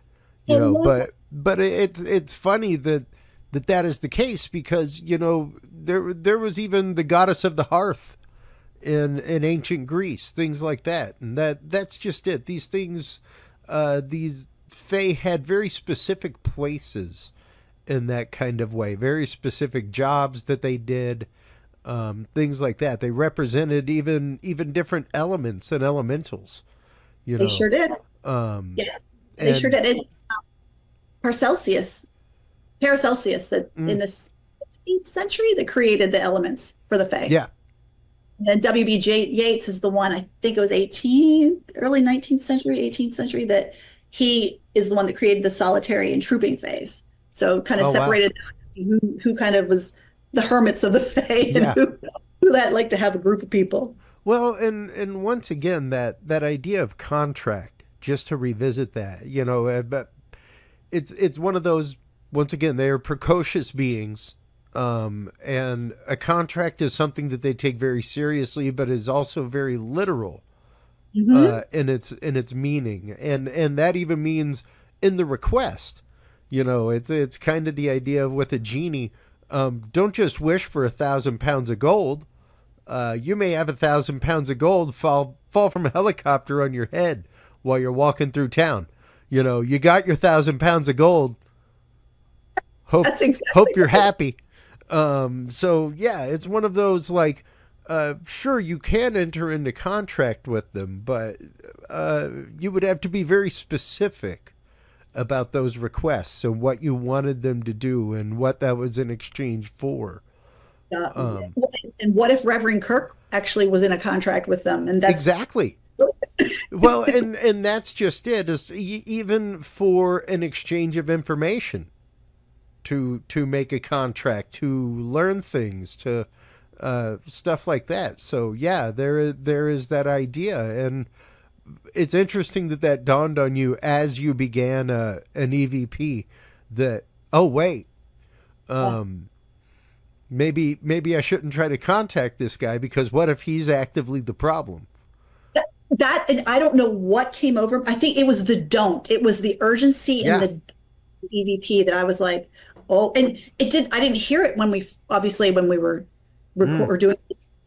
but it's funny that is the case, because there was even the goddess of the hearth in ancient Greece, things like that, and that's just it. These things, these Fae had very specific places in that kind of way, very specific jobs that they did, things like that. They represented even different elements and elementals. They sure did. Yes, they sure did. It's Paracelsus that in the 16th century that created the elements for the Fae. Yeah. And then W.B. Yeats is the one, I think it was early 19th century, 18th century, that he is the one that created the solitary and trooping Faes. So kind of separated who kind of was the hermits of the Fae and who that like to have a group of people. Well, and once again, that idea of contract, just to revisit that, but it's one of those, once again, they are precocious beings, and a contract is something that they take very seriously, but is also very literal in its meaning, and that even means in the request. It's kind of the idea of with a genie, don't just wish for 1,000 pounds of gold. You may have 1,000 pounds of gold fall from a helicopter on your head while you're walking through town. You got your 1,000 pounds of gold. Hope you're happy. So yeah, it's one of those like, sure, you can enter into contract with them, but you would have to be very specific about those requests and what you wanted them to do and what that was in exchange for. And what if Reverend Kirk actually was in a contract with them? And that's Exactly. Well, and that's just it. Is even for an exchange of information, to make a contract, to learn things, to stuff like that. So yeah, there is that idea, and it's interesting that dawned on you as you began an EVP. That, oh wait, maybe I shouldn't try to contact this guy, because what if he's actively the problem? that, and I don't know what came over. I think it was the don't. It was the urgency in the EVP that I was like, oh, and it did. I didn't hear it when we were or doing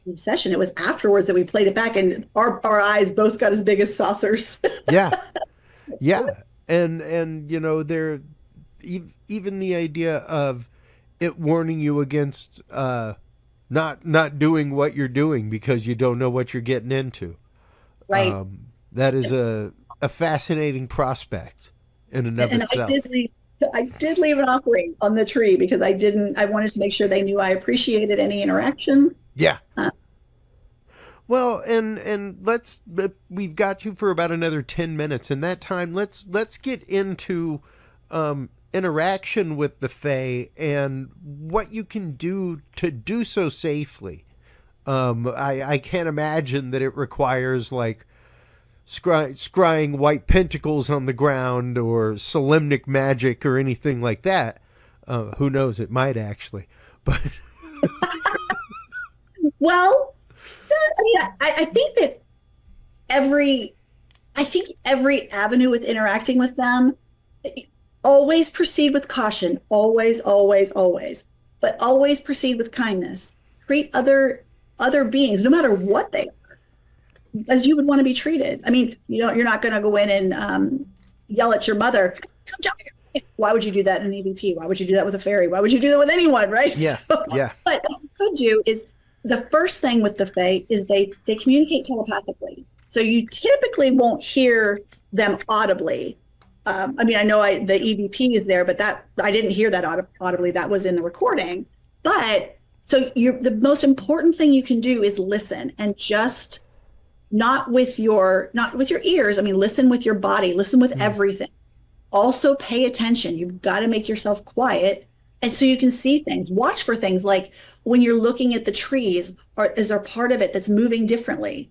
the session. It was afterwards that we played it back, and our eyes both got as big as saucers. Yeah, and there, even the idea of it warning you against not doing what you're doing because you don't know what you're getting into. Right. That is a fascinating prospect in and of itself. I did leave an offering on the tree because I wanted to make sure they knew I appreciated any interaction. Yeah. Well, and we've got you for about another 10 minutes. In that time, let's get into interaction with the Fae and what you can do to do so safely. I can't imagine that it requires like scrying white pentacles on the ground or solemnic magic or anything like that. Who knows? It might actually, but well, I mean, I think that every avenue with interacting with them, always proceed with caution. Always, always, always, but always proceed with kindness. Treat other beings, no matter what they are, as you would want to be treated. I mean, you're not going to go in and yell at your mother. Come down here. Why would you do that in an EVP? Why would you do that with a fairy? Why would you do that with anyone, right? Yeah, yeah. But what you could do is, the first thing with the Fae is they communicate telepathically. So you typically won't hear them audibly. I mean, I know the EVP is there, but that I didn't hear that audibly. That was in the recording. But so the most important thing you can do is listen, and just not with your ears. I mean, listen with your body, listen with everything. Also pay attention. You've got to make yourself quiet. And so you can see things, watch for things like when you're looking at the trees, is there part of it that's moving differently?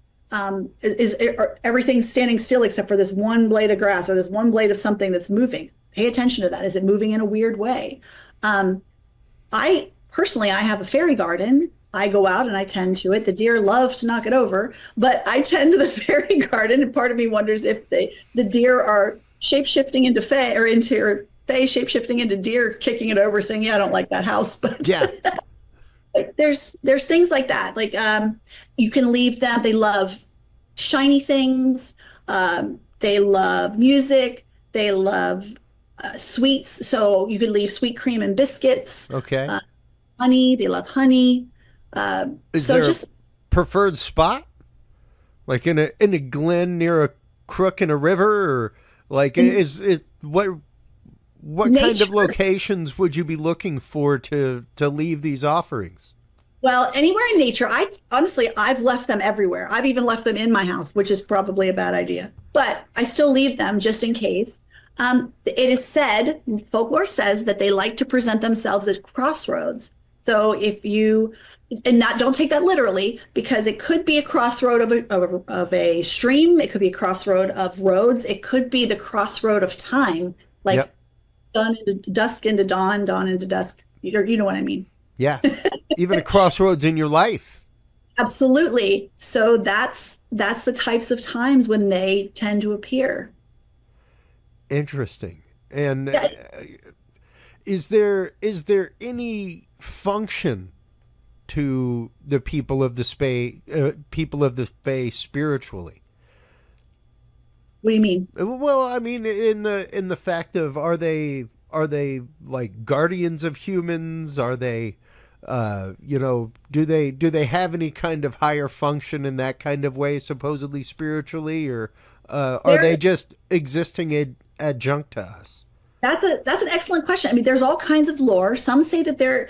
Is everything standing still except for this one blade of grass or this one blade of something that's moving? Pay attention to that. Is it moving in a weird way? I personally have a fairy garden. I go out and I tend to it. The deer love to knock it over, but I tend to the fairy garden. And part of me wonders if the deer are shape-shifting into fae, or fae shape-shifting into deer, kicking it over, saying, yeah, I don't like that house. But yeah. Like, there's things like that. Like you can leave them. They love shiny things. They love music. They love sweets. So you could leave sweet cream and biscuits. Okay. Honey. They love honey. Is there a preferred spot? Like in a glen near a crook in a river, or like what kind of locations would you be looking for to leave these offerings? Well, anywhere in nature. I've left them everywhere. I've even left them in my house, which is probably a bad idea. But I still leave them just in case. It is said, folklore says, that they like to present themselves at crossroads. So don't take that literally, because it could be a crossroad of a stream. It could be a crossroad of roads. It could be the crossroad of time, like dawn into dusk into dawn, dawn into dusk. You know what I mean? Yeah. Even a crossroads in your life. Absolutely. So that's the types of times when they tend to appear. Interesting. And is there any function to the people of the Fae spiritually? What do you mean? Well, I mean in the fact of, are they like guardians of humans? Are they Do they have any kind of higher function in that kind of way, supposedly spiritually, or are There, they just existing adjunct to us? that's an excellent question. I mean, there's all kinds of lore. Some say that they're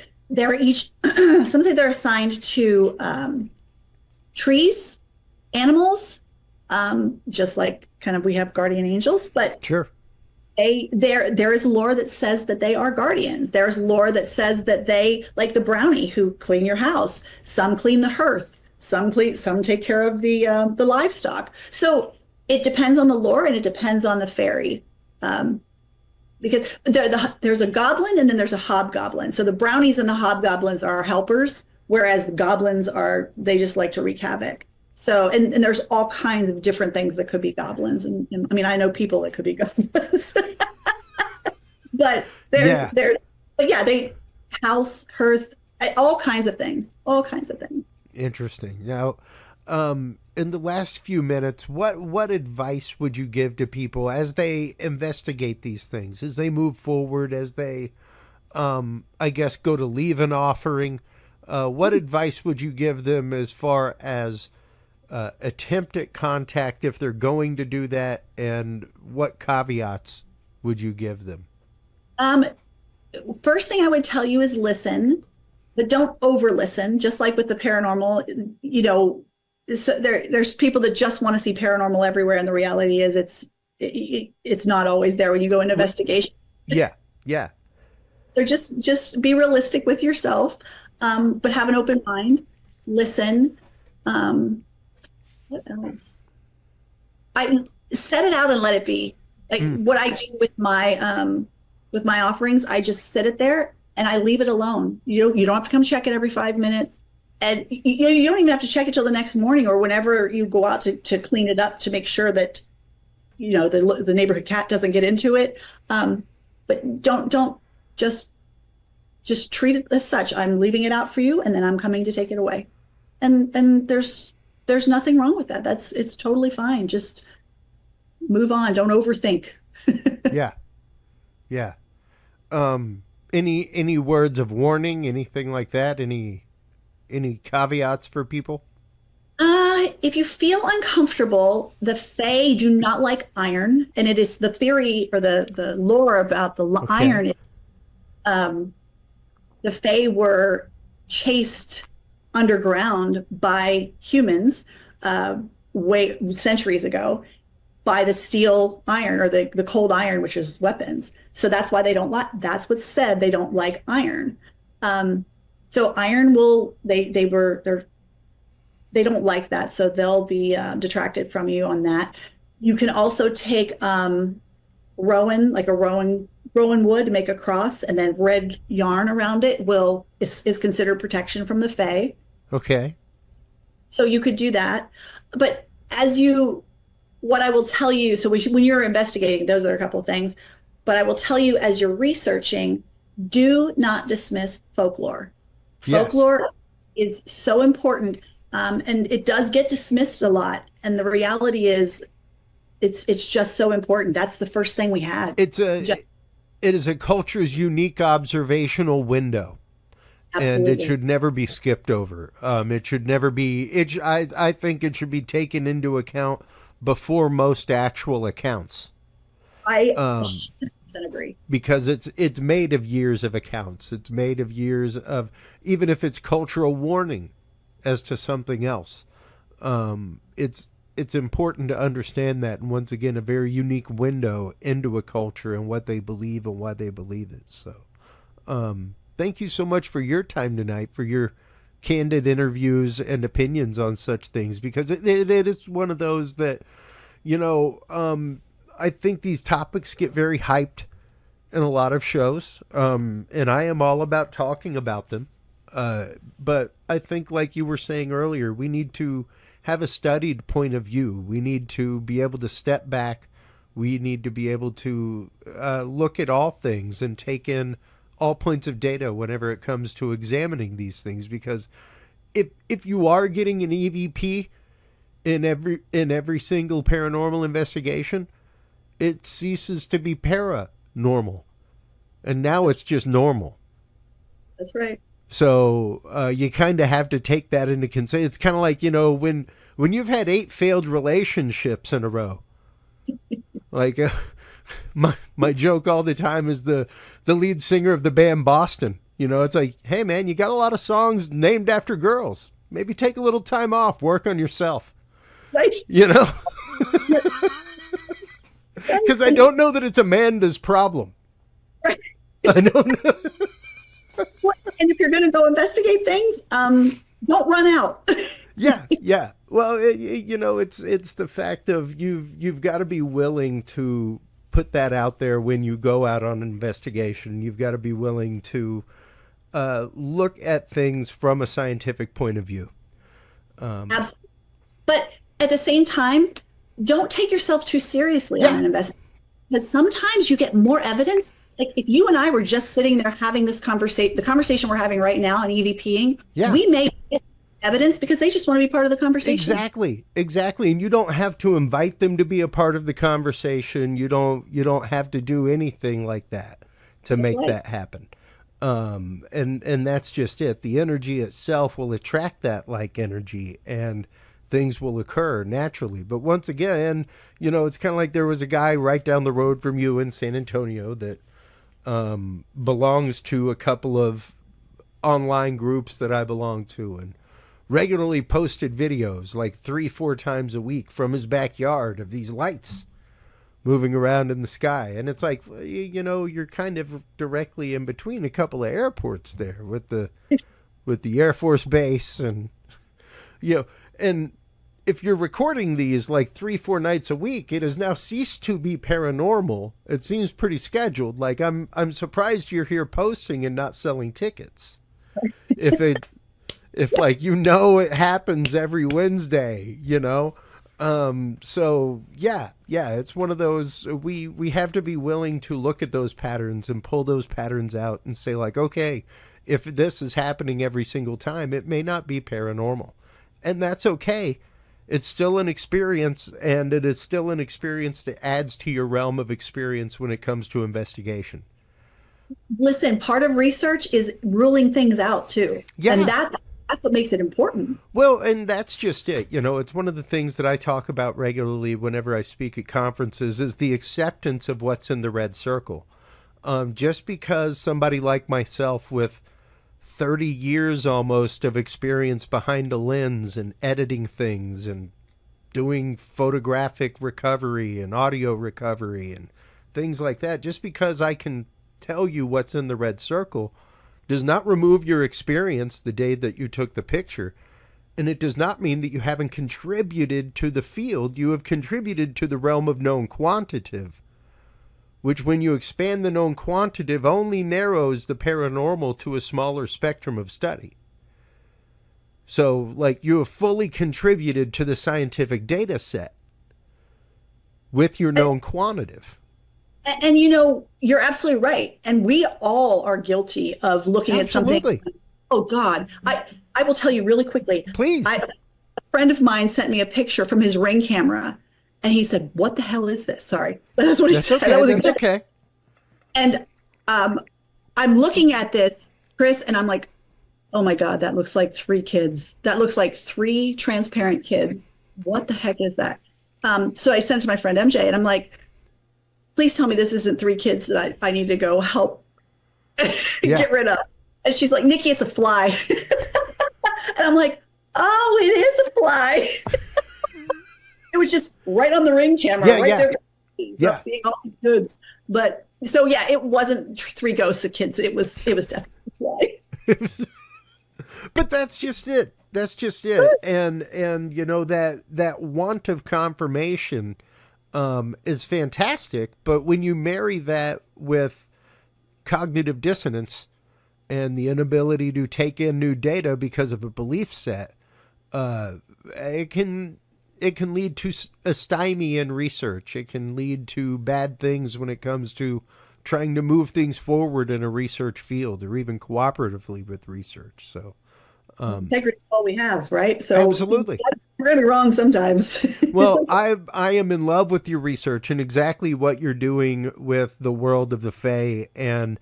each some say they're assigned to trees, animals, just like kind of we have guardian angels, but Sure. there is lore that says that they are guardians. There's lore that says that they, like the brownie who clean your house. Some clean the hearth. Some take care of the livestock. So it depends on the lore and it depends on the fairy. Because there's a goblin and then there's a hobgoblin. So the brownies and the hobgoblins are our helpers, whereas the goblins they just like to wreak havoc. So, and there's all kinds of different things that could be goblins. And I mean, I know people that could be goblins, but they house, hearth, all kinds of things, all kinds of things. Interesting. Now, in the last few minutes, what advice would you give to people as they investigate these things, as they move forward, as they, I guess, go to leave an offering? What advice would you give them as far as attempt at contact if they're going to do that, and what caveats would you give them? First thing I would tell you is listen, but don't over listen. Just like with the paranormal, so there's people that just want to see paranormal everywhere, and the reality is it's not always there when you go into investigation. Yeah. So just be realistic with yourself, but have an open mind. Listen. What else? I set it out and let it be. Like what I do with my offerings, I just sit it there and I leave it alone. You don't have to come check it every 5 minutes. And you don't even have to check it till the next morning or whenever you go out to clean it up to make sure that the neighborhood cat doesn't get into it. But don't just treat it as such. I'm leaving it out for you, and then I'm coming to take it away. And there's nothing wrong with that. It's totally fine. Just move on. Don't overthink. Yeah. Any words of warning? Anything like that? Any caveats for people? If you feel uncomfortable, the Fae do not like iron, and it is the theory or the lore about the iron is the Fae were chased underground by humans centuries ago by the steel iron or the cold iron, which is weapons. So that's why that's what's said. They don't like iron. So iron they don't like that. So they'll be detracted from you on that. You can also take rowan, like a rowan wood to make a cross, and then red yarn around it is considered protection from the Fae. Okay. So you could do that. But what I will tell you, so when you're investigating, those are a couple of things, but I will tell you as you're researching, do not dismiss folklore. Folklore is so important, and it does get dismissed a lot. And the reality is, it's just so important. That's the first thing we had. It is a culture's unique observational window. Absolutely. And it should never be skipped over. It should never be. I think it should be taken into account before most actual accounts. I 100% agree. Because it's made of years of accounts. It's made of years of, even if it's cultural warning as to something else. It's important to understand that, and once again, a very unique window into a culture and what they believe and why they believe it. So, thank you so much for your time tonight, for your candid interviews and opinions on such things, because it is one of those that, I think these topics get very hyped in a lot of shows, and I am all about talking about them. But I think, like you were saying earlier, we need to have a studied point of view. We need to be able to step back. We need to be able to look at all things and take in all points of data whenever it comes to examining these things. Because if you are getting an EVP in every single paranormal investigation, it ceases to be paranormal, and now it's just normal. That's right. So you kind of have to take that into consideration. It's kind of like, when you've had 8 failed relationships in a row. Like my joke all the time is the lead singer of the band Boston. It's like, hey man, you got a lot of songs named after girls. Maybe take a little time off, work on yourself. Right. Because I don't know that it's Amanda's problem. Right. I don't know. And if you're going to go investigate things, don't run out. Yeah. Well, it's the fact of you've got to be willing to put that out there when you go out on an investigation. You've got to be willing to look at things from a scientific point of view. Absolutely. But at the same time, don't take yourself too seriously on an investigation, because sometimes you get more evidence. Like if you and I were just sitting there having this conversation, the conversation we're having right now on EVPing, we may get evidence because they just want to be part of the conversation. Exactly. And you don't have to invite them to be a part of the conversation. You don't have to do anything like that to make that happen. And that's just it. The energy itself will attract that like energy, and things will occur naturally. But once again, it's kind of like there was a guy right down the road from you in San Antonio that belongs to a couple of online groups that I belong to, and regularly posted videos like 3-4 times a week from his backyard of these lights moving around in the sky. And it's like, you're kind of directly in between a couple of airports there with the Air Force Base, and and if you're recording these like 3-4 nights a week, it has now ceased to be paranormal. It seems pretty scheduled. Like I'm surprised you're here posting and not selling tickets. If like it happens every Wednesday, so yeah, it's one of those, we have to be willing to look at those patterns and pull those patterns out and say like, okay, if this is happening every single time, it may not be paranormal, and that's okay. It's still an experience, and it is still an experience that adds to your realm of experience when it comes to investigation. Listen, part of research is ruling things out too. Yeah. And that's what makes it important. Well, and that's just it. It's one of the things that I talk about regularly whenever I speak at conferences is the acceptance of what's in the red circle. Just because somebody like myself with 30 years almost of experience behind a lens and editing things and doing photographic recovery and audio recovery and things like that, just because I can tell you what's in the red circle does not remove your experience the day that you took the picture. And it does not mean that you haven't contributed to the field. You have contributed to the realm of known quantitative, which when you expand the known quantitative only narrows the paranormal to a smaller spectrum of study. So like you have fully contributed to the scientific data set with your known quantitative. And you're absolutely right. And we all are guilty of looking at something. Oh God, I will tell you really quickly. Please. A friend of mine sent me a picture from his Ring camera, and he said, "What the hell is this?" Sorry, that's what he said. Okay, that was that's okay. And I'm looking at this, Chris, and I'm like, "Oh my God, that looks like 3 kids. That looks like 3 transparent kids. What the heck is that?" So I sent to my friend MJ, and I'm like, "Please tell me this isn't 3 kids that I need to go help get rid of." And she's like, "Nikki, it's a fly." And I'm like, "Oh, it is a fly." It was just right on the Ring camera, there. Yeah. Seeing all these goods. But so yeah, it wasn't 3 ghosts of kids. It was definitely a fly. But that's just it. And that want of confirmation is fantastic. But when you marry that with cognitive dissonance and the inability to take in new data because of a belief set, it can lead to a stymie in research. It can lead to bad things when it comes to trying to move things forward in a research field or even cooperatively with research. So integrity is all we have, right? So absolutely. We're going to be wrong sometimes. Well, I am in love with your research and exactly what you're doing with the world of the Fae and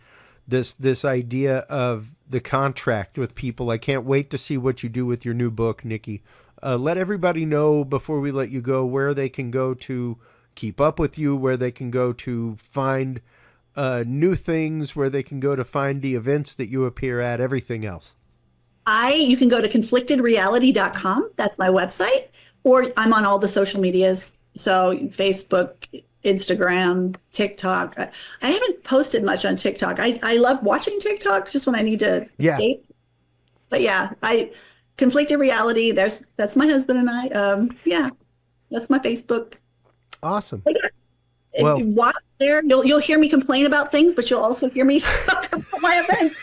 this idea of the contract with people. I can't wait to see what you do with your new book, Nikki. Let everybody know before we let you go where they can go to keep up with you, where they can go to find new things, where they can go to find the events that you appear at, everything else. You can go to conflictedreality.com. That's my website. Or I'm on all the social medias. So Facebook, Instagram, TikTok. I haven't posted much on TikTok. I love watching TikTok just when I need to escape. But yeah, Conflicted Reality, that's my husband and I. Yeah, that's my Facebook. Awesome. Well, watch there. You'll hear me complain about things, but you'll also hear me talk about my events.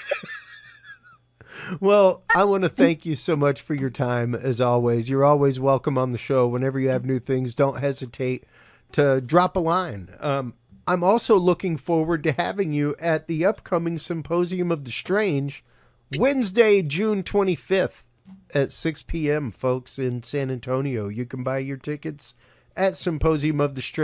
Well, I want to thank you so much for your time, as always. You're always welcome on the show. Whenever you have new things, don't hesitate to drop a line. I'm also looking forward to having you at the upcoming Symposium of the Strange, Wednesday, June 25th at 6 p.m., folks, in San Antonio. You can buy your tickets at Symposium of the Strange.